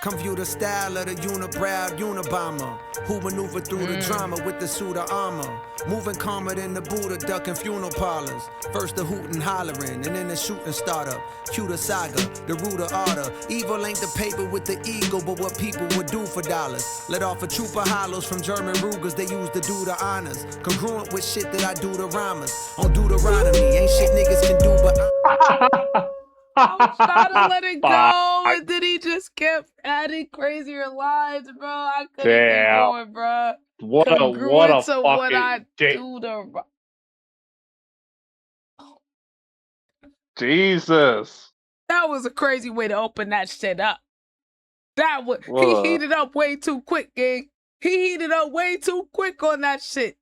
Speaker 10: Come view the style of the unibrow Unabomber, who maneuver through the drama with the suit of armor. Moving calmer than the Buddha, ducking funeral parlors. First the hootin' hollering, and then the shooting startup. Cue the saga, the root of order. Evil ain't the paper with the ego, but what people would do for dollars. Let off a troop of hollows from German Rugers, they used to do the honors. Congruent with shit that I do to rhymers. On Deuteronomy, ain't shit niggas can do but
Speaker 1: I was trying to let it go, and then he just kept adding crazier lines, bro. I couldn't keep going, bro.
Speaker 2: What a
Speaker 1: to what I do to.
Speaker 2: Jesus.
Speaker 1: That was a crazy way to open that shit up. He heated up way too quick, gang. He heated up way too quick on that shit.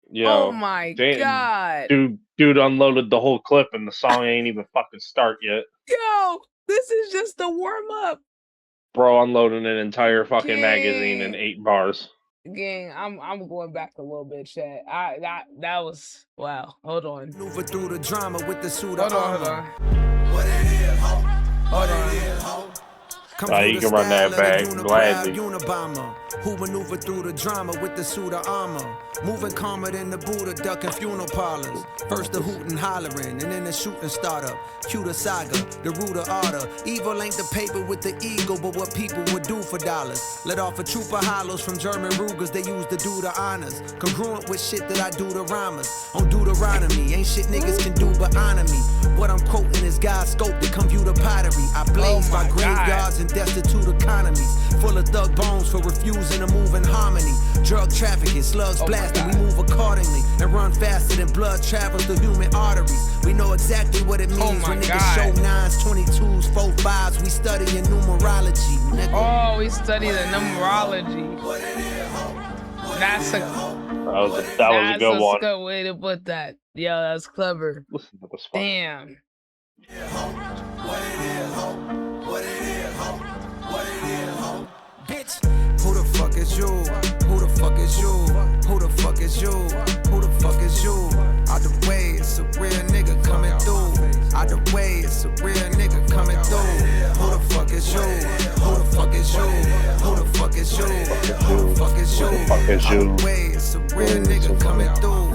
Speaker 2: Yo,
Speaker 1: oh my god.
Speaker 2: Dude unloaded the whole clip and the song ain't even fucking start yet.
Speaker 1: Yo, this is just the warm up.
Speaker 2: Bro unloading an entire fucking magazine in 8 bars.
Speaker 1: Gang, I'm going back a little bit, chat. That was wow. Hold on.
Speaker 10: Maneuver through the drama with the suit
Speaker 1: of
Speaker 10: armor.
Speaker 1: Hold on.
Speaker 10: What it is, ho? What it is, ho?
Speaker 2: You can run that back gladly.
Speaker 10: Unabomber, who maneuver through the drama with the suit of armor. Moving calmer than the Buddha, ducking funeral parlors. First the hootin' hollering, and then the shooting startup. Cue the saga, the root of order. Evil ain't the paper with the ego, but what people would do for dollars. Let off a troop of hollows from German Rugers, they used to do the honors. Congruent with shit that I do to rhymers. On Deuteronomy, ain't shit niggas can do but honor me. What I'm quoting is God's scope to come view the pottery. I blaze my graveyards and destitute economies. Full of thug bones for refusing to move in harmony. Drug trafficking, slugs blasting, we move accordingly. And run faster than blood travels through human arteries. We know exactly what it means when niggas show 9s, 22s, 4-5s. We study in numerology, nigga.
Speaker 1: Oh, we study the numerology. That
Speaker 2: was a good one.
Speaker 1: That's a good way to put that. Yeah, that's clever.
Speaker 2: Listen to this.
Speaker 1: Damn.
Speaker 10: Bitch, who the fuck is you? Who the fuck is you? Who the fuck is you? Who the fuck is you? Out the way, it's a real nigga coming through. Out the way, it's a real nigga coming through. Who the fuck is you? Who the fuck is you? Who the fuck is you? Who the fuck is you? Out the way, it's a real nigga coming through.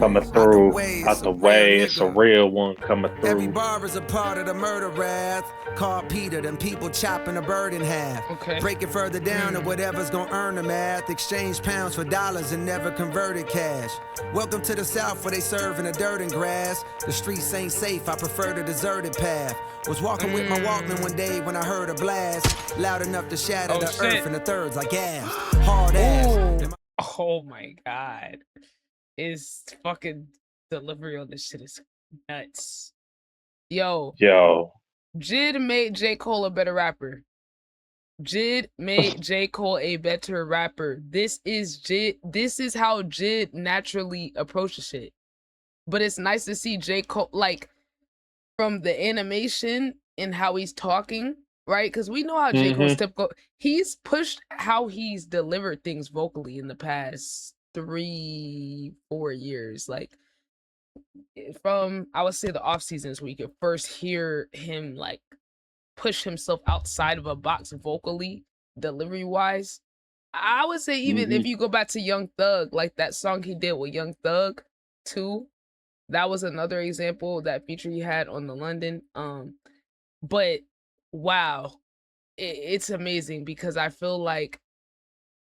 Speaker 2: Out the way, it's a real one coming through.
Speaker 10: Every bar is a part of the murder wrath. Called Peter, them people chopping a bird in half. Break it further down to whatever's gonna earn the math. Exchange pounds for dollars and never converted cash. Welcome to the South where they serve in the dirt and grass. The streets ain't safe, I prefer the deserted path. Was walking with my Walkman one day when I heard a blast. Loud enough to shatter the earth in the thirds like gas. Hard ass.
Speaker 1: Oh my god. His fucking delivery on this shit is nuts. Yo.
Speaker 2: Yo.
Speaker 1: Jid made J. Cole a better rapper. Jid made J. Cole a better rapper. This is Jid. This is how Jid naturally approaches shit. But it's nice to see J. Cole, like, from the animation and how he's talking, right? Because we know how J. Cole's typical. He's pushed how he's delivered things vocally in the past 3-4 years. Like, from, I would say, the off seasons where you could first hear him, like, push himself outside of a box vocally, delivery wise. I would say even if you go back to Young Thug, like that song he did with Young Thug 2, that was another example, that feature he had on the London. But wow, it's amazing because I feel like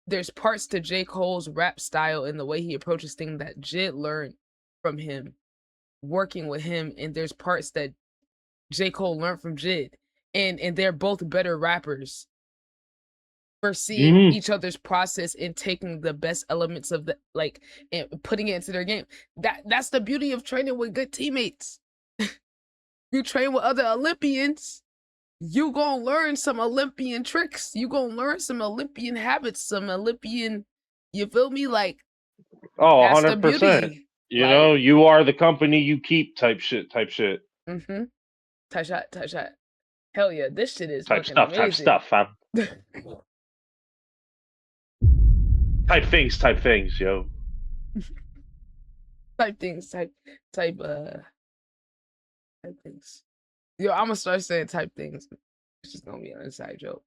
Speaker 1: there's parts to J. Cole's rap style and the way he approaches things that Jid learned from him, working with him, and there's parts that J. Cole learned from Jid. And they're both better rappers for seeing each other's process and taking the best elements of the, like, and putting it into their game. That's the beauty of training with good teammates. You train with other Olympians, you gonna learn some Olympian tricks. You gonna learn some Olympian habits, some Olympian, you feel me? Like, that's
Speaker 2: 100%.
Speaker 1: the beauty.
Speaker 2: You know, you are the company you keep type shit.
Speaker 1: Type shot. Hell yeah, this shit is
Speaker 2: type
Speaker 1: fucking amazing.
Speaker 2: stuff, fam. type things, yo.
Speaker 1: type things. Yo, I'm gonna start saying type things. It's just gonna be an inside joke.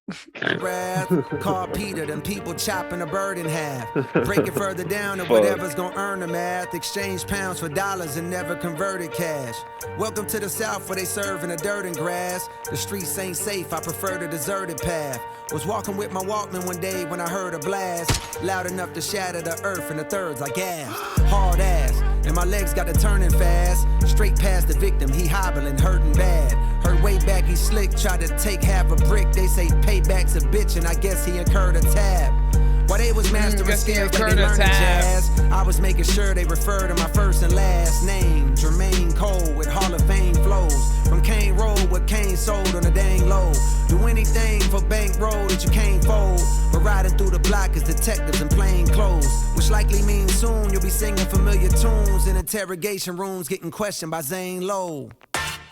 Speaker 5: Call Peter, them people chopping a bird in half. Break it further down to whatever's gonna earn the math. Exchange pounds for dollars and never converted cash. Welcome to the South where they serve in the dirt and grass. The streets ain't safe, I prefer the deserted path. Was walking with my Walkman one day when I heard a blast. Loud enough to shatter the earth in the thirds like gas. Hard ass, and my legs got to turning fast. Straight past the victim, he hobbling, hurting bad. Heard way back he slick, tried to take half a brick. They say payback's a bitch, and I guess he incurred a tab. While they was mastering skills like they learning jazz, I was making sure they refer to my first and last name. Jermaine Cole with Hall of Fame flows. From Kane Road, what Kane sold on a dang low. Do anything for bankroll that you can't fold. But riding through the block is detectives in plain clothes. Which likely means soon you'll be singing familiar tunes in interrogation rooms, getting questioned by Zane Lowe.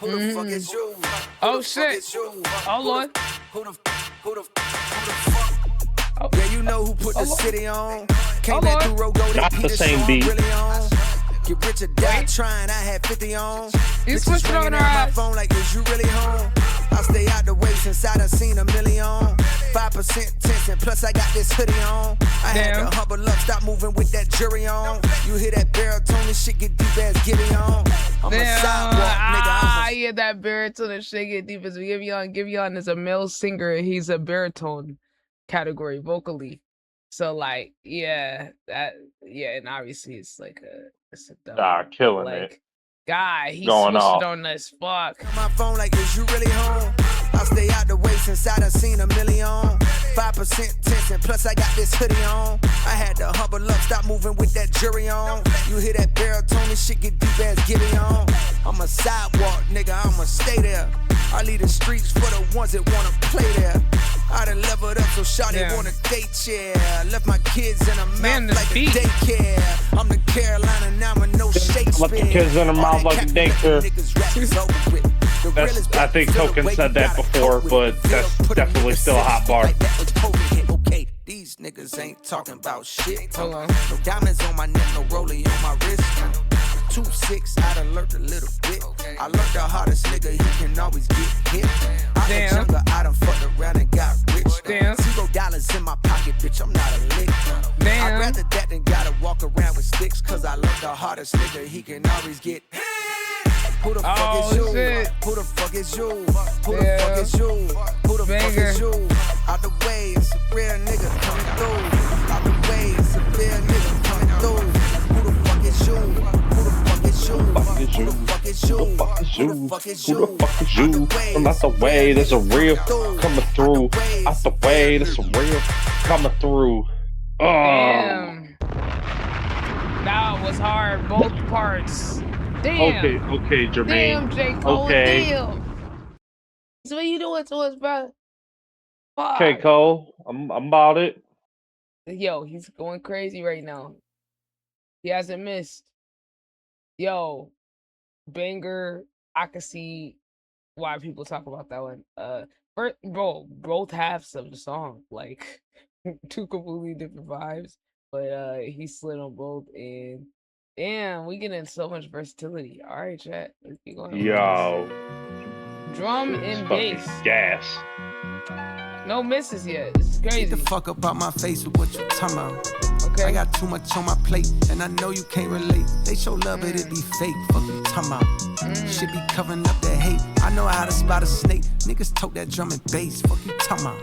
Speaker 5: Who the fuck is you?
Speaker 1: Oh shit. Oh Lord.
Speaker 5: Who the fuck? Oh. Yeah, you know who put the city on. Came back through Rogo,
Speaker 2: not the same beat.
Speaker 5: Really on. Get rich or die trying, I had 50 on.
Speaker 1: You switched on
Speaker 5: my phone like, is you really home? I stay out the way since I done seen a million. 5% tense and plus I got this hoodie on. I had to humble up, stop moving with that jury on. You hear that baritone, this shit get deep as Gibby on. I'm a sidewalk, nigga.
Speaker 1: I hear that baritone and shit get deep as Giveon is a male singer. He's a baritone category vocally. So like, yeah, and obviously it's like it's a dumb,
Speaker 2: killing
Speaker 1: like,
Speaker 2: it.
Speaker 1: Guy, he's
Speaker 2: going
Speaker 1: switched
Speaker 2: off
Speaker 1: on this fuck.
Speaker 5: My phone like, is you really home? I stay out the way since I done seen a million. 5% tense and plus I got this hoodie on. I had to humble up, stop moving with that jury on. You hear that baritone, this shit get deep as Gibby on. I'm a sidewalk, nigga, I'ma stay there. I leave the streets for the ones that wanna play there. I done leveled up so shawty wanna date, yeah. Left my kids in a mouth like a daycare. I'm the Carolina now with no Shakespeare.
Speaker 2: Left the kids in a mouth like a daycare. That's, I think Token said that before, but that's definitely still a hot bar.
Speaker 5: Okay, these niggas ain't talking about shit. No diamonds on my neck, no rollie on my wrist. 2-6, I done learned a little bit. I learned the hardest nigga, he can always get hit. I was younger, I done fucked around and got rich. $0 in my pocket, bitch, I'm not a lick. I'd rather that than gotta walk around with sticks. Cause I learned the hardest nigga, he can always get hit. Who the fuck is you?
Speaker 1: Shit.
Speaker 5: Who the fuck is you? Who the fuck is you? Who the fuck is you? Out the way, it's a real nigga coming through. Out the way, it's a real nigga coming through. Who the fuck is you? Who the fuck is you? Who the fuck is you?
Speaker 2: Who the fuck is you?
Speaker 5: Who the fuck is you?
Speaker 2: Who the fuck is you? From out the way, there's a real coming through. Out the way, there's a real coming through.
Speaker 1: Damn. That was hard, both parts. Damn.
Speaker 2: Okay, Jermaine.
Speaker 1: Damn, J. Cole,
Speaker 2: okay.
Speaker 1: damn. So what you doing to us, bro?
Speaker 2: Okay,
Speaker 1: Fuck.
Speaker 2: Cole, I'm about it.
Speaker 1: Yo, he's going crazy right now. He hasn't missed. Yo, banger. I can see why people talk about that one. Bro, both halves of the song, like two completely different vibes. But he slid on both, and damn, we getting so much versatility. All right, chat, let's keep going with this.
Speaker 2: Yo,
Speaker 1: Drum
Speaker 2: it's
Speaker 1: and
Speaker 2: fucking
Speaker 1: bass.
Speaker 2: gas.
Speaker 1: No misses yet. This is
Speaker 5: Get
Speaker 1: crazy.
Speaker 5: the fuck up out my face with what you talking about.
Speaker 1: Okay.
Speaker 5: I got too much on my plate, and I know you can't relate. They show love, but it be fake. Fuck you talking about. Shit be covering up that hate. I know how to spot a snake. Niggas tote that drum and bass. Fuck you talking about.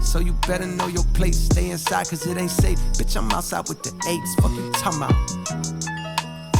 Speaker 5: So you better know your place. Stay inside, cause it ain't safe. Bitch, I'm outside with the apes. Fuck you talking about.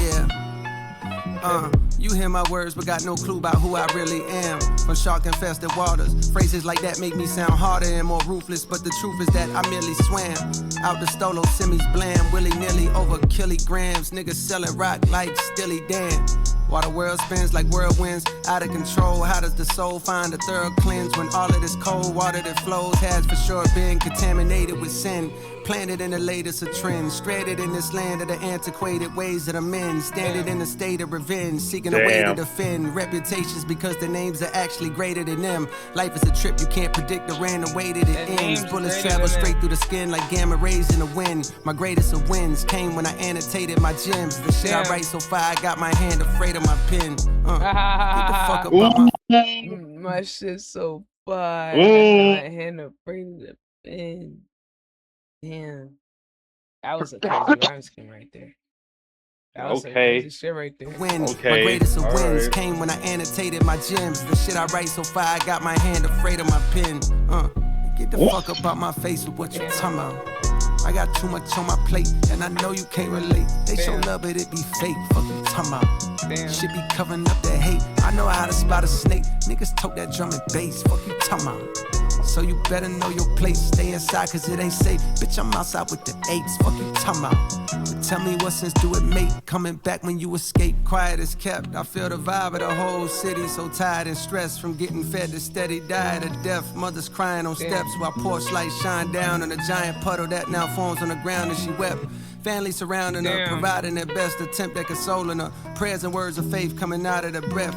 Speaker 5: Yeah. You hear my words, but got no clue about who I really am. From shark-infested waters, phrases like that make me sound harder and more ruthless. But the truth is that I merely swam out the stolo, semis bland, willy-nilly over kilograms. Niggas selling rock like Stilly Dan. While the world spins like whirlwinds, out of control. How does the soul find a thorough cleanse when all of this cold water that flows has for sure been contaminated with sin? Planted in the latest of trends, stranded in this land of the antiquated ways of the men, standing in a state of revenge, seeking a way to defend reputations because the names are actually greater than them. Life is a trip, you can't predict the random way that it ends. Bullets travel straight through the skin like gamma rays in the wind. My greatest of wins came when I annotated my gems. The shit I write so far, I got my hand afraid of my pen. Get the fuck up out
Speaker 1: my shit so far. I got my hand afraid of the pen. Damn. That was a crazy rhyme scheme right there. That was some crazy shit right there.
Speaker 5: Wins. My greatest of wins came when I annotated my gems. The shit I write so far, I got my hand afraid of my pen. Get the fuck up out my face with what you talking about. I got too much on my plate, and I know you can't relate. They show love, but it be fake. Fuck you talking about. Shit be covering up that hate. I know how to spot a snake. Niggas tote that drum and bass. Fuck you talking about. So you better know your place. Stay inside, cause it ain't safe. Bitch, I'm outside with the apes. Fuck you talking about. But tell me what sense do it make? Coming back when you escape. Quiet as kept. I feel the vibe of the whole city. So tired and stressed from getting fed to steady diet of death. Mothers crying on steps while porch lights shine down on a giant puddle that now forms on the ground, and she wept. Family surrounding her, providing their best attempt at consoling her. Prayers and words of faith coming out of their breath.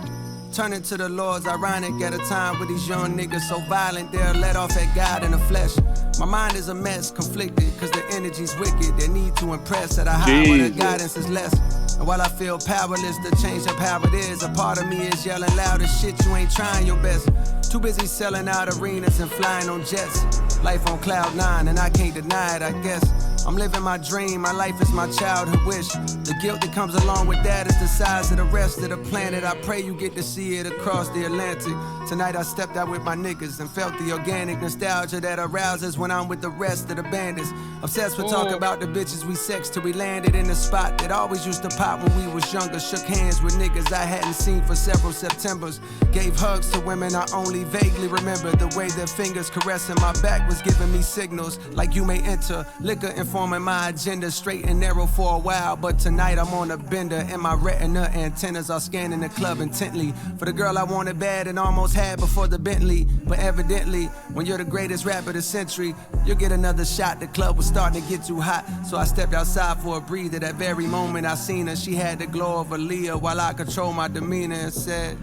Speaker 5: Turning to the Lord's ironic at a time with these young niggas so violent they're let off at God in the flesh. My mind is a mess, conflicted, cause the energy's wicked. They need to impress at a high where the guidance is less. And while I feel powerless to change up how it is, a part of me is yelling loud as shit, you ain't trying your best. Too busy selling out arenas and flying on jets. Life on cloud 9 and I can't deny it, I guess. I'm living my dream, my life is my childhood wish. The guilt that comes along with that is the size of the rest of the planet. I pray you get to see it across the Atlantic. Tonight I stepped out with my niggas and felt the organic nostalgia that arouses when I'm with the rest of the bandits. Obsessed with talk about the bitches we sexed till we landed in the spot that always used to pop when we was younger. Shook hands with niggas I hadn't seen for several Septembers. Gave hugs to women I only vaguely remember. The way their fingers caressing my back was giving me signals like you may enter. Liquor informing my agenda, straight and narrow for a while. But tonight I'm on a bender and my retina antennas are scanning the club intently. For the girl I wanted bad and almost had before the Bentley. But evidently, when you're the greatest rapper of the century, you'll get another shot. The club was starting to get too hot, so I stepped outside for a breather. That very moment I seen her, she had the glow of Aaliyah while I controlled my demeanor and said,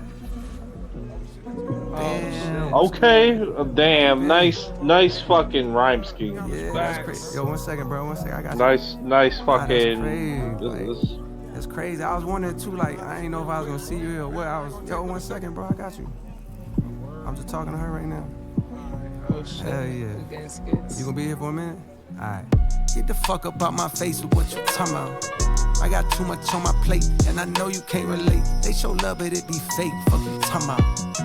Speaker 2: damn, nice fucking rhyme scheme.
Speaker 5: Yeah, that's crazy. Yo, 1 second, bro, 1 second, I got you.
Speaker 2: Nice fucking.
Speaker 5: That's crazy. I was wondering too, like, I ain't know if I was gonna see you here or what. Yo, 1 second, bro, I got you. I'm just talking to her right now.
Speaker 1: Oh shit.
Speaker 5: Hell yeah. You gonna be here for a minute? Alright. Get the fuck up out my face with what you talking about. I got too much on my plate, and I know you can't relate. They show love, but it be fake. Fuck you talking about.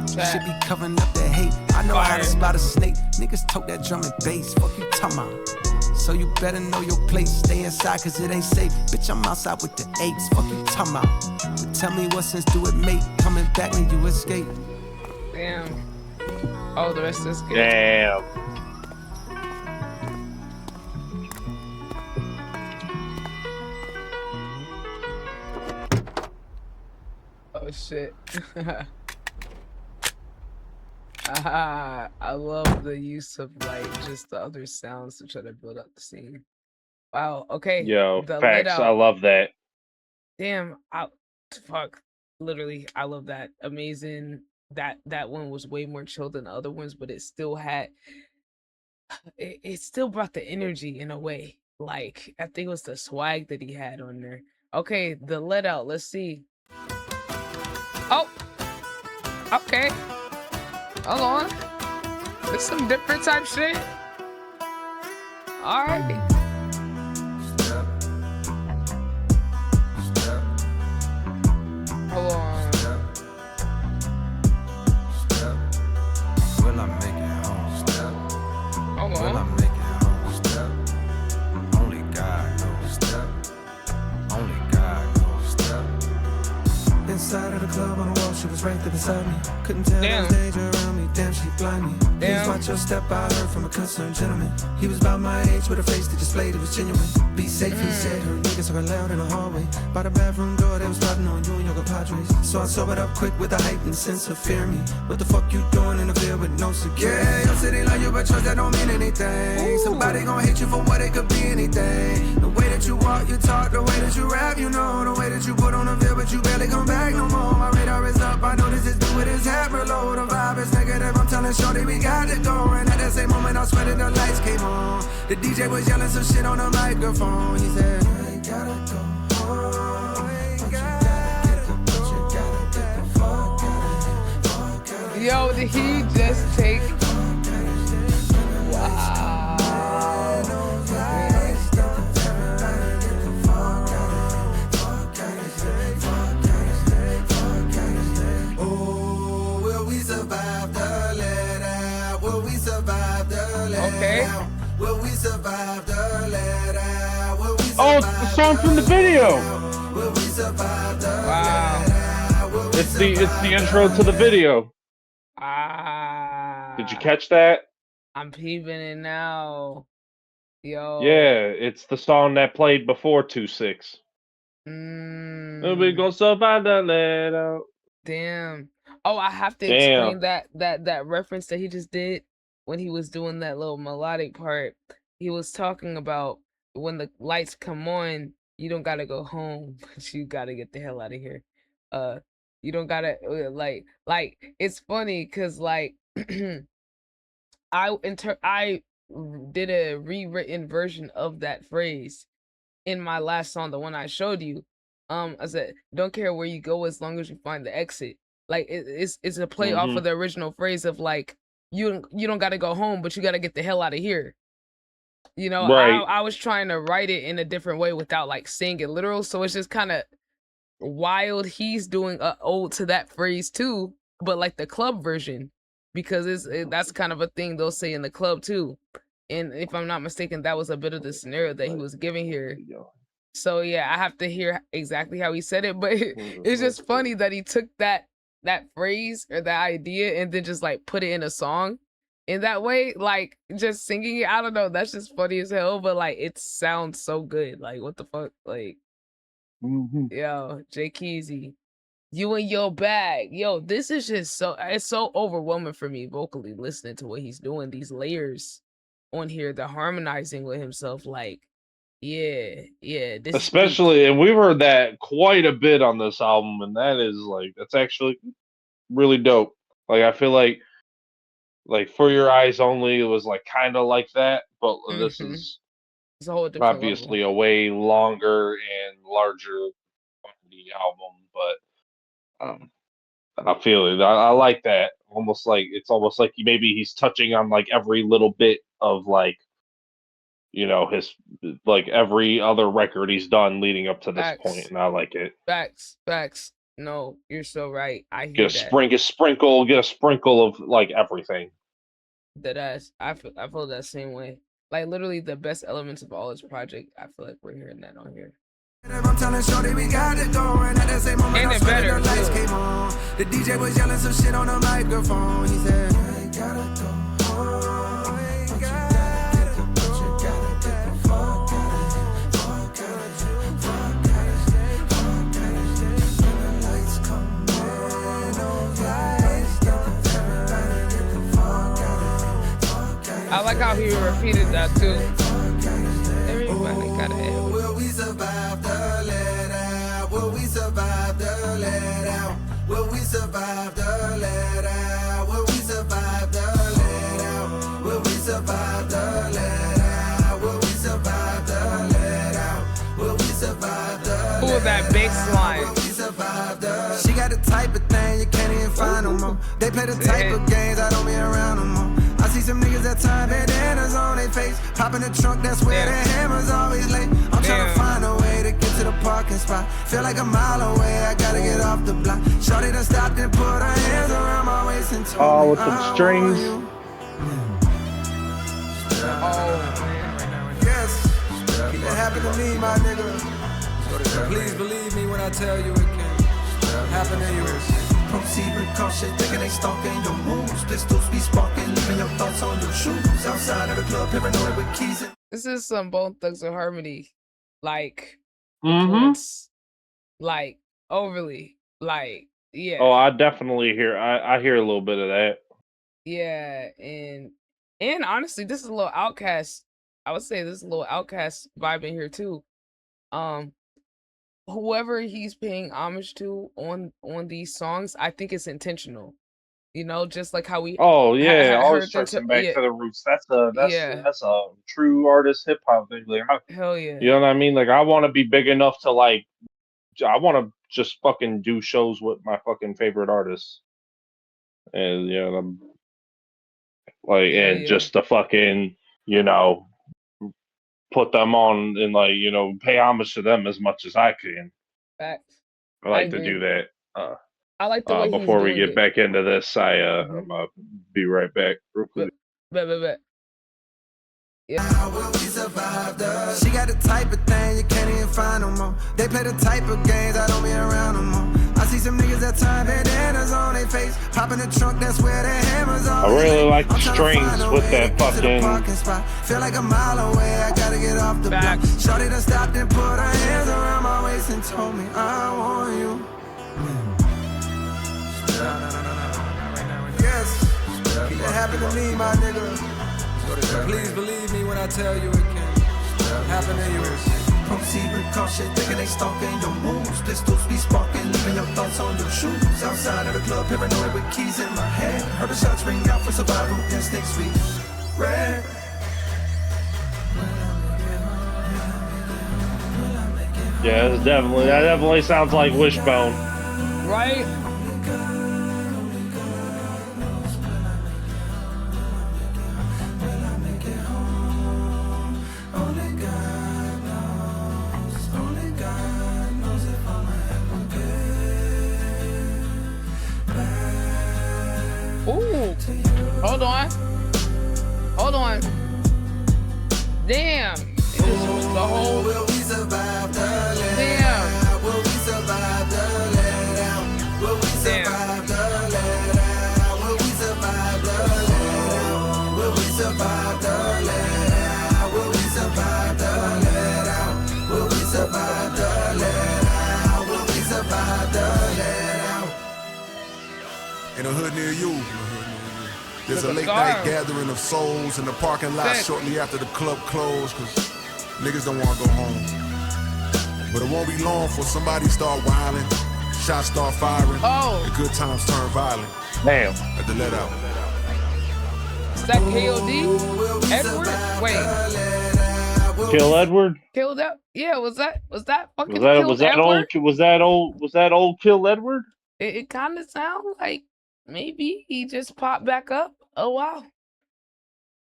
Speaker 5: Shit be covering up that hate. I know how to spot a snake. Niggas tote that drum and bass. Fuck you talking about. So you better know your place. Stay inside, cause it ain't safe. Bitch, I'm outside with the apes. Fuck you talking about. But tell me what sense do it make? Coming back when you escape.
Speaker 1: Damn. Oh, the rest is good.
Speaker 2: Damn.
Speaker 1: Oh shit. I love the use of like just the other sounds to try to build up the scene. Wow. Okay.
Speaker 2: Yo,
Speaker 1: The let
Speaker 2: facts. I
Speaker 1: out.
Speaker 2: love that.
Speaker 1: Damn. Fuck. Literally, I love that. Amazing. That one was way more chill than the other ones, but it still had. It still brought the energy in a way. Like I think it was the swag that he had on there. Okay, the let out. Let's see. Oh. Okay. Hold on. There's some different type shit. All right. Hold on.
Speaker 10: Will I make it home?
Speaker 1: Hold
Speaker 10: Will I
Speaker 1: on.
Speaker 10: make it home? Only God knows. Only God knows. Inside of the club on the wall, she was right there beside me. Couldn't tell there was danger around me. Damn, she blind me. Please watch your step. I heard from a concerned gentleman. He was about my age with a face that displayed it was genuine. Be safe, he said. Her niggas are loud in the hallway. By the bathroom door, they was plotting on you and your compadres. So I sobered up quick with a heightened sense of fear me. What the fuck you doing in the field with no security? Yeah, your city like you, but trust that don't mean anything. Somebody gon' hate you for what it could be anything. The way that you walk, you talk, the way that you rap, you know. The way that you put on a veil, but you barely come back no more. My radar is up, I know this is new with his hat reload. The vibe is negative, I'm telling shorty we got to go. And at that same moment I swear that the lights came on. The DJ was yelling some shit on the microphone. He said, you ain't gotta go.
Speaker 1: Yo, did he just take? Wow.
Speaker 10: Oh, will we survive the let out? Will we survive the let out? Will we survive the let out? Will we survive?
Speaker 2: Oh, it's the song from the video.
Speaker 10: Will we survive the
Speaker 1: Wow.
Speaker 10: let out?
Speaker 2: It's the intro to the video. Did you catch that?
Speaker 1: I'm peeping it now. Yo.
Speaker 2: Yeah, it's the song that played before 2-6. We gonna survive the let out.
Speaker 1: Damn. Oh, I have to
Speaker 2: Damn.
Speaker 1: explain that reference that he just did when he was doing that little melodic part. He was talking about when the lights come on, you don't gotta go home, but you gotta get the hell out of here. You don't gotta like it's funny because like I did a rewritten version of that phrase in my last song, the one I showed you. I said, "Don't care where you go as long as you find the exit." Like it's a play off of the original phrase of like you don't got to go home, but you got to get the hell out of here. You know,
Speaker 2: Right.
Speaker 1: I was trying to write it in a different way without like saying it literal, so it's just kind of wild. He's doing a ode to that phrase too, but like the club version, because that's kind of a thing they'll say in the club too. And if I'm not mistaken, that was a bit of the scenario that he was giving here. So yeah, I have to hear exactly how he said it, but it's just funny that he took that phrase or that idea and then just like put it in a song in that way, like just singing it. I don't know, that's just funny as hell, but like it sounds so good. Like what the fuck, like yo, Jay Keezy, you and your bag, yo, this is just it's so overwhelming for me vocally listening to what he's doing. These layers on here, the harmonizing with himself, like. Yeah, this
Speaker 2: Especially, and we've heard that quite a bit on this album, and that's actually really dope. Like I feel like For Your Eyes Only, it was like kind of like that, but this is
Speaker 1: it's a whole different
Speaker 2: obviously
Speaker 1: level.
Speaker 2: a way longer and larger quantity album, but I feel it. I like that. It's almost like maybe he's touching on like every little bit of like, his like every other record he's done leading up to this point, and I like it.
Speaker 1: Facts. No, you're so right. I hear
Speaker 2: Get a sprinkle of like everything.
Speaker 1: That I feel that same way. Like literally the best elements of all his project. I feel like we're hearing that on here.
Speaker 10: I'm telling shorty we got it going. At that same moment, I swear that the lights came on. The DJ was yelling some shit on the microphone. He said, you ain't gotta go.
Speaker 1: I like how he repeated that too. Everybody gotta have.
Speaker 10: Will we survive the let out? Will we survive the let out? Will we survive the let out? Will we survive the let out? Will we survive the let out? Will we survive the let out? Will we survive the let out?
Speaker 1: Who was that big slime?
Speaker 10: Will we survive the? She got the type of thing you can't even find no more. They play the type of games I don't be around no more. I see some niggas that time bandanas on their face. Pop in the trunk, that's where the hammer's always late. I'm trying to find a way to get to the parking spot. Feel like a mile away, I gotta get off the block. Shorty done stopped and put her hands around my waist and told me
Speaker 2: with some strings.
Speaker 10: Yes, it happened to me, my nigga. Please believe me when I tell you it can happen to you. Proceed with caution, thinking they stalking your moves. Pistols be sparking, leaving your thoughts on your shoes. Outside of the club, paranoid with keys.
Speaker 1: This is some Bone Thugs and Harmony, like, influence, like, overly, like, yeah.
Speaker 2: Oh, I definitely hear. I hear a little bit of that.
Speaker 1: Yeah, and honestly, this is a little Outcast. I would say this is a little Outcast vibe in here too. Whoever he's paying homage to on these songs, I think it's intentional. You know, just like how we
Speaker 2: Oh yeah, always
Speaker 1: heard them
Speaker 2: tracing back
Speaker 1: yeah,
Speaker 2: to the roots. That's a
Speaker 1: yeah,
Speaker 2: true artist hip hop thing. Like,
Speaker 1: hell yeah.
Speaker 2: you know what I mean? Like, I want to be big enough to like, I want to just fucking do shows with my fucking favorite artists, and you know, I'm like,
Speaker 1: Hell
Speaker 2: and
Speaker 1: yeah.
Speaker 2: just to fucking, you know, put them on and like, you know, pay homage to them as much as I can.
Speaker 1: Facts.
Speaker 2: I like to
Speaker 1: agree.
Speaker 2: do that.
Speaker 1: I like the way he's
Speaker 2: Before we
Speaker 1: doing
Speaker 2: get
Speaker 1: it.
Speaker 2: back into this, I'm gonna be right back real quick.
Speaker 1: Bet.
Speaker 10: How will we survive the? She got the type of thing you can't even find no more. They play the type of games I don't be around no more. I see some niggas that time bandanas on their face. Pop in the trunk, that's where the hammers are.
Speaker 2: I really like the strings with that fucking.
Speaker 10: Feel like a mile away, I gotta get off the block. Shorty done stopped and put her hands around my waist and told me I want you. Yes, it happened to me, my nigga. Please believe me when I tell you it can happen to you. Proceed with caution, thinking they stalking your moves. Pistols be sparking, leaving your thoughts on your shoes. Outside of the club, paranoid with keys in my hand. Heard the shots ring out for survival, instincts we ran.
Speaker 2: Yeah, that definitely sounds like Wishbone.
Speaker 1: Right? Ooh, hold on. Damn, it just was the whole.
Speaker 10: Will we survive the let
Speaker 1: Damn.
Speaker 10: out? Will we survive the let out? Will we survive the let out? Will we survive the let out? Will we survive the let out? Will we survive the let out? Will we survive the let out? Will we survive the let out?
Speaker 9: In a hood near you, there's a late night gathering of souls in the parking lot shortly after the club closed, cause niggas don't wanna go home. But it won't be long for somebody start wilding, shots start firing, the good times turn violent.
Speaker 2: Damn.
Speaker 9: At the let out.
Speaker 1: Is that KOD? Edward? Wait.
Speaker 2: Kill Edward?
Speaker 1: Killed that? Yeah, was that fucking
Speaker 2: Was that old Kill Edward?
Speaker 1: It kind of sounds like maybe he just popped back up. Oh wow.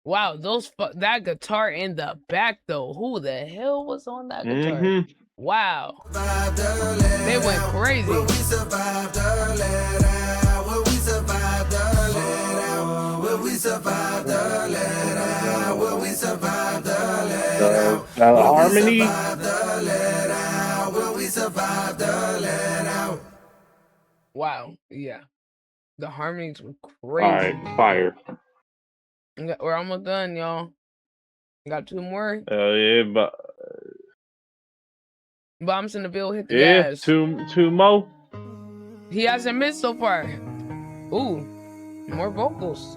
Speaker 1: Wow, that guitar in the back though. Who the hell was on that guitar? Wow. They went crazy.
Speaker 10: Will we survive the let out? Will we survive the let out? Will we survive the let out? Will we survive the let out?
Speaker 2: Harmony?
Speaker 10: Will we survive the let out?
Speaker 1: Wow, yeah. The harmonies were crazy.
Speaker 2: Alright, fire.
Speaker 1: We're almost done, y'all. Got two more.
Speaker 2: Yeah, but
Speaker 1: Bombs in the bill, hit the gas.
Speaker 2: two more.
Speaker 1: He hasn't missed so far. Ooh, more vocals.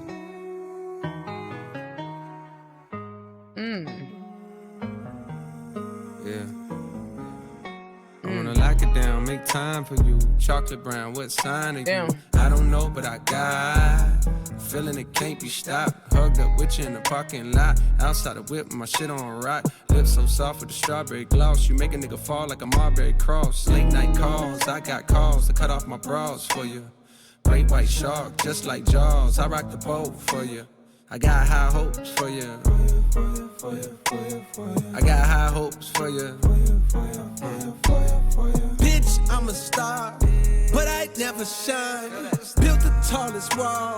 Speaker 10: time for you. Chocolate brown, what sign are
Speaker 1: Damn.
Speaker 10: you? I don't know, but I got a feeling it can't be stopped. Hugged up with you in the parking lot. Outside the whip, my shit on rock. Lips so soft with the strawberry gloss. You make a nigga fall like a Marbury cross. Late night calls, I got calls to cut off my bras for you. Great white shark, just like Jaws. I rock the boat for you. I got high hopes for you. I got high hopes for you. Bitch, I'm a star, but I never shine. Built the tallest wall,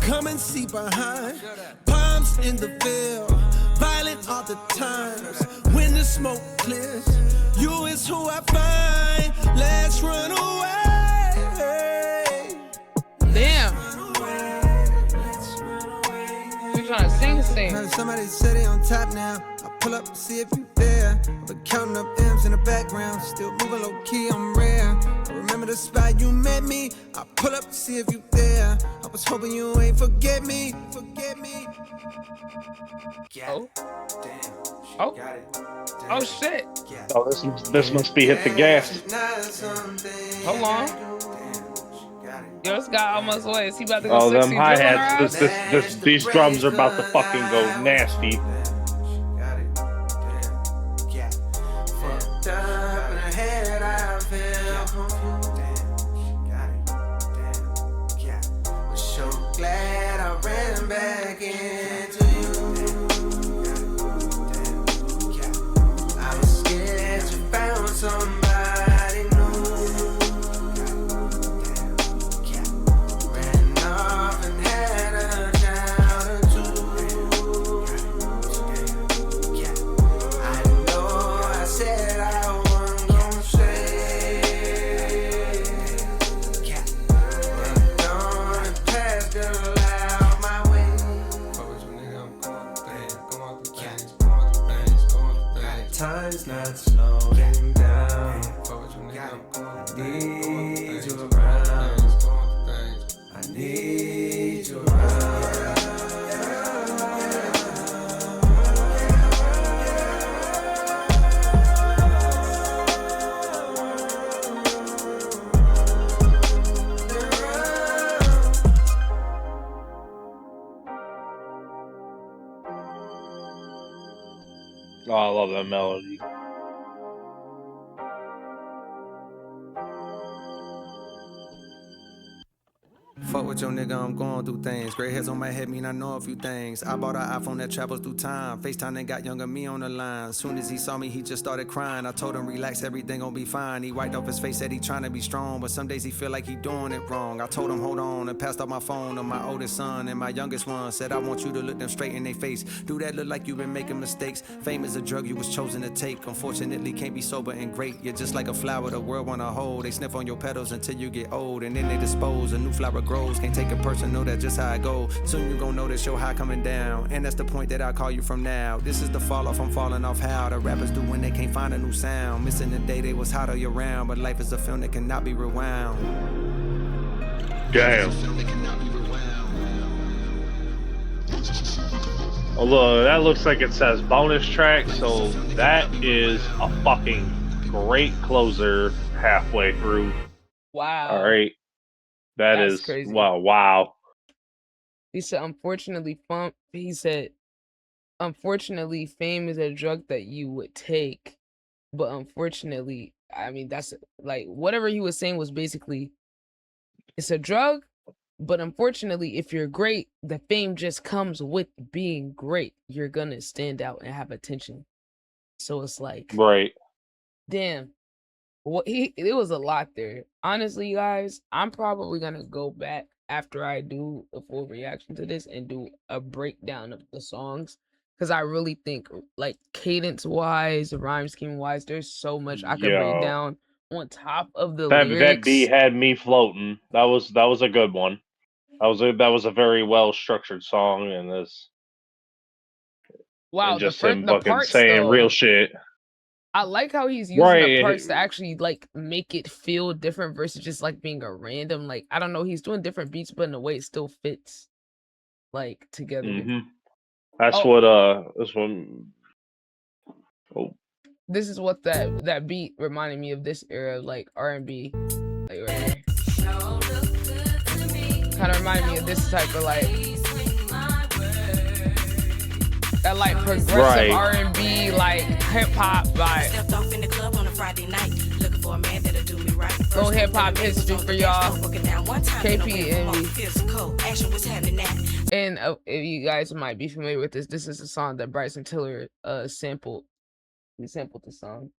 Speaker 10: come and see behind. Palms in the veil, violent all the times. When the smoke clears, you is who I find. Let's run away.
Speaker 1: Damn. You trying to sing?
Speaker 10: Heard somebody say they on top now. I pull up and see if you there. I've been counting up M's in the background. Still moving low key, I'm rare. I remember the spot you met me. I pull up to see if you there. I was hoping you ain't forget me.
Speaker 1: Oh. Oh. Oh shit.
Speaker 2: Oh, this must be hit the gas.
Speaker 1: Hold on. Yo, this guy almost was. He about to go
Speaker 2: Oh,
Speaker 1: 60
Speaker 2: them hi-hats. These drums are about to fucking go nasty.
Speaker 10: So glad I ran back into you. I was scared you found somebody new. Ran off and had a child or two. I know I said I wasn't gonna stay, but don't pass the loud my way. Fuck with you, nigga, I'm going through things. Time's not slowing down. Fuck with you, nigga, I'm going through things. Need you around. I need you around.
Speaker 2: Oh, I love that melody.
Speaker 10: Fuck with your nigga, I'm going through things. Gray hairs on my head mean I know a few things. I bought an iPhone that travels through time. FaceTime and got younger me on the line. Soon as he saw me, he just started crying. I told him, relax, everything gon' be fine. He wiped off his face, said he trying to be strong. But some days he feel like he doing it wrong. I told him, hold on, and passed out my phone to my oldest son. And my youngest one said, I want you to look them straight in their face. Do that look like you been making mistakes? Fame is a drug you was chosen to take. Unfortunately, can't be sober and great. You're just like a flower the world wanna hold. They sniff on your petals until you get old. And then they dispose, a new flower grows. Can't take a person, know that just how I go. Soon you gon' notice your high coming down. And that's the point that I call you from now. This is the fall off, I'm falling off how the rappers do when they can't find a new sound. Missing the day they was hot all year round. But life is a film that cannot be rewound.
Speaker 2: Damn. Although that looks like it says bonus track, so that is a fucking great closer halfway through.
Speaker 1: Wow.
Speaker 2: All right. That's
Speaker 1: crazy.
Speaker 2: Wow.
Speaker 1: He said, unfortunately, unfortunately, fame is a drug that you would take. But unfortunately, I mean, that's like whatever he was saying was basically, it's a drug. But unfortunately, if you're great, the fame just comes with being great. You're gonna stand out and have attention. So it's like,
Speaker 2: Right.
Speaker 1: damn. It was a lot there. Honestly, guys, I'm probably gonna go back after I do a full reaction to this and do a breakdown of the songs. Because I really think, like, cadence-wise, rhyme scheme-wise, there's so much I could break down on top of the
Speaker 2: That
Speaker 1: lyrics.
Speaker 2: beat had me floating. That was a good one. That was a very well structured song, and this.
Speaker 1: Wow,
Speaker 2: and just
Speaker 1: the
Speaker 2: him fucking
Speaker 1: parts,
Speaker 2: saying
Speaker 1: though,
Speaker 2: real shit.
Speaker 1: I like how he's using the parts to actually like make it feel different versus just like being a random, like, I don't know, he's doing different beats, but in a way it still fits like together.
Speaker 2: That's what. Oh,
Speaker 1: This is what that beat reminded me of. This era, like R&B, like right here. Kind of reminded me of this type of like that like progressive R&B, like hip hop vibe. Little hip hop history for y'all. KP and if you guys might be familiar with this, this is a song that Bryson Tiller sampled. He sampled the song.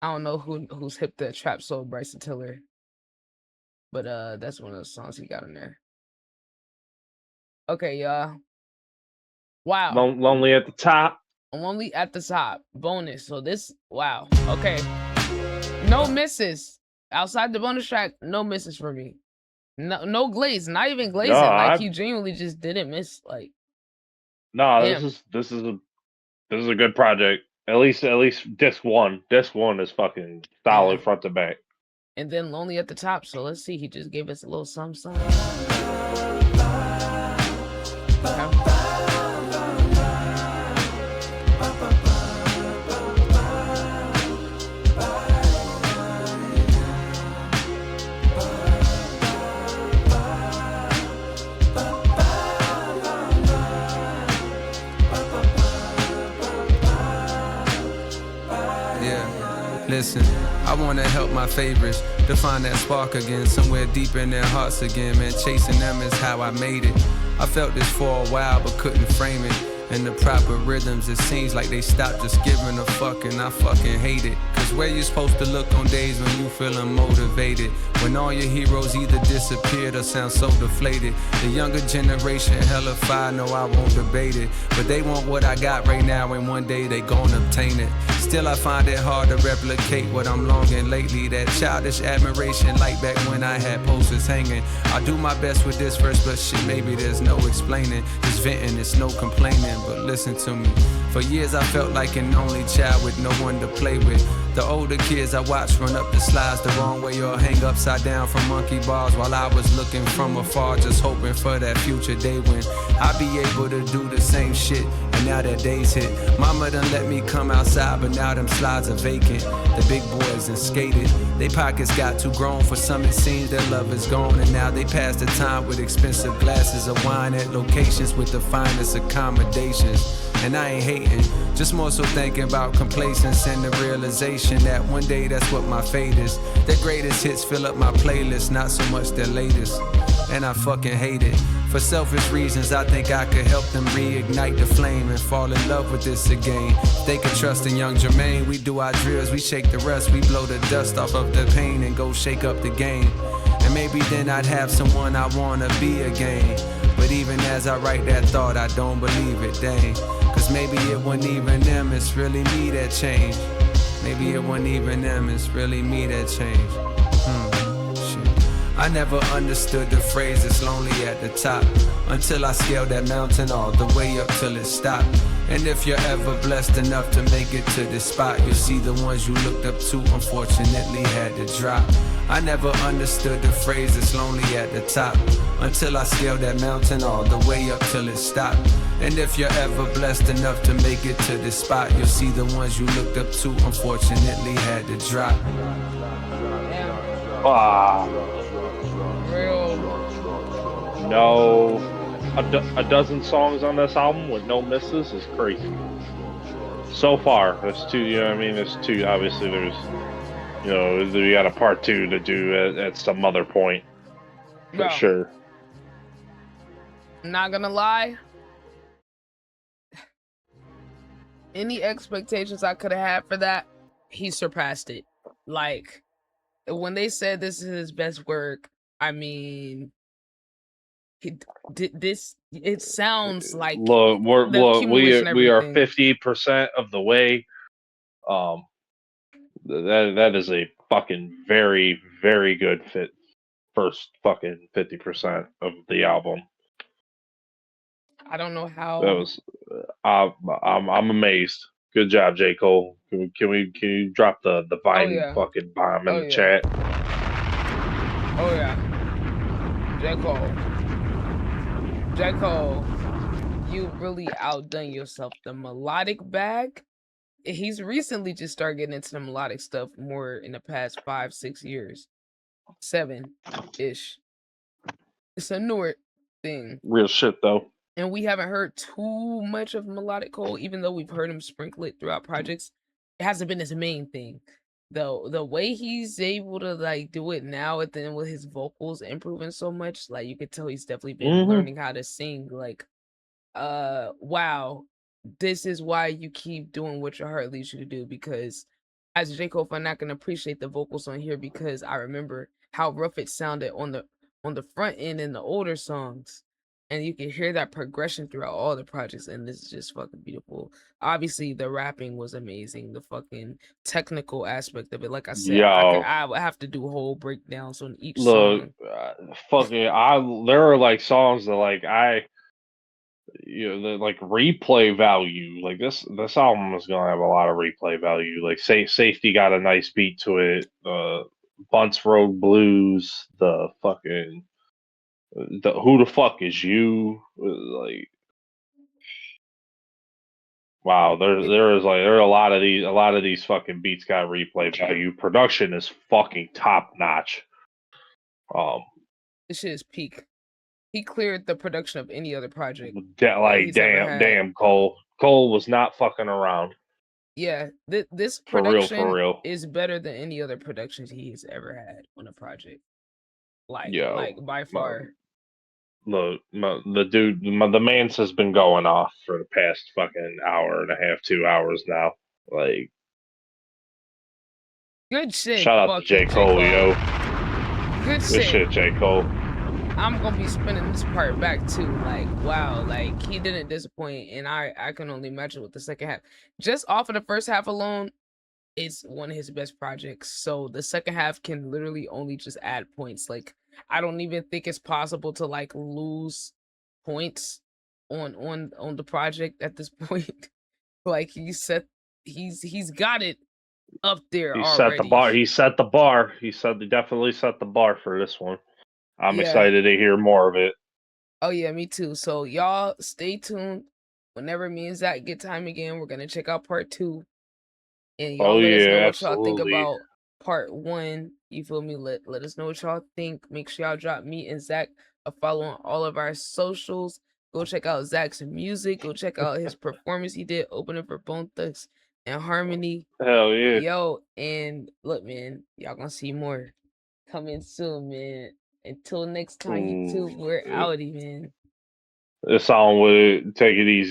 Speaker 1: I don't know who's hip to trap soul Bryson Tiller, but that's one of the songs he got in there. Okay, y'all. Wow.
Speaker 2: Lonely at the top.
Speaker 1: Lonely at the top. Bonus. So this, wow. Okay. No misses. Outside the bonus track, no misses for me. No glaze. Not even glazing.
Speaker 2: No,
Speaker 1: like he genuinely just didn't miss. Like.
Speaker 2: No, this is a good project. At least disc one. Disc one is fucking solid front to back.
Speaker 1: And then Lonely at the Top. So let's see. He just gave us a little something. Okay.
Speaker 10: Listen, I wanna help my favorites to find that spark again, somewhere deep in their hearts again, man. Chasing them is how I made it. I felt this for a while but couldn't frame it. In the proper rhythms, it seems like they stopped just giving a fuck, and I fucking hate it. Cause where you supposed to look on days when you feel unmotivated? When all your heroes either disappeared or sound so deflated. The younger generation hella fire, no I won't debate it. But they want what I got right now and one day they gon' obtain it. Still I find it hard to replicate what I'm longing lately. That childish admiration like back when I had posters hanging. I do my best with this verse, but shit, maybe there's no explaining. Just venting, it's no complaining. But listen to me, for years I felt like an only child with no one to play with. The older kids I watched run up the slides the wrong way or hang upside down from monkey bars, while I was looking from afar, just hoping for that future day when I'll be able to do the same shit. And now that day's hit, mama done let me come outside, but now them slides are vacant. The big boys done skated, they pockets got too grown. For some it seems their love is gone, and now they pass the time with expensive glasses of wine at locations with the finest accommodations. And I ain't hating, just more so thinking about complacence and the realization that one day that's what my fate is. Their greatest hits fill up my playlist, not so much their latest. And I fucking hate it. For selfish reasons, I think I could help them reignite the flame and fall in love with this again. They could trust in young Jermaine. We do our drills, we shake the rust, we blow the dust off of the pain and go shake up the game. And maybe then I'd have someone I wanna be again. But even as I write that thought, I don't believe it, dang. Cause maybe it wasn't even them, it's really me that changed. Maybe it wasn't even them, it's really me that changed. Shit. I never understood the phrase it's lonely at the top, until I scaled that mountain all the way up till it stopped. And if you're ever blessed enough to make it to this spot, you'll see the ones you looked up to unfortunately had to drop. I never understood the phrase it's lonely at the top, until I scaled that mountain all the way up till it stopped. And if you're ever blessed enough to make it to this spot, you'll see the ones you looked up to unfortunately had to drop.
Speaker 2: No, a dozen songs on this album with no misses is crazy. So far, there's two. You know what I mean? There's two. Obviously, there's. You know, we got a part 2 to do at some other point. For sure.
Speaker 1: Not gonna lie. Any expectations I could have had for that, he surpassed it. Like, when they said this is his best work, I mean, he did this. It sounds like
Speaker 2: we are 50% of the way. That is a fucking very, very good fit. First fucking 50% of the album.
Speaker 1: I don't know how.
Speaker 2: That was. I'm amazed. Good job, J. Cole. Can you drop the Vine fucking bomb in the chat?
Speaker 1: Oh yeah. J. Cole, you really outdone yourself. The melodic bag he's recently just started getting into the melodic stuff more in the past 5-6 years, 7-ish. It's a newer thing.
Speaker 2: Real shit though.
Speaker 1: And we haven't heard too much of melodic Cole, even though we've heard him sprinkle it throughout projects. It hasn't been his main thing. Though the way he's able to like do it now, and then with his vocals improving so much, like you could tell he's definitely been learning how to sing. Like, wow, this is why you keep doing what your heart leads you to do. Because as J. Cole fan, I can appreciate the vocals on here because I remember how rough it sounded on the front end in the older songs. And you can hear that progression throughout all the projects, and this is just fucking beautiful. Obviously, the rapping was amazing. The fucking technical aspect of it, like I said, I would have to do whole breakdowns on each song.
Speaker 2: There are like songs that like the like replay value. Like this album is gonna have a lot of replay value. Like Safety got a nice beat to it. Bunts Road Blues, the fucking Who the Fuck Is You? Like, wow, there are a lot of these fucking beats got replay value. Production is fucking top notch.
Speaker 1: This shit is peak. He cleared the production of any other project.
Speaker 2: Like damn, Cole was not fucking around.
Speaker 1: Yeah, this production
Speaker 2: for real
Speaker 1: is better than any other productions he's ever had on a project. Like by far.
Speaker 2: The man's has been going off for the past fucking hour and a half, 2 hours now. Like,
Speaker 1: good shit.
Speaker 2: Shout out to J. Cole, yo.
Speaker 1: Good shit,
Speaker 2: J. Cole.
Speaker 1: I'm gonna be spinning this part back too. Like, wow, like he didn't disappoint, and I can only imagine with the second half. Just off of the first half alone, it's one of his best projects. So the second half can literally only just add points. Like, I don't even think it's possible to like lose points on the project at this point. Like he's got it up there already.
Speaker 2: Set the bar. He definitely set the bar for this one. I'm excited to hear more of it.
Speaker 1: Oh yeah, me too. So y'all stay tuned. Whenever me and Zach get time again, we're gonna check out part 2. And y'all let us know what y'all think about part 1. You feel me? Let us know what y'all think. Make sure y'all drop me and Zach a follow on all of our socials. Go check out Zach's music. Go check out his performance he did opening for Bone Thugs and Harmony.
Speaker 2: Hell yeah.
Speaker 1: Yo, and look, man, y'all gonna see more coming soon, man. Until next time, YouTube, we're outie, man.
Speaker 2: This song would take it easy.